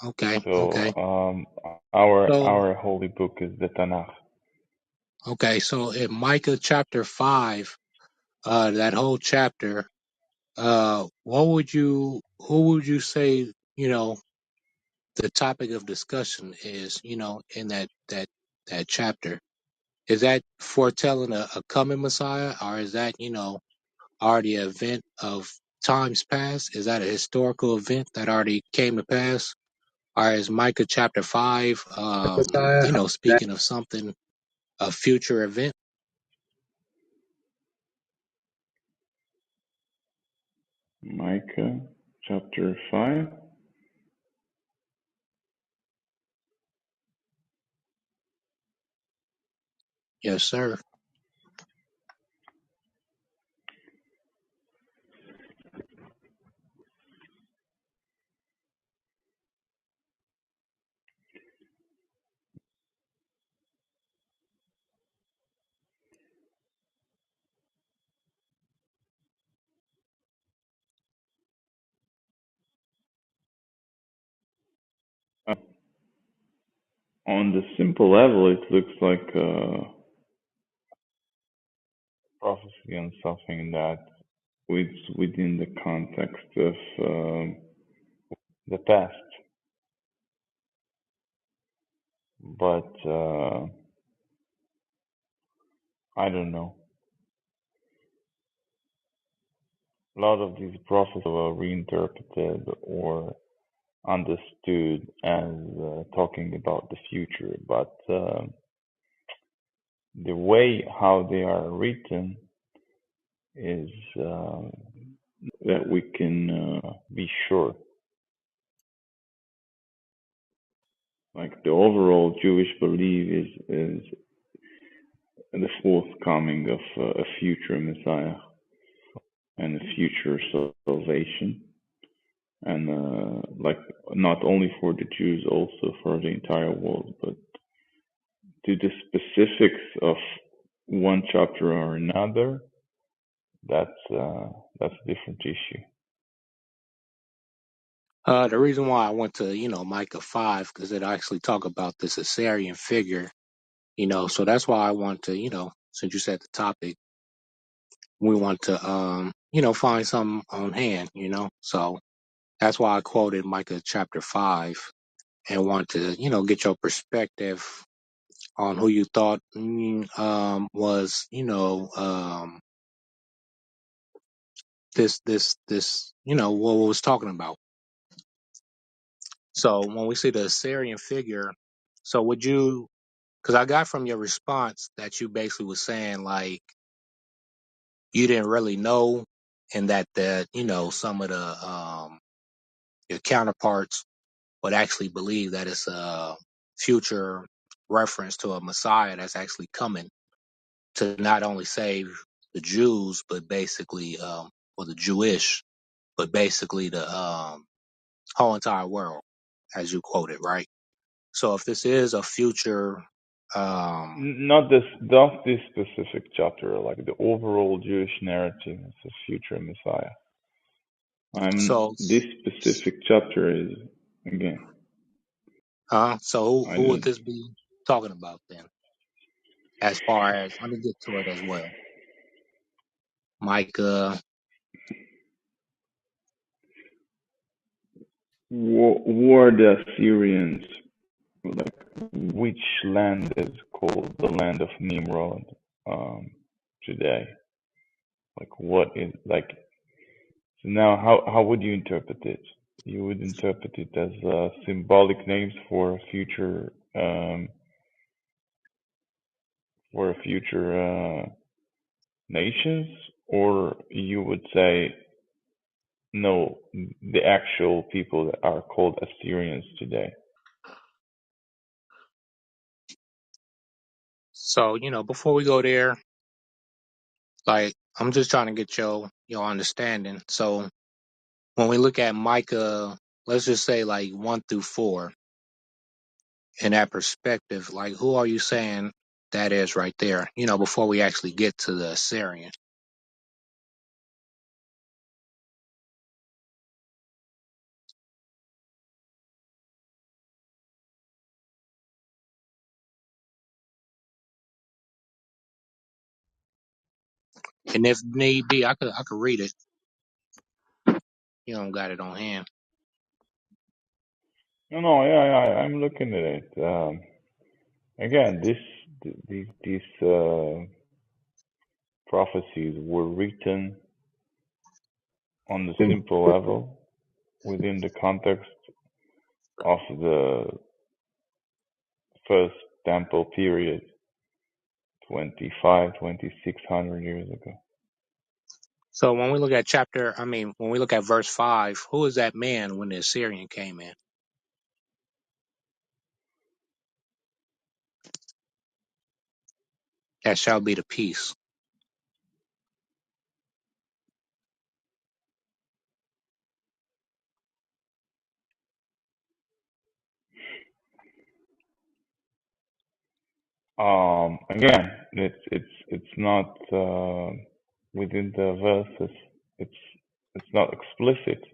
Okay, So okay. So our holy book is the Tanakh. okay, so in Micah chapter 5, that whole chapter, who would you say, the topic of discussion is, in that chapter? Is that foretelling a coming Messiah, or is that, already an event of times past? Is that a historical event that already came to pass? Or is Micah chapter 5, Messiah. speaking of something, a future event? Micah chapter 5. Yes, sir. On the simple level, it looks like prophecy on something that is within the context of the past. But I don't know. A lot of these prophecies were reinterpreted or understood as talking about the future, but the way how they are written is that we can be sure. Like the overall Jewish belief is the forthcoming of a future Messiah and a future salvation, and like not only for the Jews, also for the entire world. But to the specifics of one chapter or another, that's a different issue. The reason why I went to, Micah 5, because it actually talk about this Assyrian figure, so that's why I want to, since you said the topic, we want to, find something on hand, so that's why I quoted Micah chapter 5 and want to, get your perspective on who you thought, was, this, what we was talking about. So when we see the Assyrian figure, so would you, because I got from your response that you basically was saying like you didn't really know, and that some of the your counterparts would actually believe that it's a future reference to a Messiah that's actually coming to not only save the Jews, but basically, or the Jewish, but basically the whole entire world, as you quoted, right? So if this is a future, um, Not this specific chapter, like the overall Jewish narrative as a future Messiah. so This specific chapter is again. so who, I who would don't. this be talking about then? As far as, let me get to it as well. Micah, Were the Assyrians, like which land is called the land of Nimrod today? Like what is like so now how would you interpret it? You would interpret it as symbolic names for future nations, or you would say no, the actual people that are called Assyrians today. so before we go there, like I'm just trying to get your understanding. So when we look at Micah, let's just say like 1 through 4, in that perspective, like who are you saying that is right there? Before we actually get to the Assyrian. And if need be, I could read it. You don't got it on hand. No, no, yeah, I'm looking at it. Again, these prophecies were written on the simple level within the context of the first temple period, 2600 years ago. So when we look at when we look at verse 5, who is that man when the Assyrian came in? That shall be the peace. Again, it's not within the verses. It's not explicit,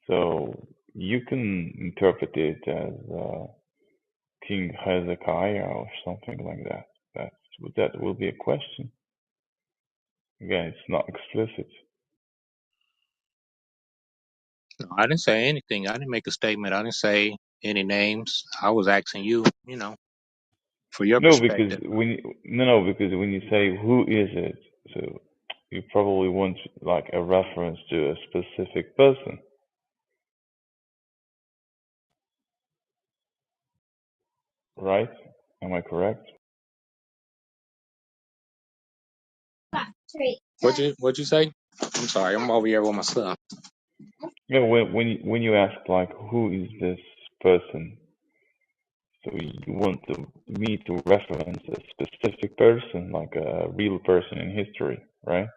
so you can interpret it as King Hezekiah or something like that. That will be a question. Again, it's not explicit. No, I didn't say anything. I didn't make a statement. I didn't say any names. I was asking you, for your No, because perspective. because when you say who is it, so you probably want like a reference to a specific person, right? Am I correct? What'd you say? I'm sorry. I'm over here with my son. Yeah, when you ask like who is this person, so you want me to reference a specific person, like a real person in history, right?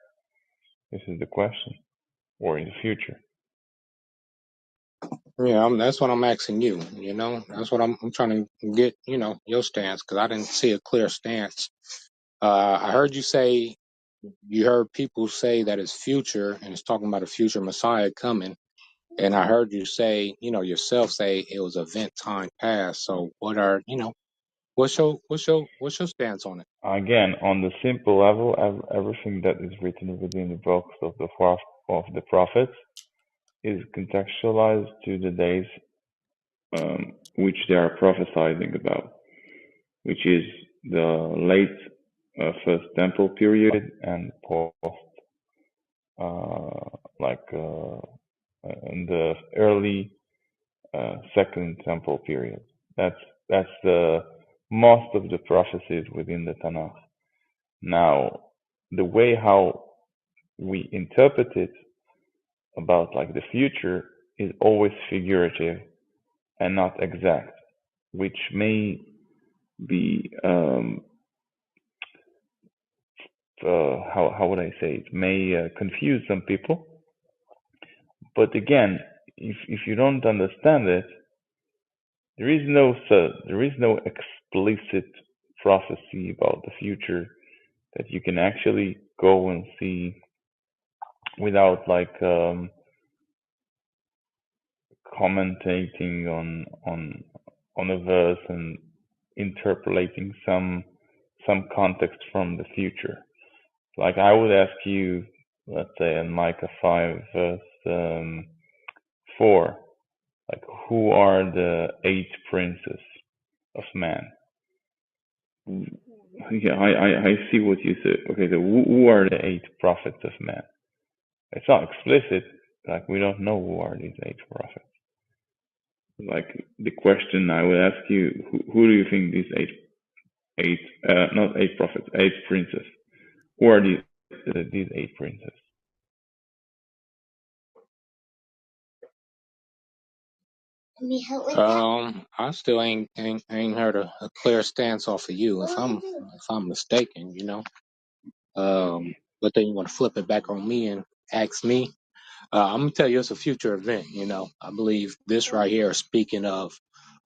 This is the question, or in the future. Yeah, that's what I'm asking you. That's what I'm trying to get. Your stance because I didn't see a clear stance. I heard you say you heard people say that it's future and it's talking about a future Messiah coming. And I heard you say, yourself say it was event time past. So what are, what's your stance on it? Again, on the simple level, everything that is written within the books of the prophets is contextualized to the days which they are prophesying about, which is the late First Temple period and post, like in the early Second Temple period. That's the most of the prophecies within the Tanakh. Now, the way how we interpret it about like the future is always figurative and not exact, which may be how would I say it, may confuse some people. But again, if you don't understand it, there is no explicit prophecy about the future that you can actually go and see without like commentating on a verse and interpolating some context from the future. Like I would ask you, let's say in Micah 5 verse 4, like who are the 8 princes of man? Yeah, I see what you said. Okay, so who are the 8 prophets of man? It's not explicit. Like we don't know who are these 8 prophets. Like the question I would ask you, who do you think these not 8 prophets, 8 princes? Who are these 8 princes? I still ain't heard a clear stance off of you. If I'm mistaken, but then you want to flip it back on me and ask me. I'm gonna tell you it's a future event. I believe this right here is speaking of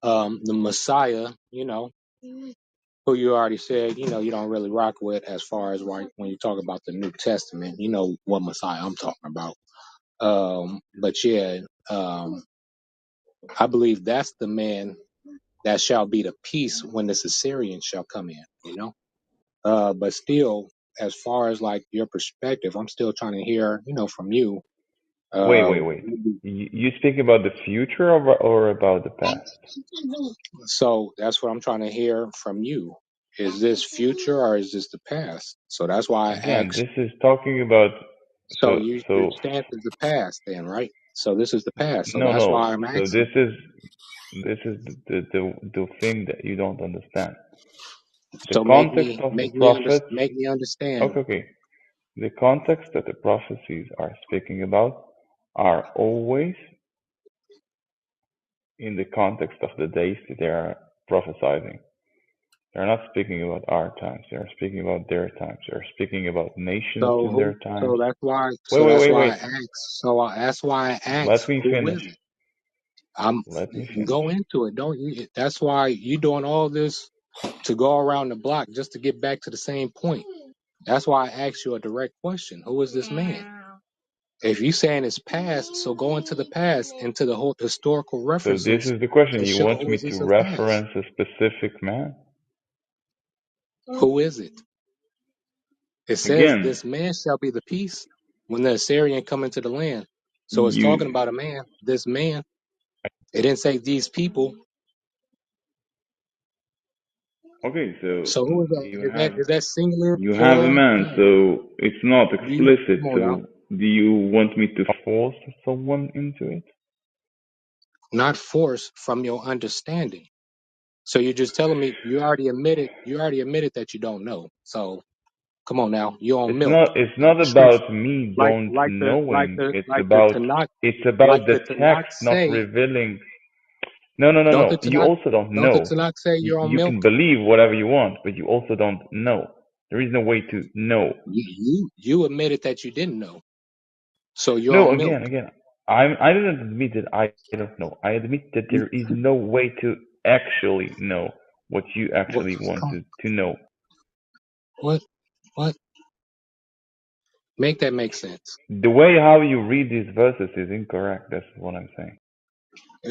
the Messiah. Who you already said, you don't really rock with as far as when you talk about the New Testament. You know what Messiah I'm talking about. But yeah, I believe that's the man that shall be the peace when this Assyrian shall come in. But still, as far as like your perspective, I'm still trying to hear, from you. Wait, Uh, wait, wait. You speak about the future or about the past? so that's what I'm trying to hear from you. Is this future or is this the past? So that's why I Again, asked. this is talking about So your so stance is the past, then, right? So this is the past. So no, that's no. why I'm So asking. this is the thing that you don't understand. The So context of the prophets. make me understand. Okay, okay. The context that the prophecies are speaking about are always in the context of the days that they are prophesying. They're not speaking about our times. They're speaking about their times. They're speaking about nations So in their who? times. So that's why. Wait, So wait, that's wait, why wait. I asked. That's why I asked. Let me Who finish. is it? I'm Let me finish. go into it. Don't you? That's why you doing all this to go around the block just to get back to the same point. That's why I asked you a direct question. Who is this man? If you saying it's past, so go into the past, into the whole historical So this references is the question. to You show want who me is to this of past. reference a specific man? Who is it? It says Again, this man shall be the peace when the Assyrian come into the land. So it's you talking about a man. This man. It didn't say these people. okay? So So who is that? you Is that have is that singular you have a plural? man. So it's not Do you explicit. come on now? So do you want me to force someone into it? Not force from your understanding. So you're just telling me you already admitted that you don't know. So come on now, you're on milk. It's not Scripture about me don't knowing. It's like about the the Tanakh text not say. revealing. No, no, no, Don't no. the You Tanakh also don't don't the know. Tanakh say You, you're on you milk? can believe whatever you want, but you also don't know. There is no way to know. You admitted that you didn't know. So you're No, on milk. again. I didn't admit that I don't know. I admit that You, there is no way to actually know what you what actually wanted to know. what what make that make sense? The way how you read these verses is incorrect. That's what I'm saying.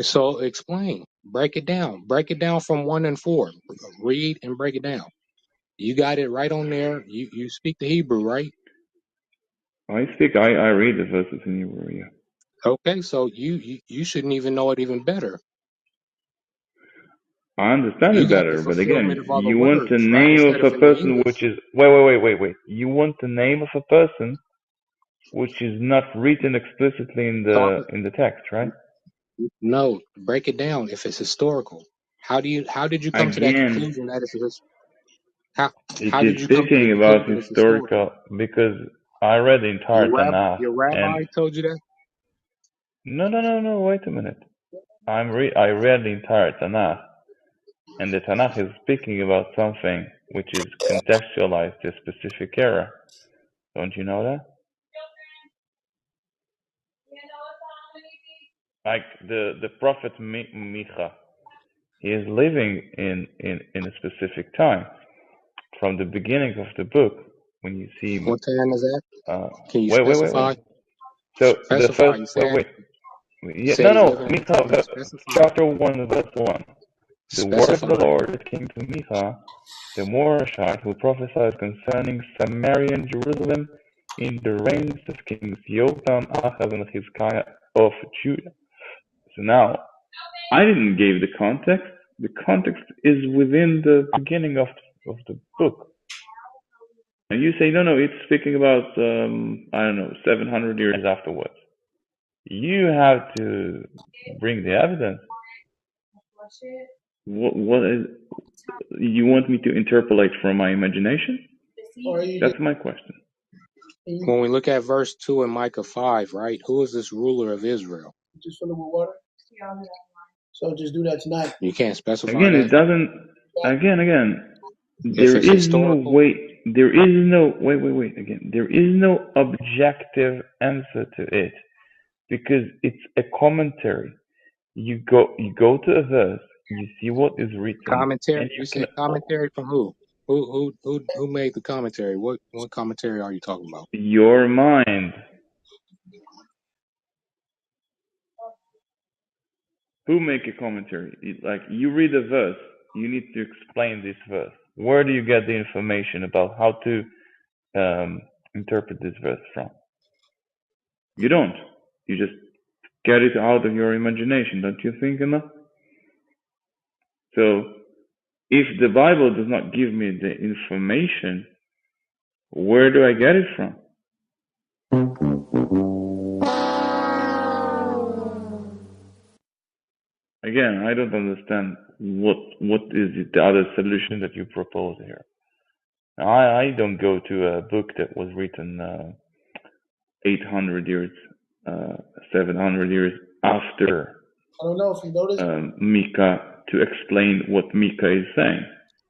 So explain. Break it down. Break it down from 1 and 4. Read and break it down. You got it right on there. You speak the Hebrew, right? I read the verses in Hebrew, yeah. Okay, so you shouldn't even know it even better. I understand You it got the better, but fulfillment again, of all the you want the words, right? name of Instead of a in the person English. which is wait. You want the name of a person which is not written explicitly in Talk the text, right? no, break it down if it's historical. How did you come to that Again, conclusion that it's how it how is did you come to the speaking about conclusion it's historical? historical because I read the entire Tanakh Your and rabbi told you that? no, wait a minute. I read the entire Tanakh and the Tanakh is speaking about something which is contextualized to a specific era. Don't you know that? Like the prophet Micha, he is living in a specific time. From the beginning of the book, when you see, What time is that? uh, Can you wait. specify? So the Specify. first, You said yeah, you said he's no, living in Micha, yeah, specify. chapter 1, verse 1. The word of the Specify. Lord that came to Micha, the Morashite, who prophesied concerning Samaria and Jerusalem in the reigns of kings Jotham, Ahaz, and Hezekiah of Judah. So now, I didn't give the context. The context is within the beginning of the book. And you say, no, it's speaking about, I don't know, 700 years afterwards. You have to bring the evidence. What is, you want me to interpolate from my imagination? Or you That's my question. When we look at verse 2 in Micah 5, right? Who is this ruler of Israel? just fill it with water. So just do that tonight. You can't specify Again, it that. doesn't, again, If there it's is no historical, way, there is no, wait, again, there is no objective answer to it because it's a commentary. You go to a verse, you see what is written, commentary, and you you can, said commentary from who? Who made the commentary? What commentary are you talking about? your mind, who make a commentary? Like you read a verse, you need to explain this verse. Where do you get the information about how to interpret this verse from? You don't. You just get it out of your imagination, don't you think, enough? So if the Bible does not give me the information, where do I get it from? Again, I don't understand what is the other solution that you propose here. I don't go to a book that was written 800 years, 700 years after I don't know if you noticed. Micah to explain what Micah is saying.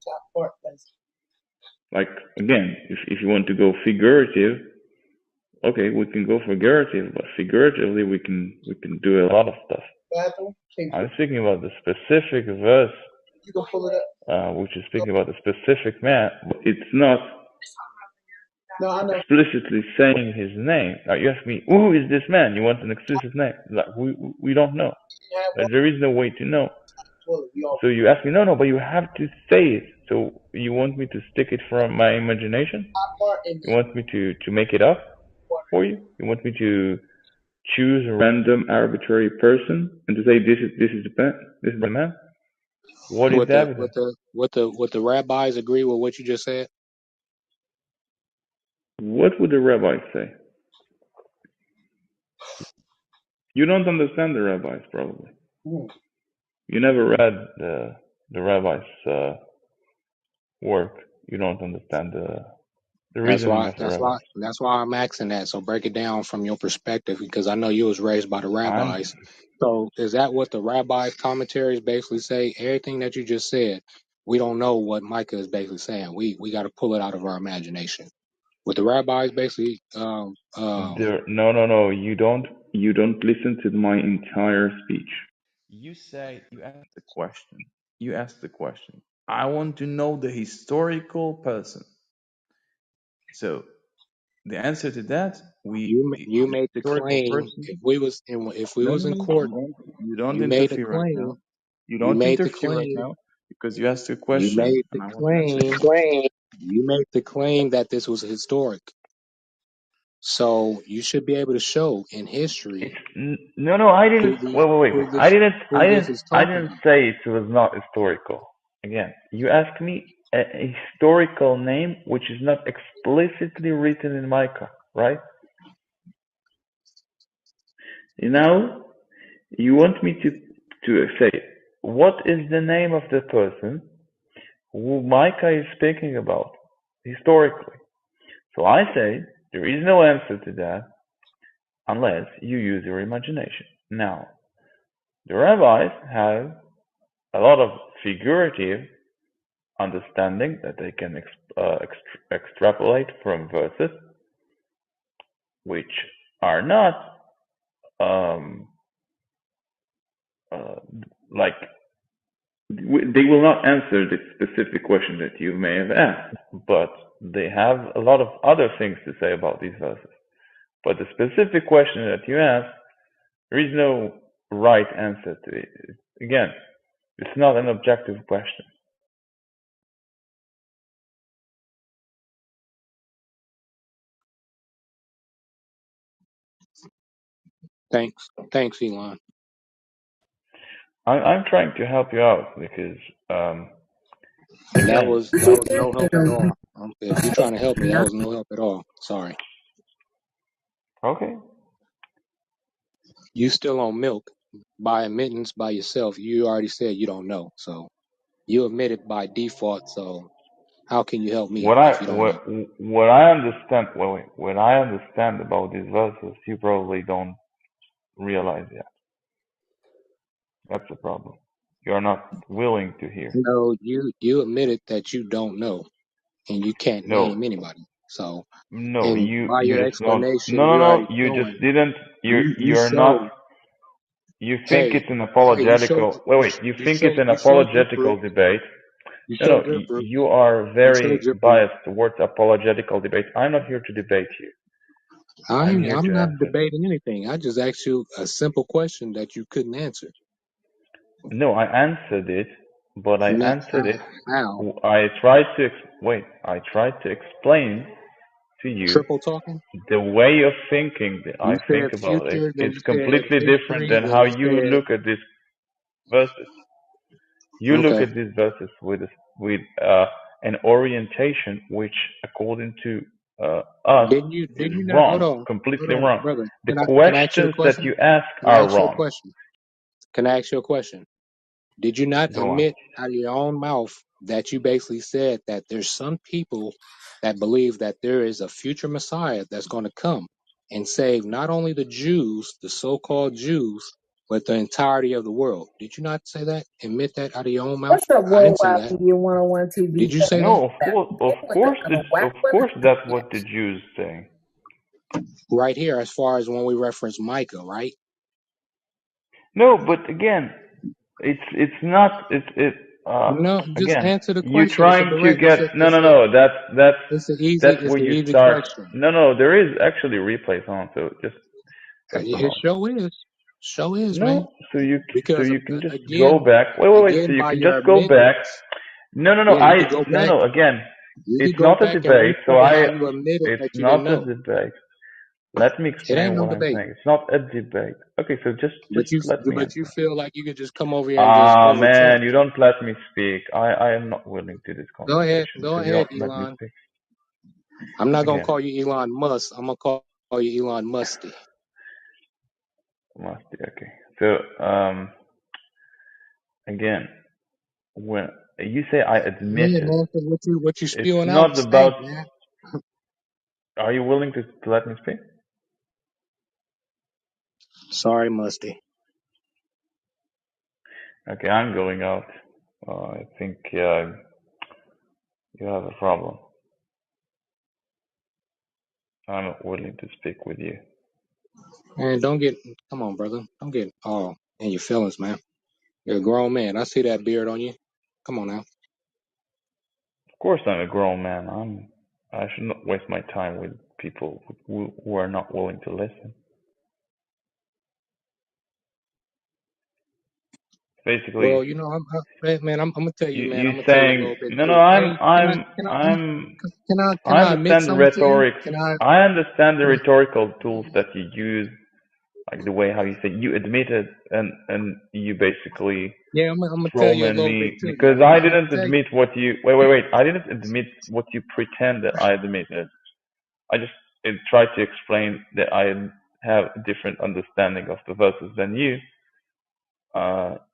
Top part, Like, again, if you want to go figurative, okay, we can go figurative, but figuratively we can do a lot of stuff. bathroom. I'm speaking about the specific verse, You can pull it up. which is speaking about the specific man. But it's not No, I know. explicitly saying his name. Now you ask me, who is this man? You want an explicit name? Like we don't know. There is no way to know. So you ask me, no, but you have to say it. So you want me to stick it from my imagination? You want me to make it up for you? You want me to choose a random arbitrary person and to say this is the man? What is What the the evidence? what the rabbis agree with what you just said? What would the rabbis say? You don't understand the rabbis, probably. You never read the rabbis' work. You don't understand the reasoning of the rabbis. That's why I'm asking that. So break it down from your perspective, because I know you was raised by the I'm rabbis. So is that what the rabbis' commentaries basically say? Everything that you just said, we don't know what Micah is basically saying. We got to pull it out of our imagination. What the rabbis basically, no. You don't listen to my entire speech. You say you asked the question. You asked the question. I want to know the historical person. So the answer to that, you the made the historical claim. person. If we was in No. court, You don't you made a interfere right claim. now. You You don't made the interfere right claim. now because you asked a You question made the and I want to answer claim. you. You made the claim that this was historic. So you should be able to show in history No. I didn't. Wait. who this is I talking didn't about. say it was not historical. Again, you asked me a historical name which is not explicitly written in Micah, right? Now you want me to say what is the name of the person who Micah is speaking about historically. So I say there is no answer to that unless you use your imagination. Now, the rabbis have a lot of figurative understanding that they can extrapolate from verses, which are not um, like they will not answer the specific question that you may have asked, but they have a lot of other things to say about these verses. But the specific question that you ask, there is no right answer to it. Again, it's not an objective question. Thanks, Elon. I'm trying to help you out because, And that again, was no help at all. If you're trying to help me, that was no help at all. Sorry. okay. You still on milk by admittance by yourself. You already said you don't know. So you admitted by default. So how can you help me What if I you don't what know? what I understand, wait, what I understand about these verses, you probably don't realize yet. That's the problem. You're not willing to hear. No, you admitted that you don't know and you can't No, name anybody. So no, and by you your just don't. explanation, No, no, you're no. already You just showing. didn't. You You're not. showed. You think Hey, it's an hey, you showed. apologetical. Wait. You think it's an You showed your proof. apologetical debate. You No. showed your proof. You are You showed very your proof. biased towards apologetical debate. I'm not here to debate you. I'm here I'm to not answer. debating anything. I just asked you a simple question that you couldn't answer. No, I answered it, but I Not answered it. how. I tried to wait. I tried to explain to you, Triple talking. the way of thinking that I You said think about it future, then is you said completely different history, than then how you you said look at these verses. You look okay. at these verses with an orientation which, according to us, is Didn't you not wrong, hold completely on, wrong. brother. The Can I ask you a questions that question? you ask Can I are ask you a wrong. question? Can I ask you a question? Did you not Go on. admit out of your own mouth that you basically said that there's some people that believe that there is a future Messiah that's going to come and save not only the Jews, the so-called Jews, but the entirety of the world? Did you not say that? Admit that out of your own mouth? What's up, I didn't say Worldwide that. Media 101 Did TV? you say that? No, of course, of course, that's what the Jews say. Right here, as far as when we reference Micah, right? No, but again, it's not No, just again. answer the You question. It's a trying to direct. get no. That's It's where an you easy start. question. No. There is actually replays on, so just cut them It off. show is, man. No, so Because you can just go again, back. Wait. So again, you by can your just go back. admittance, No. yeah, you could go back. No. Again, You could it's go not a back and debate. So replay how you admitted it's that you didn't not a know. debate. Let me It ain't explain no what I'm debate. saying. It's not a debate. Okay, so just let me But you answer. feel like you could just come over here and just Ah, overtalk. man, you don't let me speak. I am not willing to this conversation Go because you ahead, don't let me Elon. speak. I'm not gonna Again, call you Elon Musk. I'm gonna call you Elon Musty. must be okay. So, again, when you say I Yeah, admitted, man. So what you it's spewing out not stank, about. man. Are you willing to let me speak? Sorry, Musty. Okay, I'm going out. I think you have a problem. I'm not willing to speak with you. Man, come on, brother. Don't get all in your feelings, man. You're a grown man. I see that beard on you. Come on now. Of course, I'm a grown man. I should not waste my time with people who are not willing to listen. Basically, Well, man, I'm gonna tell you, man. you I'm gonna tell you a saying little bit no. too. Hey, can I I admit understand the something to you? rhetorics. Can I? I understand the Can I rhetorical tools that you use, like the way how you say you admit it, and you basically yeah, I'm gonna tell you a strawman little bit me too, because man. I I'm gonna didn't tell you. admit what you wait. I didn't admit what you pretend that I admitted. I just tried to explain that I have a different understanding of the verses than you.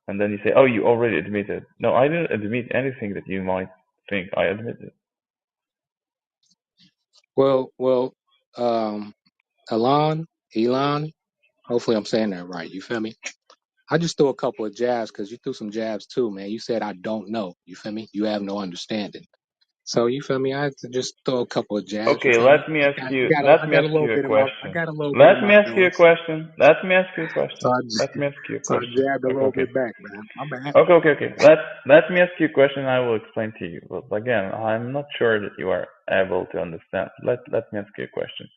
And then you say, "Oh, you already admitted." No, I didn't admit anything that you might think I admitted. Well, um, Elon. Hopefully, I'm saying that right. You feel me? I just threw a couple of jabs because you threw some jabs too, man. You said I don't know. You feel me? You have no understanding. So you feel me? I had to just throw a couple of jabs. You Okay, feel me? let me ask you. I Let me got a ask little you a bit in my I question. got a little bit in Let me my ask you a feelings. question. Let me ask you a So question. Let me ask you a so I question. jabbed a Okay, little okay, bit back, man. My bad. okay. Let me ask you a question. I will explain to you. But again, I'm not sure that you are able to understand. Let me ask you a question.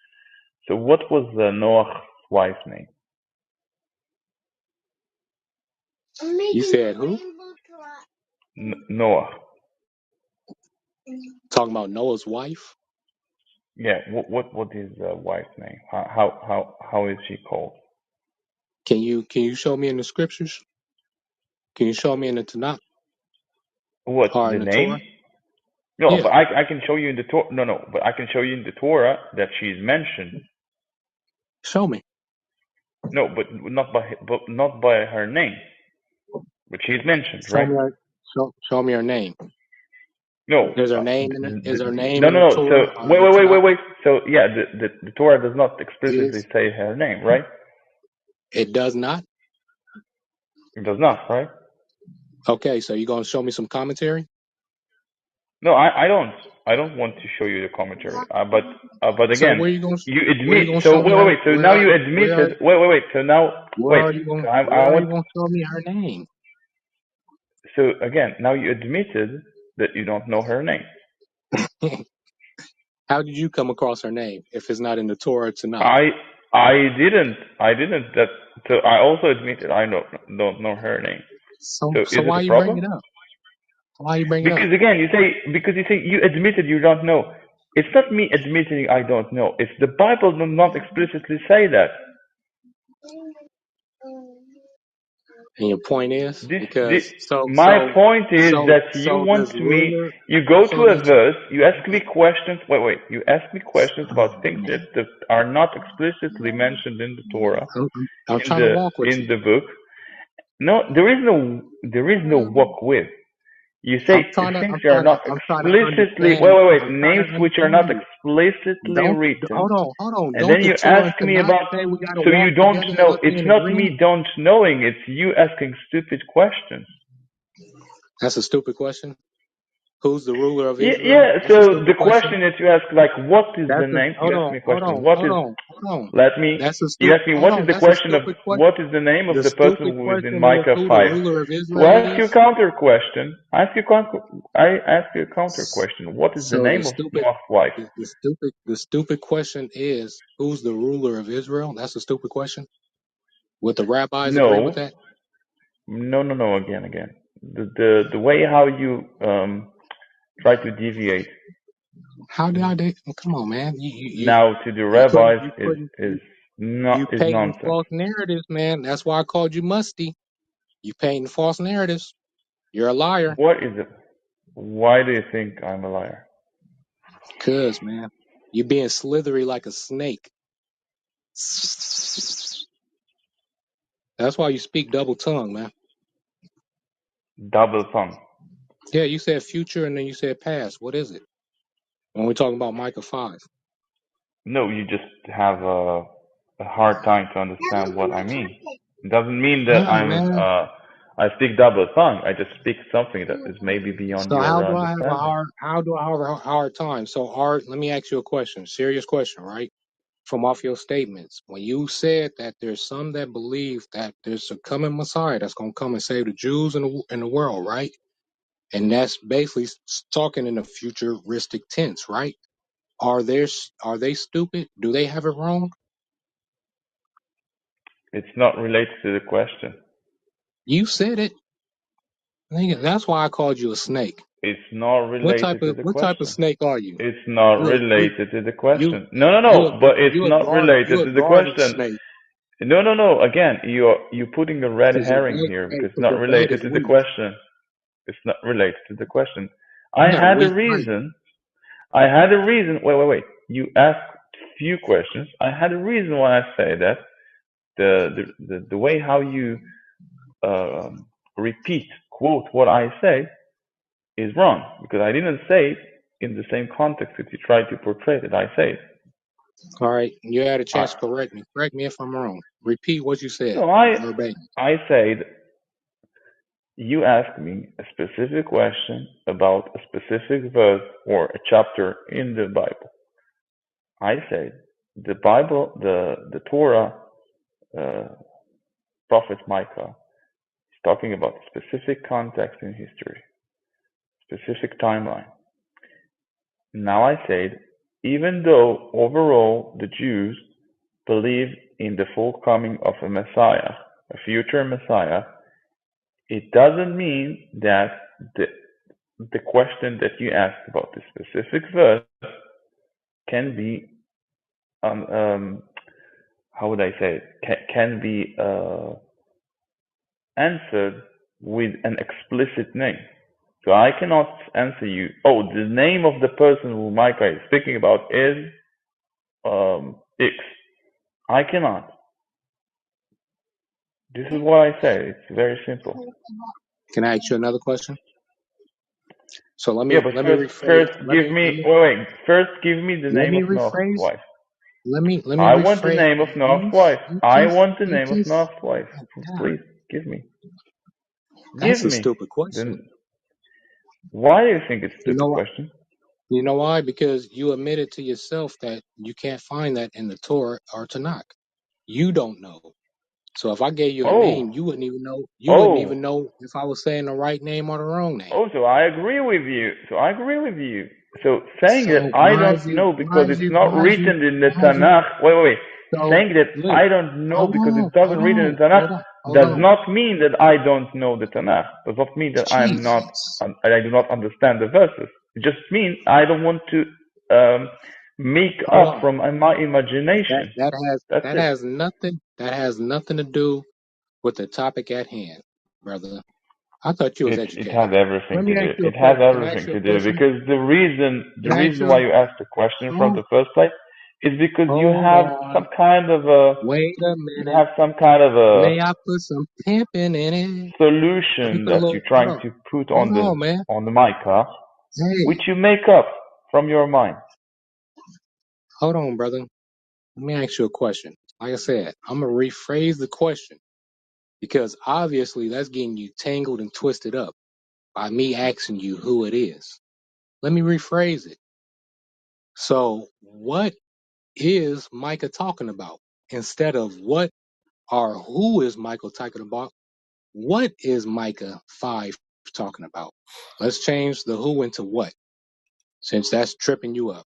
So, what was Noah's wife's name? You said who? Noah. Talking about Noah's wife? Yeah. What is wife's name? How is she called? Can you show me in the scriptures? Can you show me in the Tanakh What or the in the name? Torah? No, Yeah, but I can show you in the Torah. No, but I can show you in the Torah that she's mentioned. show me. No, but not by her name. But she's mentioned, Show right? me her. Show me her name. No, Is her name in is her name no, in no, the no. So Torah or in the Tanakh? wait. So yeah, the Torah does not explicitly Is say her name, right? it does not? It does not, right? Okay, so you gonna show me some commentary? No, I don't want to show you the commentary. But So again, you where you admit. gonna So show me her? wait. So now you admitted. Wait. So now Where wait. are you going? So Where I are want. you going to show me her name? So again, now you admitted that you don't know her name. How did you come across her name if it's not in the Torah Tanakh? I I didn't that. So I also admitted I don't know her name. So So is it why a you bring problem? it up? Why you bring it up? Because again, you say you admitted you don't know. It's not me admitting I don't know. It's the Bible does not explicitly say that. And your point is This because my point is that you so want does me. ruler. You go to So a does verse. You ask me questions. Wait. You ask me questions oh, about things man. that are not explicitly mentioned in the Torah, I'm in trying to the walk with you. in the book. No, there is no walk with. You say things that are not I'm trying to explicitly. understand. Wait. I'm trying to Names which are understand not you. explicitly written, Hold on. and Don't then the you Torah and ask me Tanakh about. say we got to So walk you don't together know. like we It's in not agreement? me don't knowing. It's you asking stupid questions. That's a stupid question. Who's the ruler of Israel? Yeah. That's a So the stupid question. question that you ask, like, what is the That's a name? You ask me a hold question. on, What hold is? on, hold on. Let me. That's a You stupid. ask me Hold what is on, the that's a question of stupid question. what is the name of The the person stupid who is in question is Micah who the 5? ruler of So I Israel ask you a is. counter question. I ask you a counter question. What is the So name of Noah's wife? the stupid question is who's the ruler of Israel? That's a stupid question. Would the rabbis agree with No, that? no. Again. The way how you try to deviate How did I do? Come on, man. now to the rabbis You is putting is not you is painting nonsense. false narratives, man. That's why I called you musty. You painting false narratives. You're a liar. What is it? Why do you think I'm a liar? Cuz, man, you being slithery like a snake. That's why you speak double tongue, man. Double tongue. Yeah, you said future and then you said past. What is it? When we're talking about Micah 5. No, you just have a hard time to understand what I mean. It doesn't mean that Nah, man. I speak double tongue. I just speak something that is maybe beyond So your understanding. how do I have a hard time? So Art, let me ask you a question. Serious question, right? From off your statements. When you said that there's some that believe that there's a coming Messiah that's gonna come and save the Jews in the world, right? And that's basically talking in a futuristic tense, right? Are they stupid? Do they have it wrong? It's not related to the question. You said it. Nigga, that's why I called you a snake. It's not related to the What type of question. snake are you? It's not You a you related to the you question. No. But it's not you related a to the garden question. snake. No. Again, you're putting a red Cause herring here because it's the not bait related is to the weak. question. It's not related to the question. I Yeah, had a weak bait. reason. I had a reason. Wait. You asked few questions. I had a reason why I say that. The way how you um, repeat, quote what I say is wrong because I didn't say it in the same context that you tried to portray it. I say it. All right, you had a I, chance to correct me. Correct me if I'm wrong. Repeat what you said no, I verbatim. I said you asked me a specific question about a specific verse or a chapter in the Bible. I said the Bible, the Torah, uh, Prophet Micah is talking about a specific context in history, specific timeline. Now I said, even though overall the Jews believe in the full coming of a Messiah, a future Messiah, it doesn't mean that the the question that you asked about the specific verse can be how would I say it can be answered with an explicit name. So I cannot answer you. Oh, the name of the person who Micah is speaking about is X. I cannot. This is what I say. It's very simple. Can I ask you another question? So Yeah, but let me rephrase. first give me wait. First give me the Let name me of Noah's rephrase. wife. Let me I want the rephrase. name of Noah's wife. I want the You name of just Noah's wife. God, Please give me. Give that's a me. stupid question. Then why do you think it's a You know stupid what? question? You know why? Because you admitted to yourself that you can't find that in the Torah or Tanakh. You don't know. So if I gave you a name, Oh, you wouldn't even know. You wouldn't even oh, know if I was saying the right name or the wrong name. oh. So I agree with you. So saying So that I don't know because it's not written in the why is you, Tanakh. Wait. so Saying that look, I don't know because it doesn't written in the Tanakh hold does on. not mean that I don't know the Tanakh. Does not mean that Jesus. I do not understand the verses. It just means I don't want to. um, make Hold up on. from my imagination. That's That it. has nothing to do with the topic at hand, brother. I thought you was It has educated. everything Let me to ask do. you a It has question. Can I ask everything you a to do question? because the Can I ask reason you? why you asked the question from Hold, the first place is because hold on. Wait a you minute. have some kind of a May I put some pimping in it? Let me solution put a that little. you're Hold trying on. to put Hold on, man. on the mic, huh? Hey, Which you make up from your mind. hold on, brother. Let me ask you a question. Like I said, I'm gonna rephrase the question because obviously that's getting you tangled and twisted up by me asking you who it is. Let me rephrase it. So, what is Micah talking about? Instead of what or who is Michael talking about, what is Micah 5 talking about? Let's change the who into what, since that's tripping you up.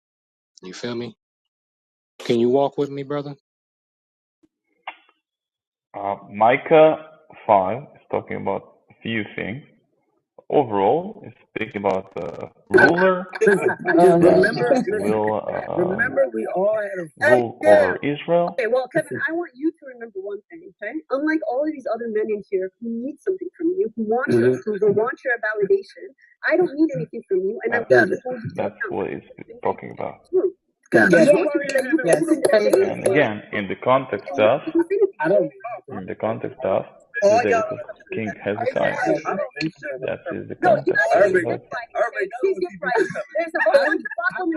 You feel me? Can you walk with me, brother? Micah 5 is talking about a few things. Overall, it's speaking about the ruler that will Remember, we all had a rule over Israel. Okay, well, Kevin, I want you to remember one thing, okay? Unlike all of these other men in here who need something from you, who want your validation, I don't need anything from you, and I That's want to hold you to that's account. what it's talking about. Because Yes. you already that you Yes. opened their face. And again, in the context of is that it was King Hezekiah. That is the No, you context know of what? it. She's But right. She's right. There's a whole bunch of problems.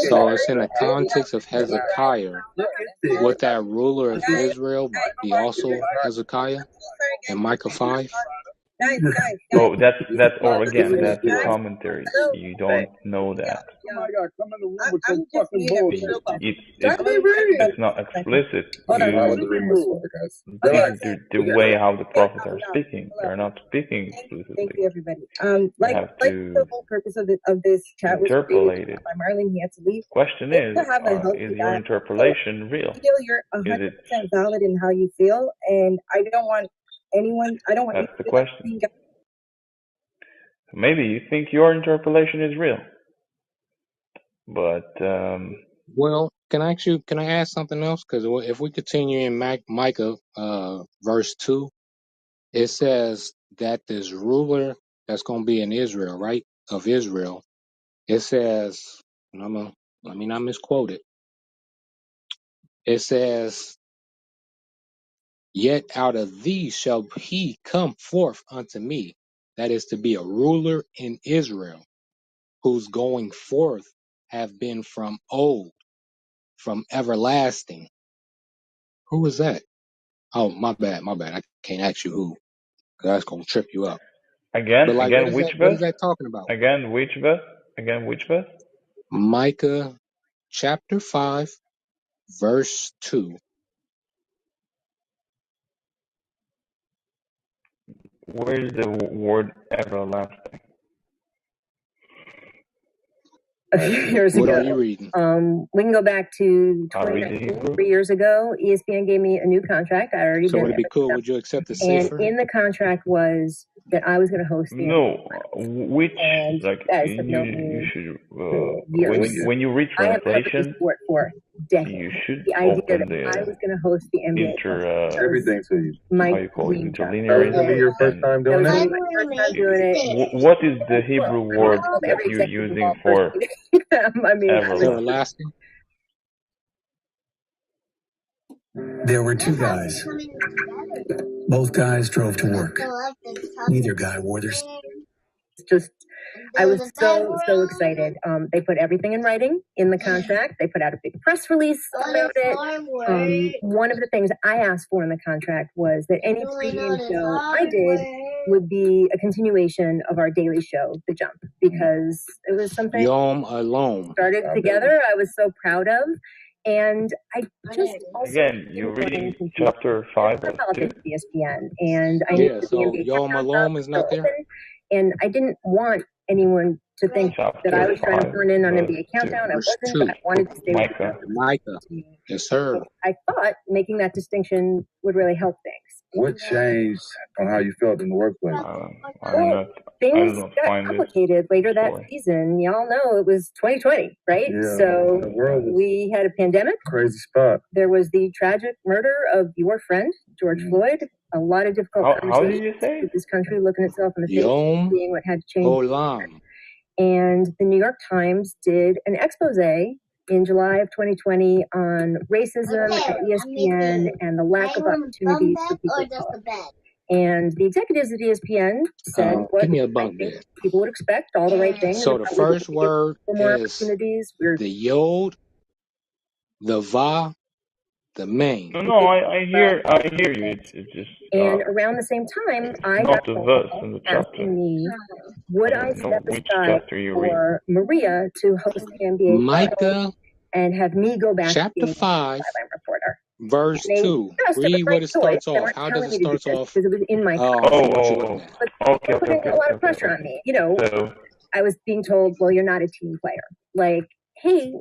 So it's in the context of Hezekiah. Would that ruler of Israel be also Hezekiah in Micah 5? Guys, oh, that's over again. That's a commentary. You don't know that. Somebody got to come in the room with this fucking bullshit. It's not explicit. You the way how the prophets are speaking. They're not speaking Thank explicitly. you, everybody. You Like have the to whole purpose of this chat was created interpolate it. by Marlon. He had to leave. Question It's is, to have a is healthy your dialogue. interpolation real? I feel you're Is it? 100% valid in how you feel, and I don't want anyone. I don't want you That's to the feel like question. being. Maybe you think your interpolation is real, but Well, can I ask something else? Because if we continue in Micah verse 2, it says that this ruler that's going to be in Israel, right? Of Israel, it says, and let me not misquote it. It says, "Yet out of these shall he come forth unto me," that is to be a ruler in Israel, whose going forth have been from old, from everlasting. Who is that? Oh, my bad, my bad. I can't ask you who, 'cause that's gonna trip you up. But like, again, which what is verse? that talking about? Again, which verse? Again, which verse? Micah chapter 5, verse 2. Where is the word everlasting? Years What are ago. you reading? We can go back to I read the 2019, Hebrew. 3 years ago. ESPN gave me a new contract. I already So did would it be cool? everything. Would you accept the And safer? in the contract was that I was going to host the NBA No, finals. which And like you guys have known you me should for years. when you read I have covered this translation, sport for you decades. should The idea that open I the was going to host the NBA finals inter was my how you call it dream job. interlinear. That was And going to be my first time doing it. what is the Hebrew I mean, I word told that every you're executive using involved for personally. I mean, everlasting? Everlasting? there were two guys. Both guys drove to work. Neither guy wore their. Just, I was so excited. They put everything in writing in the contract. They put out a big press release about it. One of the things I asked for in the contract was that any pregame show I did would be a continuation of our daily show, The Jump, because it was something Yom alone. started together. I was so proud of. And I just also Again, you're reading confused chapter 5 for verse 2. politics at ESPN, and I knew Yeah, that the so NBA Yom countdown alone was is still not there? open, and I didn't want anyone to think that I chapter was trying to 5, horn in on verse NBA 2. Countdown. I Verse wasn't, but 2. I wanted to stay with the Micah. numbers. Micah. Yes, sir. I thought making that distinction would really help things. What changed on how you felt in the workplace? I do Well, not I do things not got find this complicated later that story. season. Y'all know it was 2020, right? Yeah, So the world was we had a pandemic. crazy spot. There was the tragic murder of your friend, George Floyd. A lot of difficult How did you conversations say? with this country looking itself in the face, Yom seeing what had to change. Olam. And the New York Times did an expose in July of 2020 on racism at ESPN and the lack of opportunities for people of color. And the executives at ESPN said what Give me a I bunk think bed. people would expect, all the right things. So the first word For more is opportunities. We're the Yod, the Va, the Main. No, I hear you. It's just and around the same time, it's I got not the a phone verse call in the chapter. asking me, I would I don't know step which aside chapter you read. for Maria to host the NBA Finals Micah and have me go back to chapter being a 5, sideline reporter? verse And they 2. asked it was Read my what it choice. starts They off. weren't How does telling it me to do starts this off because it was in my from contract. what you're looking at? But they Okay, were putting a lot of pressure on me. You know, So I was being told, well, you're not a team player. Like, hey,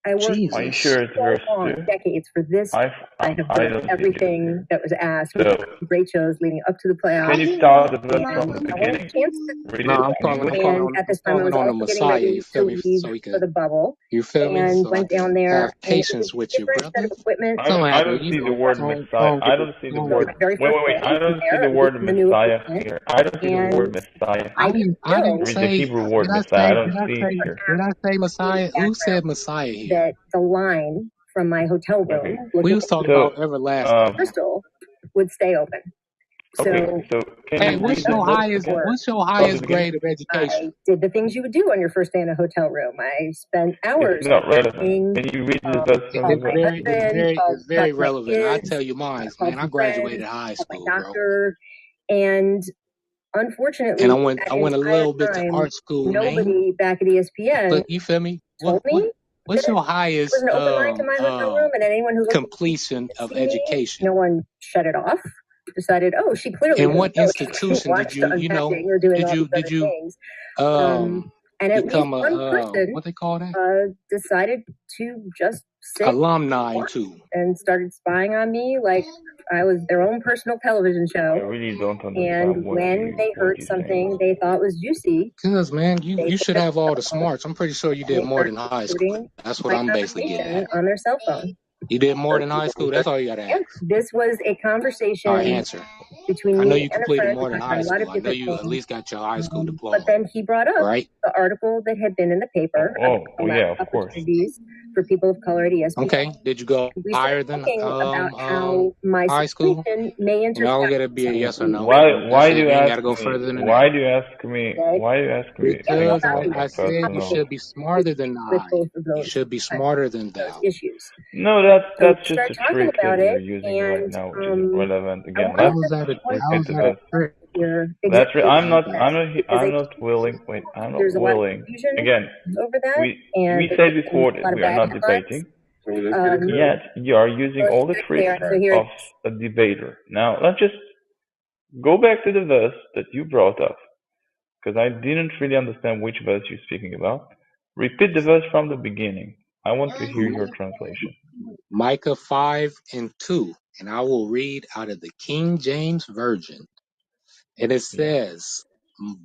I worked are you Jesus. sure it's so verse long, 2? decades for this. I have I done don't see this everything here. that was asked. So Great shows leading up to the playoffs. can you start the verse And from the I wanted beginning? a chance to Read No, it I'm in calling. I'm English. calling and on. at I'm this time, I calling was on the also getting Messiah. ready You to feel me? leave So he for can. the bubble You feel me? and So I went can down there, have and it was patience a with you, different set of brother. equipment. Something I happened. don't You see the know, word Messiah. don't I get the don't see the don't So get word. my very Wait, first wait, wait. day I don't see there, the I'm word using the new Messiah equipment, here. I don't see the word and Messiah. I didn't I didn't know Read the say. Hebrew Did word I Messiah. I say? don't see it here. Did I say in Messiah? the Who said background Messiah here? that the line from my hotel Okay. room We looking was talking So, about everlasting. um, crystal would stay open. okay. So So, can Hey, you after read what's that your the verse highest? again? work, What's your From the highest beginning? grade of education? I did the things you would do on your first day in a hotel room. I spent It's hours not relevant. unpacking, Can you read the verse from the called my verse? husband, It's called very my relevant. I kids, tell you mine, called man. I some friends, graduated high called my school, bro, doctor, and and unfortunately, I went. that I went a entire little bit to time, art school, man. nobody back at ESPN But you feel me? told me What's that your there was highest an open mind to my hotel room, and anyone who looked at me completion to of see me, education? no one shut it off. Decided, oh, she clearly In doesn't what know. She didn't institution did watch the you know? unpacking or doing Did all you these did other you things. um And at least become one a person what they call that, decided to just sit alumni watch too? and started spying on me like I was their own personal television I show. really don't And understand when they what heard you saying. something they thought was juicy, Cause man, they you took should out have their all cell the phone smarts. I'm pretty sure you and did they more started than high school. recording That's what my I'm basically getting conversation at. on their cell phone. You did more than high school. That's all you gotta Yeah, ask. this was a All right, conversation answer. between I know me you and a completed friend more than about high a lot school. of I know different you at things. least got your high school But diploma, then he brought up right? the article that had been in the paper about the lack Yeah, of of course. opportunities for people of color at ESPN. Okay. Did you go We started higher than talking about how my high school? situation may You know, intersect gotta be a yes or no. with That's Why do it. you You ain't ask gotta go me? further than that. Why do you ask me? that. Why do you ask me Yeah, well, things Because about value my I said you personal? complicated should be with, smarter than with I. both of You those should be smarter than thou. issues. No, So that's we just started a talking trick that about you're it, using right and now, which isn't relevant. I Again, wanted let's How's to that repeat the a verse. trick? hear exactly what I'm you not. said because I I'm not think willing. Wait. I'm not there's a lot of willing. confusion Again, over that, we and there's said been before a that lot of we are bad not headlines. debating. So let's get it clear. Yet you are using So all the tricks there. So here it of is. a debater. Now let's just go back to the verse that you brought up, because I didn't really understand which verse you're speaking about. Repeat the verse from the beginning. I want to hear your translation. Micah 5:2, and I will read out of the King James Version. And it Yeah. says,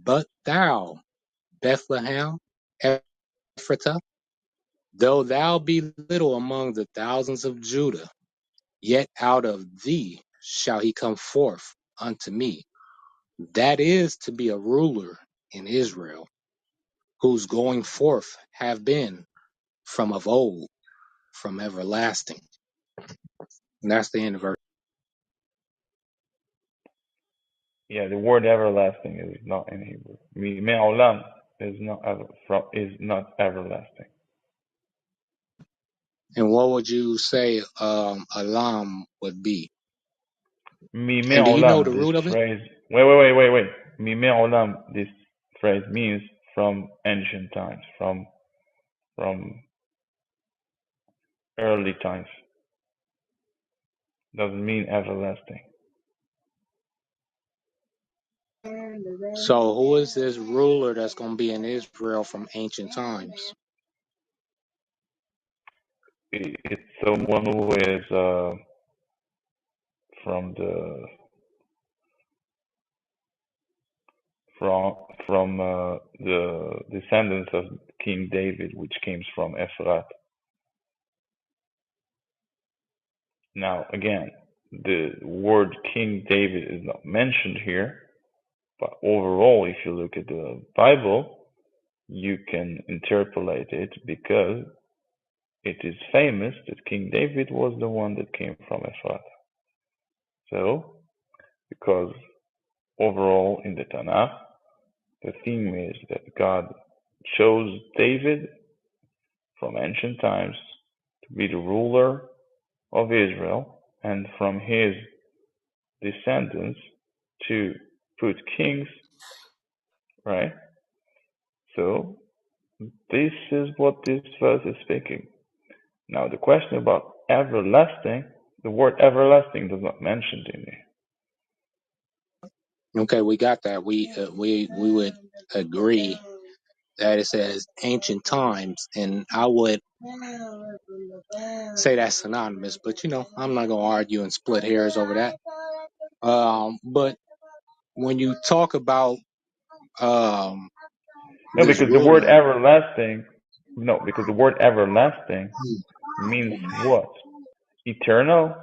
"But thou, Bethlehem, Ephratah, though thou be little among the thousands of Judah, yet out of thee shall he come forth unto me, that is to be a ruler in Israel, whose going forth have been from of old, from everlasting." And that's the end of verse. Yeah, the word everlasting is not in Hebrew. Me'olam is not everlasting. And what would you say alam would be? And do you know the Me'olam, this root of it? phrase. Wait. Me'olam, this phrase means from ancient times, from early times. Doesn't mean everlasting. So who is this ruler that's going to be in Israel from ancient times? It's someone who is from the from the descendants of King David, which comes from Ephrath. Now, again, the word King David is not mentioned here, but overall, if you look at the Bible, you can interpolate it because it is famous that King David was the one that came from Ephrath. So, because overall in the Tanakh, the theme is that God chose David from ancient times to be the ruler of Israel, and from his descendants to put kings, right? So this is what this verse is speaking. Now the question about everlasting, the word everlasting does not mention in here. Okay, we got that. We would agree that it says ancient times, and I would say that's synonymous. But I'm not gonna argue and split hairs over that. But when you talk about No, this because the word ruler, everlasting, no, because the word everlasting means what? Eternal?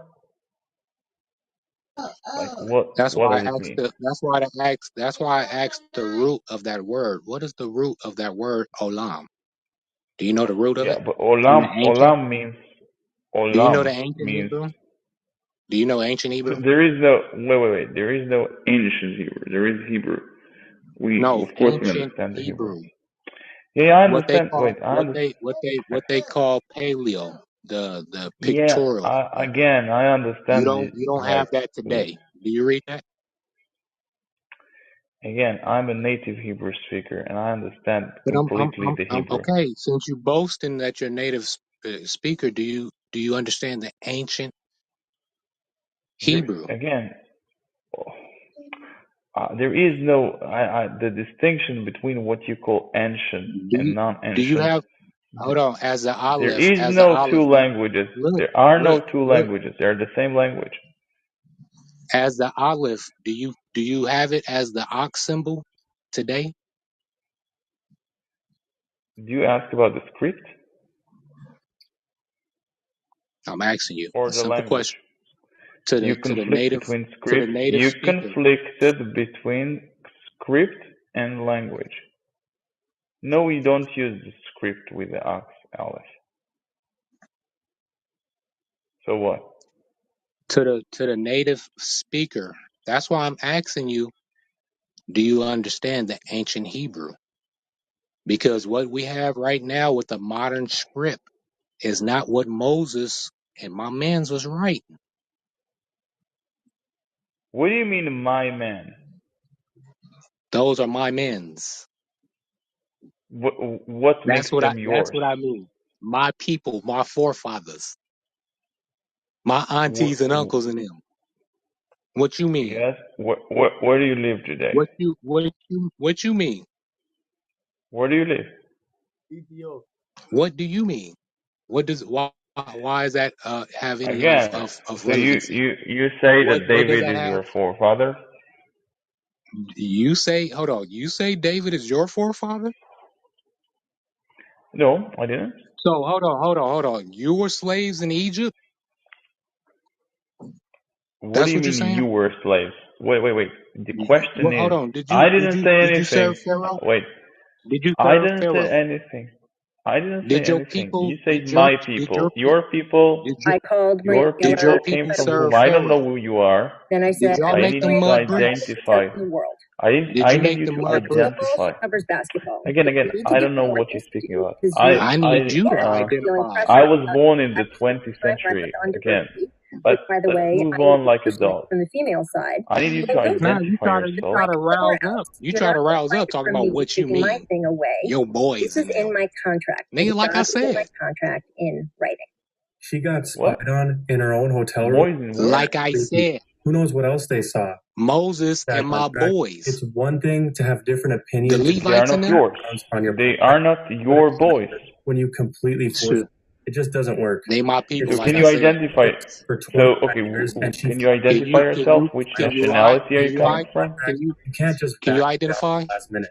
Like that's what why does I it asked. mean? That's why I asked the root of that word. What is the root of that word olam? Do you know the root of Yeah, it but in the ancient? olam means Do you know the olam ancient means Hebrew? Do you know ancient so Hebrew? there is no wait. There is no ancient Hebrew. There is Hebrew. We No, of course we ancient understand the Hebrew. Hebrew. Yeah, yeah, I What they understand. call Wait, I understand. what they call paleo, the Yeah, pictorial Hebrew. again, I understand this. You don't Like, have that today. Do you read that? again, I'm a native Hebrew speaker, and I understand But completely the I'm Hebrew. okay. Since you boasting that you're a native speaker, do you understand the ancient Hebrew? Again, there is no the distinction between what you call ancient and Do you non-ancient. have hold on There is no two languages. look There are no look two look languages. They're the same language. as the aleph? Do you have it as the ox symbol today? Do you ask about the script I'm asking you or a the simple language? question You to the conflict native between script. You speaker. conflicted between script and language. No, we don't use the script with the ox, Aleph. So what? To the native speaker. That's why I'm asking you, do you understand the ancient Hebrew? Because what we have right now with the modern script is not what Moses and my man's was writing. What do you mean, my man? Those are my men's. What, what makes them That's yours? what I mean. My people, my forefathers, my What, aunties and uncles and them. What you mean? yes. Where do you live today? What you mean? Where do you live? Ethiopia. What do you mean? What does why does that have any Again, of so you relevancy? you you say that What does David that is have? your forefather? You say, hold on, you say David is your forefather? No, I didn't. So hold on. You were slaves in Egypt? What do That's you what you're mean saying? you were slaves? Wait. The question Well, hold is, on. I didn't say Did you serve anything. Pharaoh? Wait, Did you I serve didn't say Pharaoh? anything. I didn't say anything. You said my people. Did I called my Your did Pharaoh your people came people from serve whom I don't know Pharaoh? who you are. Then I Did said, y'all I I'm make them need going to to mud the bricks? greatest identify. success in the world. Did I you need make you them to mud Football identify. bricks? covers basketball. Again, You need to I do don't know more what you're speaking history about. because you I need you to feel identify. I impressive. was born in I the was 20th 5 century. on Again, diversity, let's which, by the let's way, move I on like personally adults. from the female side. I need you to And don't Nah, identify you yourself. try to anywhere rouse up. else. You You're try not to going to rouse up hide talking from about me what you taking my mean. thing away. Your boys This is and in them. my contract. It's Nigga, like I got to be in my said. contract in writing. She got What? spied on in her own hotel room. Boys and where? Like I said. Who knows what else they saw? Moses and Exactly. my boys. It's one thing to have different The opinions and They are Levites in not there? yours. on your They part, are not but it's your boys. another when you completely force Sure. it. It just doesn't work. They my people, So It's like can I you said. identify? for So 29 okay, years, and she can you Can identify you yourself? Which nationality are can you you coming I from? like that. You can't just can you back down identify? at the last minute.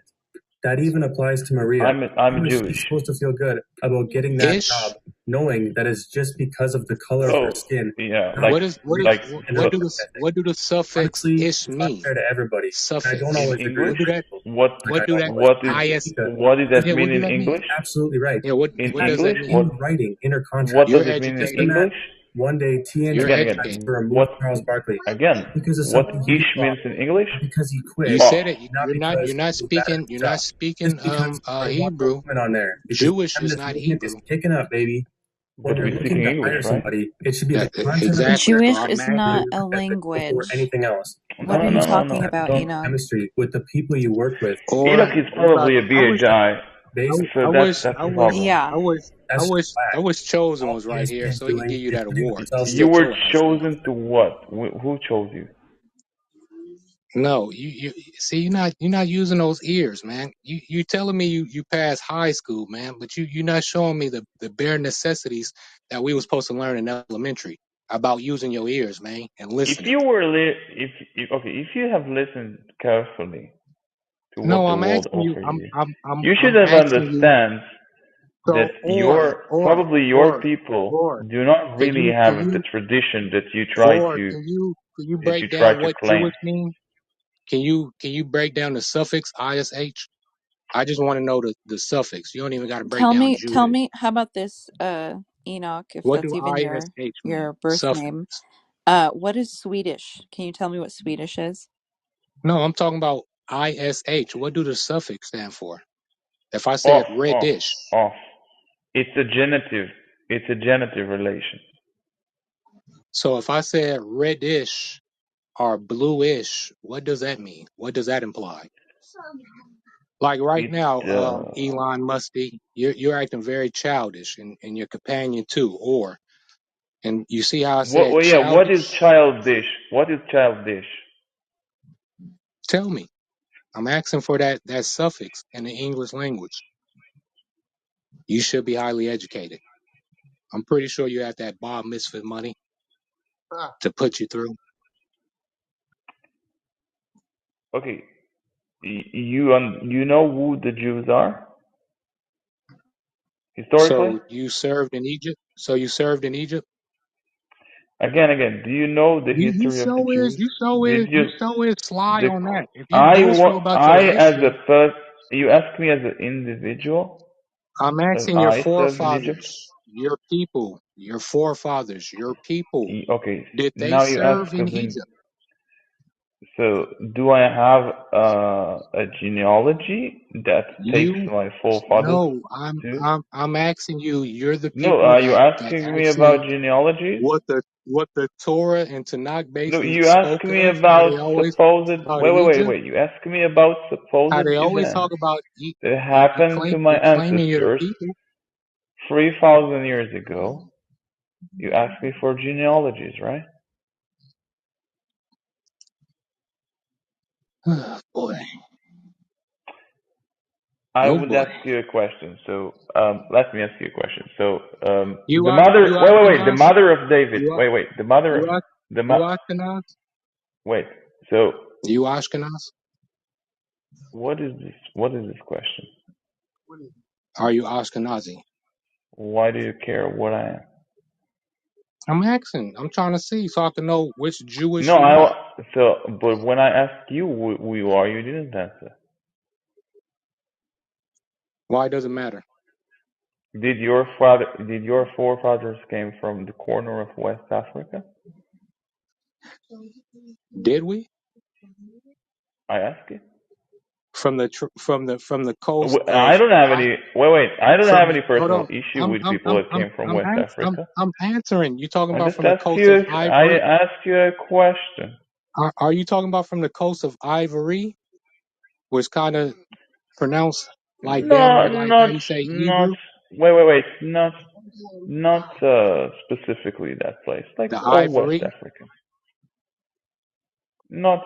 That even applies to Maria. I'm How is she Jewish. supposed to feel good about getting that job, Ish? knowing that it's just because of the color of her Oh skin, yeah, not like and her so work ethic? what do the suffix Honestly, ish it's not mean? fair to everybody, and I don't Suffix. in always agree English. What with do that people. What Like I what do don't that always agree with is Mika. what does that yeah, what mean do in that mean? English? Absolutely right. Yeah, what It what has does English, that mean? in writing in her what contract. does You're it mean in Just educated. imagine English? one day You're TNT decides educated. to remove What Charles Barkley again? because of What something he ish saw, means in English? not because he You quit, Off. said it. not because he was bad at You're the job. not speaking Just because they want more Hebrew. women on there, because the Jewish is feminist not movement is Hebrew. kicking up, baby. When But you're we're looking speaking to English, hire right? somebody, it should be the content of the Exactly. contract, So Jewish I'm is not not asking. the a work ethic before language. anything else. What No, are no, you no, no, talking no. about, In Don't. Enoch? chemistry with the people you work with, Enoch Or is what about probably a BHI, based so that's the problem. Yeah. that's just I whack. wish Chosen All was right PhD here is so he could doing give you is that putting award. He's themselves You still were your ass though. chosen to what? Who chose you? No, you see you're not using those ears, man. You telling me you passed high school, man, but you're not showing me the bare necessities that we were supposed to learn in elementary about using your ears, man, and If listening. you were if okay, if you have listened carefully to what No, the I'm world asking you. offers you, you should I'm have asking you. understand that So probably your people or do not really can have the you tradition or can you that you break try down to what claim. Jewish mean? Can you break down the suffix ish? I just want to know the suffix. You don't even got to break down Tell Jewish. me, how about this, Enoch, if What that's do even ish mean? your birth Suffix. name. What is Swedish? Can you tell me what Swedish is? No, I'm talking about ish. What do the suffix stand for? If I said Off, off, reddish, off. It's a genitive. It's a genitive relation. so if I said reddish or bluish, what does that mean? What does that imply? Like right now, It's Elon Musty, you're acting very childish, and your companion too. And you see how I what? said Well, yeah. What is childish? childish? What is childish? Tell me. I'm asking for that suffix in the English language. You should be highly educated. I'm pretty sure you have that Bob Misfit money to put you through. Okay, you know who the Jews are historically? So you served in Egypt. So you served in Egypt. Again. Do you know the history of the Jews? Did you You so is sly the on that. If you boastful about I your as a history, first? You ask me as an individual, I'm as asking your I served in Egypt. forefathers, your people, your forefathers, your people. Okay, Did they now you ask serve in us in. Egypt? So, do I have a genealogy that takes You my forefathers no. to? I'm asking you. You're the No, people are you that asking me actually about genealogies? what the Torah and Tanakh No, basically you ask spoke me of. How about they always supposed. about Egypt. Wait. You ask me about How supposed they always events talk about that happened to my you claiming you're the ancestors people. 3,000 years ago. You ask me for genealogies, right? Boy, I oh would boy. ask you a question. So, let me ask you a question. So, You the are mother. you The Ashkenaz? mother of David. You are Wait. The mother. you are The you mo- Ashkenaz? Wait. So, You Ashkenaz? what is this? What is this question? Are you Ashkenazi? Why do you care what I am? I'm asking. I'm trying to see so I can know which Jewish No, you are. but when I asked you who you are, you didn't answer. Why does it matter? Did your forefathers came from the corner of West Africa? Did we I ask you. from the coast I of don't have any. Wait. I don't have any hold personal on. issue with people that came from West Africa. I'm answering. You talking I about just from the ask coast of you. I Ivory? ask you a question. Are you talking about from the coast of Ivory, which kind of pronounced like damn No, near like how you say not. Hebrew? Wait. Not specifically that place. Like The all West Ivory. Africa. Not,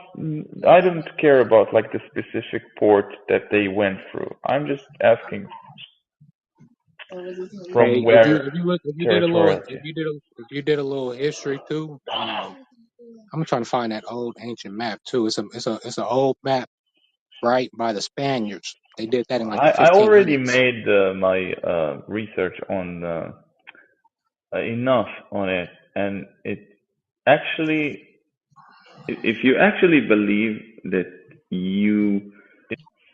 I don't care about like the specific port that they went through. I'm just asking from Hey, if you where if you look if you did a little territoriality. if you did a little history too, I'm trying to find that old ancient map too. It's an old map, right, by the Spaniards. They did that in like the I already 1500s. made my research on enough on it, and it actually, if you actually believe that you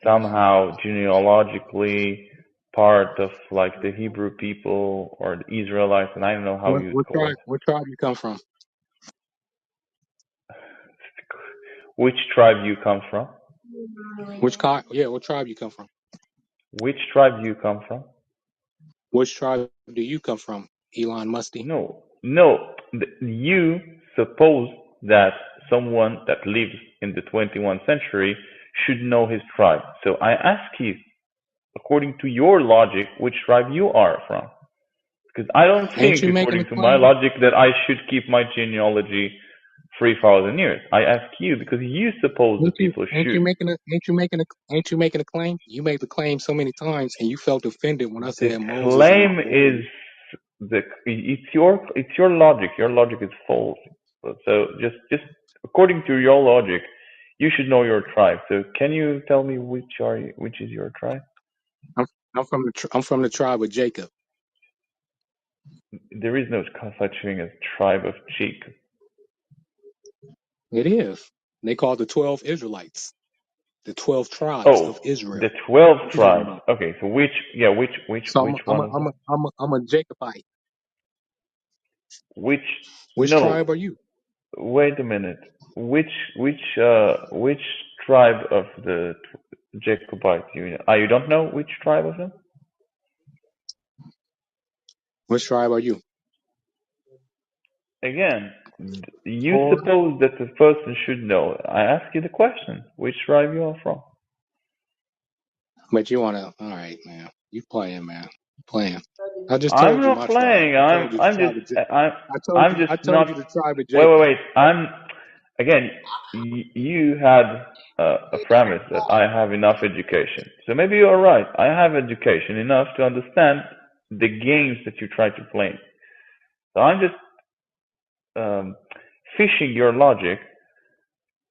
somehow genealogically part of like the Hebrew people or the Israelites, and I don't know how What you'd what call tribe it. what tribe you come from? Which tribe you come from? What tribe you come from? Which tribe you come from? Which tribe do you come from? Elon Musty. No, no. You suppose that someone that lives in the 21st century should know his tribe. So I ask you, according to your logic, which tribe you are from. Because I don't Ain't think, you making a according to my claim? logic, that I should keep my genealogy 3,000 years. I ask you because you suppose that people should. Ain't you making a claim? You made the claim so many times and you felt offended when I The said Moses and claim is Mary. it's your logic. Your logic is false. So just according to your logic, you should know your tribe. So can you tell me which is your tribe? I'm I'm from the tribe of Jacob. There is no such thing as tribe of Jacob. It is. They call the 12 Israelites, the 12 tribes of Oh, the Israel. 12 What you talking tribes. about? Okay, so which one of them? I'm a Jacobite. Which Which no, tribe are you? wait a minute. Which tribe of the Jacobites you know? You don't know which tribe of them? Which tribe are you? Again, you Or, suppose that the person should know. I ask you the question, which tribe you are from? but you wanna? All right, man. You playing, man. Playing. I just I'm told you not my tribe. playing. I told you the I'm tribe just of. I'm just I told not. you the tribe of Wait, wait, Jacob. wait. I'm again. You had a premise that I have enough education. So maybe you're right. I have education enough to understand the games that you try to play. So I'm just um, fishing your logic,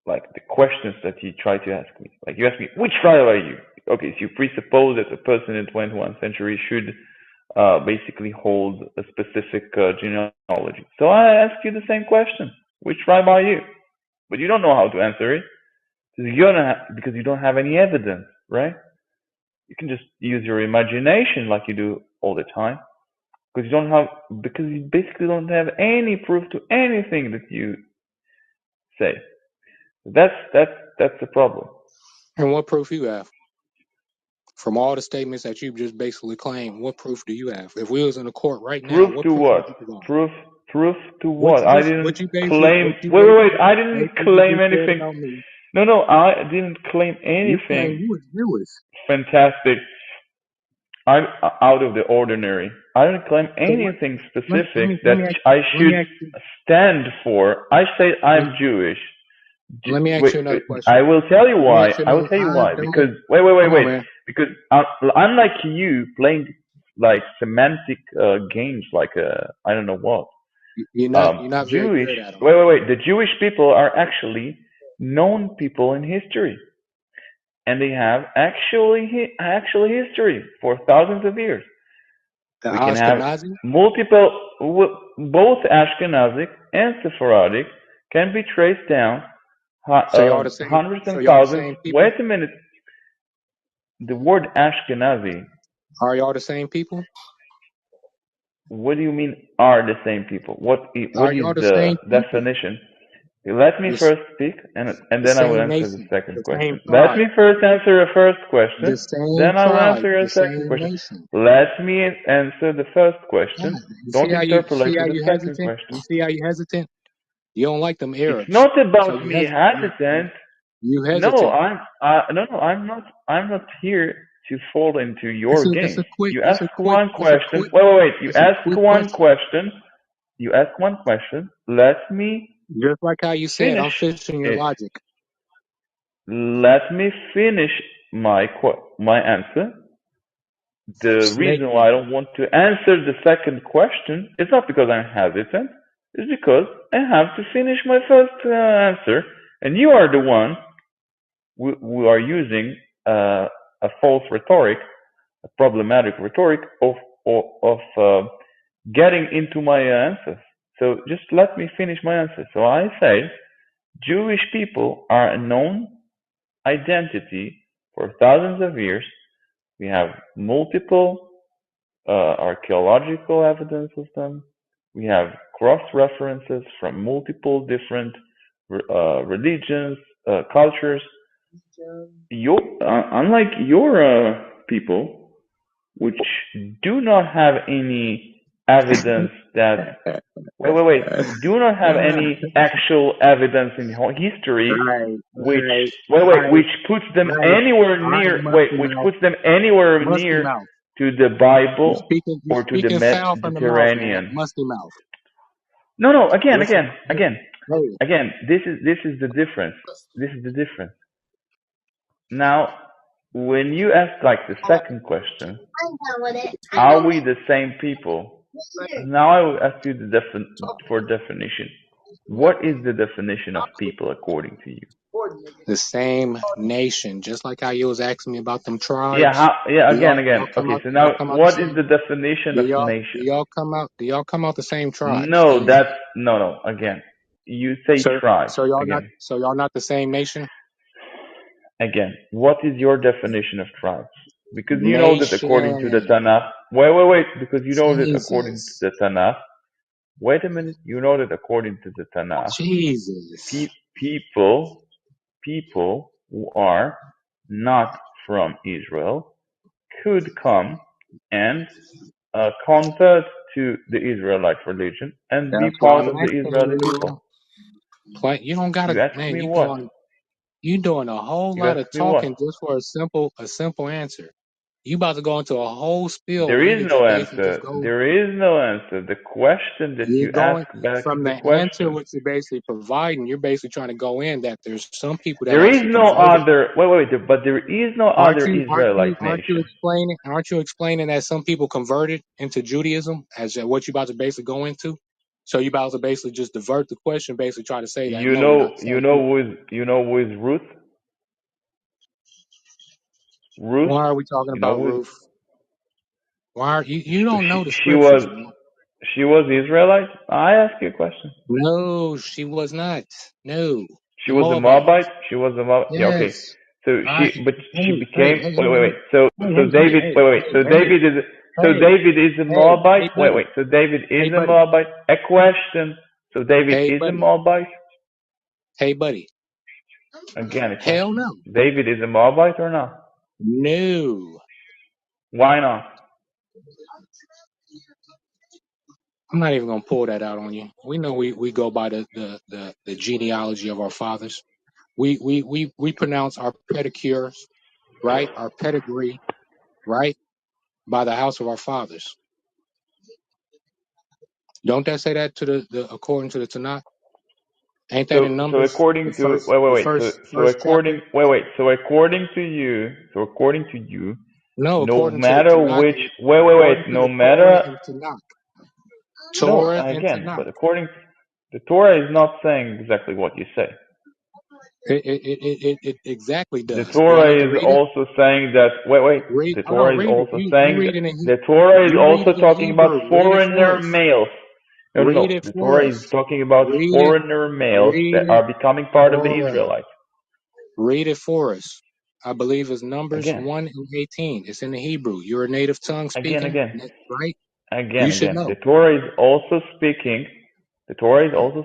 like the questions that you try to ask me. Like you ask me, which tribe are you? Okay, so you presuppose that a person in the 21st century should basically hold a specific genealogy. So I ask you the same question: which tribe are you? But you don't know how to answer it because you don't have any evidence, right? You can just use your imagination like you do all the time because you basically don't have any proof to anything that you say. That's the problem. And what proof you have? From all the statements that you just basically claimed, what proof do you have? If we was in a court right now, Proof what to proof would what? you provide? Proof to what? I didn't claim. What you Wait, wait, wait. I didn't basically claim just said anything. about me? No, no, I didn't claim You anything claim you was Jewish. fantastic. I'm out of the ordinary. I didn't claim So what? anything specific Let that me ask I let should me ask you stand for. I say I'm Jewish. let me ask Wait, you another I question. will tell you Let me why. ask you I will another. tell you I why. Because don't. wait, wait, wait, Come on, wait. man. Because unlike you playing like semantic games, like I don't know what. You're not very Jewish. good at them. Wait, wait, wait. The Jewish people are actually known people in history, and they have actually history for thousands of years. The We can have Ashkenazi. multiple, both Ashkenazic and Sephardic can be traced down So y'all the same. hundreds So and y'all the thousands. same people. Wait a minute. The word Ashkenazi, Are y'all the same people? what do you mean are the same people? What Are y'all is the the same people? definition? Let me This first speak, and the then I will same answer the nation, second the same question. Let tribe, me first answer a first the question, same then I will tribe, answer a the second same question. nation. Let me answer the first question. God, you Don't see interpolate to how the you second hesitant? question. You see how you hesitant? You don't like them It's Arabs, not so about you me hesitant. hesitant. You No, hesitant. no, I'm not. I'm not here to fall into your It's games. a quick. You It's ask a quick. one It's a question. quick. Wait, wait, wait. You It's a ask quick one question. question. You ask one question. Let me Just like how you said, Finish I'm fishing your it. logic. Let me finish my answer. The Snake. reason why I don't want to answer the second question is not because I'm hesitant. It's because I have to finish my first answer, and you are the one who are using a false rhetoric, a problematic rhetoric of getting into my answers. So just let me finish my answer. So I say Jewish people are a known identity for thousands of years. We have multiple archaeological evidence of them. We have cross references from multiple different religions, cultures. Unlike your people, which do not have any evidence that do not have any actual evidence in history Right, which right, right, which puts them right. anywhere All right, near musty which mouth, puts them anywhere musty near mouth. to the Bible You're or to the speaking foul from the mouth, man. Mediterranean. Musty mouth. No, again, Listen, again, again, hey, again. This is the difference. This is the difference. Now, when you ask like the second question, are we the same people? Now I will ask you for definition. What is the definition of people according to you? the same nation, just like how you was asking me about them Yeah, tribes. yeah, Do again, y'all again. come Okay, out? so Y'all now come out the what is same? the definition Do of y'all do nation? y'all come out? Do y'all come out the same tribes? No, Then, that's no. Again, you say so tribes. so y'all not Again, so y'all not the same nation? again. What is your definition of tribes? Because you know that according to the Nation, Tanakh, wait. Because you know that according to Jesus, the Tanakh, wait a minute. You know that according to the Tanakh, Jesus. people, people who are not from Israel could come and convert to the Israelite religion and be That's why part I'm of the asking Israeli you. people. You don't gotta, You ask man. me what? You doing a whole You lot ask of me what? talking just for a simple answer. You about to go into a whole spiel There where you is could no just basically just answer. go. There is no answer. The question that You're you ask going back from is a the answer question. which you're basically providing. You're basically trying to go in that there's some people that There is actually no converted. other. But there is no Aren't other you? Aren't you? Israelite Aren't you nation. explaining? Aren't you explaining that some people converted into Judaism as what you about to basically go into? So you about to basically just divert the question, basically try to say that You no, we're not know, the same people. who is Ruth? Ruth. Why are we talking You know about who is? Ruth? Why are you? You don't know the She scriptures, was man. she was Israelite. I ask you a question. No, she was not. No, She a was a Moabite. Moabite. She was a Moab. Yeah, okay. Yes. So All right. but she became. Hey. So David. So David is. So Hey, David is a hey, Moabite. hey, buddy. So David is Hey, a buddy. Moabite. A question. So David Hey, is a buddy. Moabite. Hey, buddy. Again, a Hell question. no. David is a Moabite or not? No. Why not? I'm not even gonna pull that out on you. We know we go by the genealogy of our fathers. We pronounce our pedicures, right? Our pedigree, right? By the house of our fathers. Don't that say that to the according to the Tanakh? Ain't that in So Numbers? according The to first the first so first chapter? according so according to you, No, no according to the matter Tanakh, which according to no the Torah matter and Tanakh. no Torah and again, Tanakh. but according the Torah is not saying exactly what you say. It exactly The does. Do I Torah need to is read it? also saying that Read. the Hold on. Torah is Read it. also You saying read that it in the Torah is you read also it in talking about Hebrew. Read it for foreigner us. males. Read No. it The for Torah is us. talking about Read it. foreigner males Read that it are becoming part of the for us. Israelites. Read it for us. I believe it's Numbers Again, 1:18. It's in the Hebrew. You're a native tongue again, speaking, again. right? Again, You should again, know. the Torah is also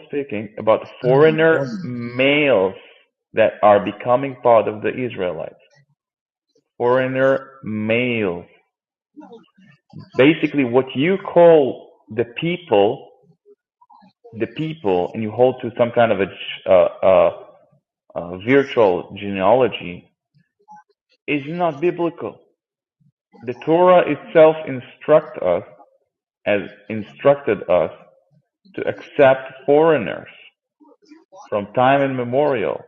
speaking about Oh, foreigner males that are becoming part of the Israelites. Foreigner males. Basically, what you call the people, and you hold to some kind of a virtual genealogy, is not biblical. The Torah itself instructed us to accept foreigners. from time immemorial.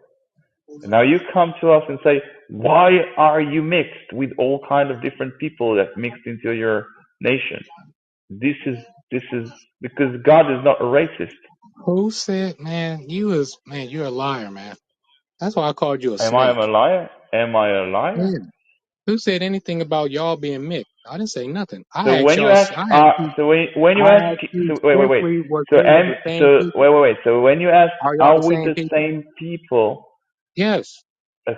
And now you come to us and say, why are you mixed with all kind of different people that mixed into your nation? This is because God is not a racist. Who said, man, you're a liar, man. That's why I called you a Am I a snake. liar? Am I a liar? Yeah. Who said anything about y'all being mixed? I didn't say nothing. So when you ask, when you I ask, asked you so wait, wait, wait. strictly, was So they and the same so people? wait, wait, wait. So when you ask, Are y'all are the we same the people? same people? Yes. Uh,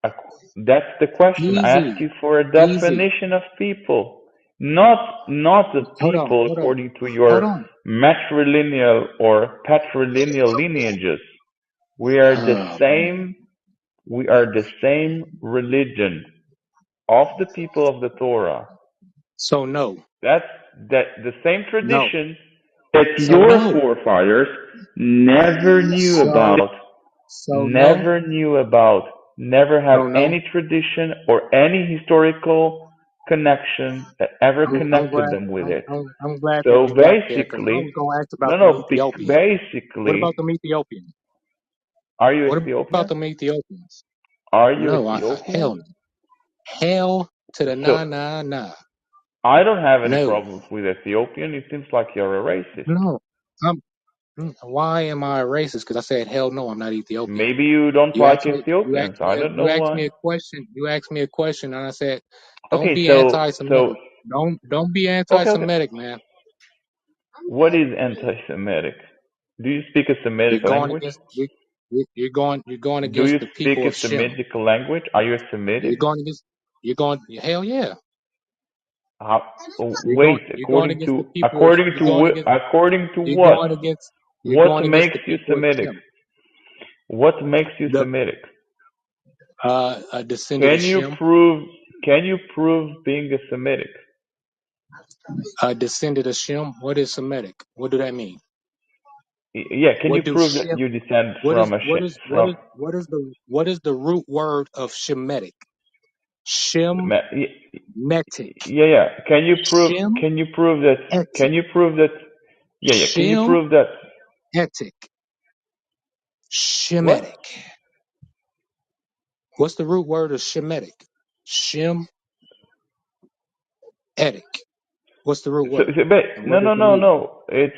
uh, That's the question. I ask Easy. you for a Easy. definition of people, not the Hold on. people Hold on. according to Hold your on. matrilineal or patrilineal lineages. We are the Oh, man. same. We are the same religion of the people of the Torah. So no. That's that the same No. tradition that So your no. forefathers never knew So about, no. never have So no. any tradition or any historical connection that ever I'm connected glad. them with it. I'm glad that So you got there because I was basically, gonna ask about no, them no, Ethiopians. What basically, about them Ethiopians? are you What about Ethiopian? them Ethiopians? Are you No. Ethiopian? Hell no. Hell to the So nah nah nah. I don't have any No. problems with Ethiopian. It seems like you're a racist. No. I'm. Why am I a racist? Because I said hell no. I'm not Ethiopian. Maybe you don't You like asked me. You Ethiopians. asked me. I don't You know asked why. me a question. You asked me a question, and I said, "Don't Okay, be so anti-Semitic. Don't be okay. anti-Semitic, man. What is anti-Semitic? Do you speak a You're Semitic going language? against. You're going Do against you the speak people a of Shem. Semitic language? Are you a Semitic? You're going against. You're going. Hell yeah. How, You're going. wait, You're going against the people of. You're going against. according to You're what? going against. You're What going against makes the you people of Semitic? Shem. What makes you The Semitic? a descendant of Can you Shem. prove? Can you prove being a Semitic? A descendant of Shem. What is Semitic? What do that mean? Yeah, can you What do prove that Shem? you descend What is from a what is what from? is what is the root word of Shemitic? Shem metic. Yeah. Can you prove? Shem Can you prove that? etic. Can you prove that? Yeah. Can you Shem prove that? etic. What? Shemitic. What's the root word of Shemitic? Shem etic. What's the root word? But And no, what does no, it no, mean? no. It's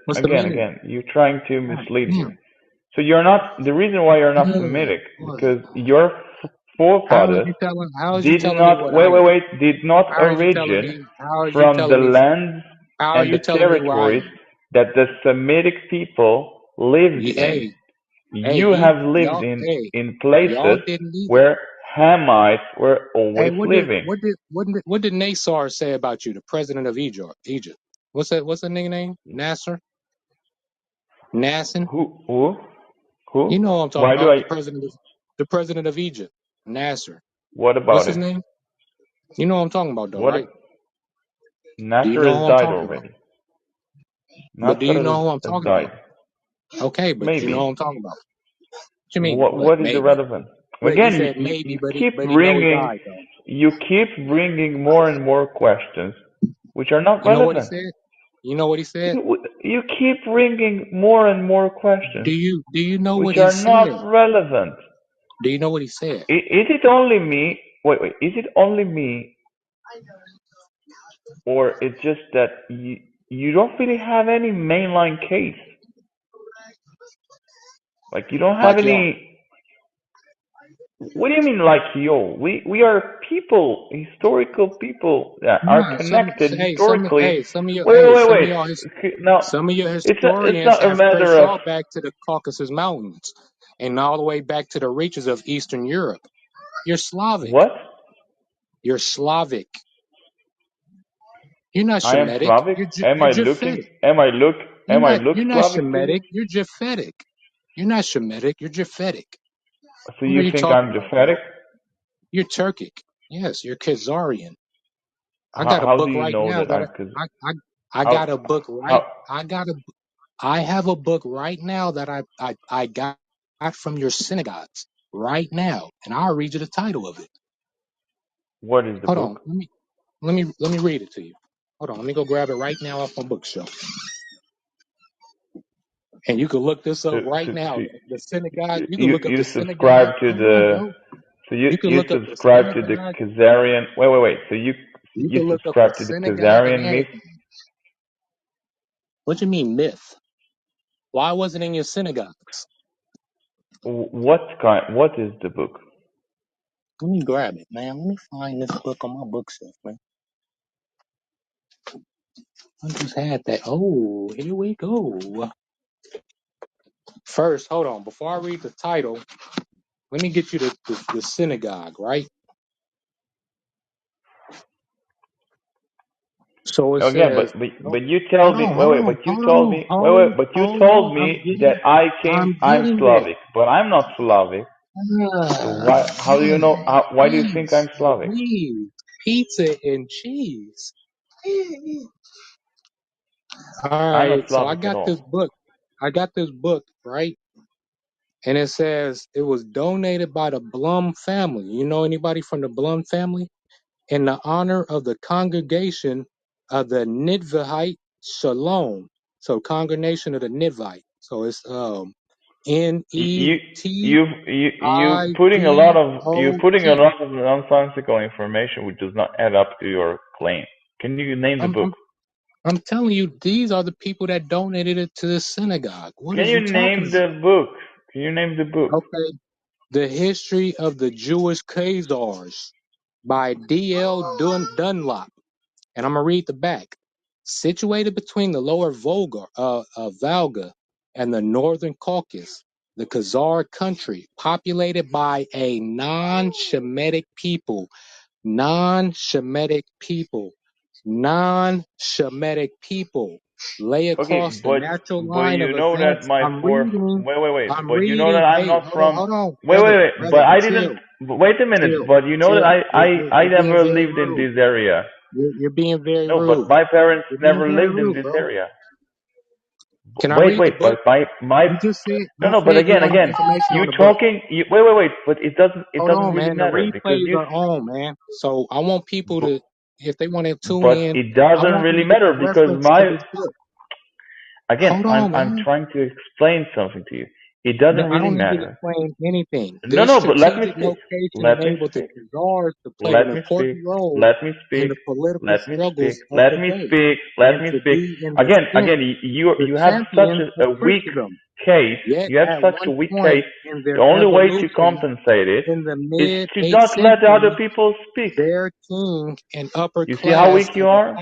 What's the again, meaning? again. You're trying to God mislead me. damn. So you're not. The reason why you're not Oh, Semitic boy. because your forefathers How is you did telling me not. what I am? Did not How are you telling origin me? How are you from the telling me? lands How are and the you telling me where I territories am? that the Semitic people lived in. Hey, hey, You have lived hey, in y'all places didn't either. where Hamites were Hey, always living. what did Nasar say about you, the president of Egypt? Egypt. What's that nigga name? Nasser? Nasser? Who? Who? You know Who? what I'm talking Why do about, I? the president of Egypt, Nasser. What What's about his him? name? You know what I'm talking about though, What? right? Do you Nasser know has who I'm died talking about? already. But do you Nasser know who I'm has talking died. about? Okay, but you know what I'm Maybe. talking about. What you mean? What? What? What is Maybe. irrelevant? Wait, he Again, said maybe, you keep bringing, more and more questions, which are not you know what he relevant. said? You know what he said? You keep bringing more and more questions, Do you know what which he are said? not relevant. Do you know what he said? Is it only me? Wait. Is it only me, or it's just that you don't really have any mainline case? Like you don't have Like y'all. any. What do you mean, like yo? We are people, historical people that are Nah, connected historically. some of y'all, Now, some of your it's historians not a have matter traced of y'all back to the Caucasus Mountains and all the way back to the reaches of Eastern Europe. You're Slavic. what. You're Slavic. You're not I am Shemitic. Slavic. You're Japhetic. Am I look You're not Slavic to you? Shemitic. You're Japhetic. You're not Shemitic. You're Japhetic. So What are you you think talking I'm about, Japhetic? bro? You're Turkic. Yes, you're Khazarian. I got a How do book you right know now that that I'm? Cause I got a how book right. how I have a book right now that I got from your synagogues right now, and I'll read you the title of it. what is the Hold on, book? let me read it to you. Hold on, let me go grab it right now off my bookshelf. And you can look this So, up right so, now. so The synagogue. You can you look up you the synagogue. subscribe to Hold on, the bro. so you You can you look up the subscribe to the synagogue. Khazarian. Wait. So You you can look up the subscribe to the synagogue and Khazarian myth. everything. What you mean myth? Why wasn't it in your synagogues? What is the book? Let me grab it, man. Let me find this book on my bookshelf, man. I just had that. Oh, here we go. First, hold on. Before I read the title, let me get you the synagogue, right? So it Again, says, but you hold told me on, hold on, hold on, but you hold on. told me that I'm I'm getting there. Slavic, but I'm not Slavic. So how do you know why do you think Cheese, I'm Slavic? cheese, pizza and cheese. All I'm not right, so I Slavic at got all. this book. I got this book, right? And it says it was donated by the Blum family. You know anybody from the Blum family? In the honor of the congregation of the Nidvahite Shalom. So congregation of the Nidvite. So it's N E You T you I putting a lot V of O T. nonsensical information which does not add up to your claim. Can you name the I'm book? I'm I'm telling you, these are the people that donated it to the synagogue. What Can is you you talking name about? the book? Can you name the book? Okay. The History of the Jewish Khazars by D.L. Dunlop. And I'm going to read the back. Situated between the lower Volga and the northern Caucasus, the Khazar country, populated by a non-Shemitic people, non-Shemitic people, non-Shemitic people, lay across Okay, the natural but line of you know that events. my I'm fourth reading. wait. I'm But you know that reading. I'm Hey, not from hold on, brother, But brother, I didn't chill, wait a minute. chill, But you know that chill. I You're being never very lived in rude. this area. You're being very No, but rude. my parents You're being never very lived in rude, this bro. area. Can I read the book? But my You just said no I no. But said you wanted again, information you on the book. talking. Wait. But it Hold doesn't on, really man. The matter because replays are on, man. So I want people but, to, if they want to tune but in, it I doesn't want them really to get the matter because reference to my this book. again Hold I'm on, man. trying to explain something to you. It No, doesn't I really don't need to matter. explain anything. No This no. But let me strategic speak. location Let me enabled the speak. Khazars to play an Let me speak. important role Let me in speak. the political Let me speak. struggles of Let the me day, speak. Let and me to speak. be in the Again, sense the you have such champions of a weak Christendom. case. Yet You have at such a one weak case. point in The their only way to evolution compensate it in the is mid to 8th not let the other century, people speak. their king and upper You see how weak class you of the are?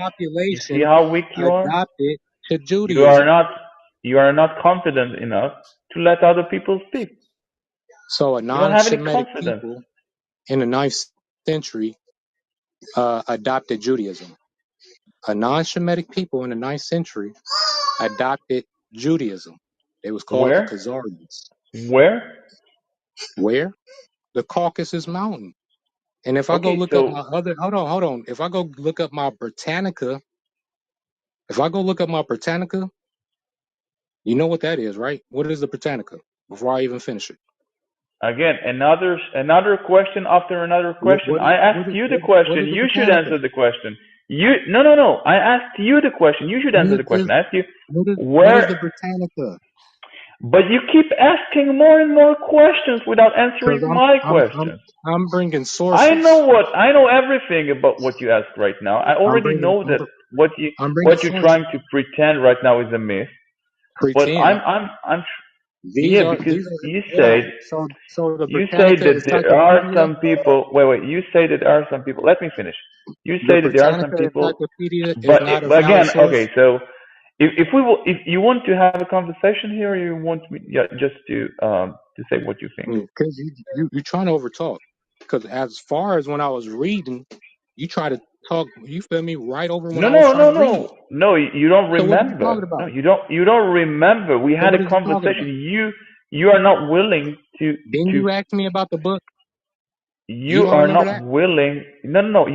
You see population how weak you are? adopted to You are Judaism. not you are not confident enough to let other people speak. So a You don't have any non-Shemitic confidence. people in the 9th century adopted Judaism. A non-Shemitic people in the 9th century adopted Judaism. They was called the Where? Khazarians. Where? Where? The Caucasus Mountain. And if I go Okay, look up so my other, hold on. If I go look up my Britannica, you know what that is, right? What is the Britannica? Before I even finish it, again, another question after another question. I asked you the what question. is the You should Britannica? answer the question. You no. I asked you the question. You should answer the question. I asked you What is where, the Britannica? but you keep asking more and more questions without Because answering my I'm questions. I'm bringing sources. I know everything about what you asked right now. I I'm already bringing know I'm, that I'm bringing what you're sources. trying to pretend right now is a myth. But Pretend. yeah, because These are yeah. So the you say Britannica that there are Encyclopedia. some people. Wait. You say that there are some people. Let me finish. You The say that there are some Britannica people, Encyclopedia is not a but valid again, okay. source So if you want to have a conversation here, or you want me just to say what you think. because you're trying to overtalk. Because as far as when I was reading, you try to talk. You feel me? Right over when No, I was trying to read. no. You don't So what are you remember. talking No, about? you don't remember. We So had what a are you talking conversation. about? You are not willing Didn't to. you ask me about the book? You You don't are remember that? not willing. No.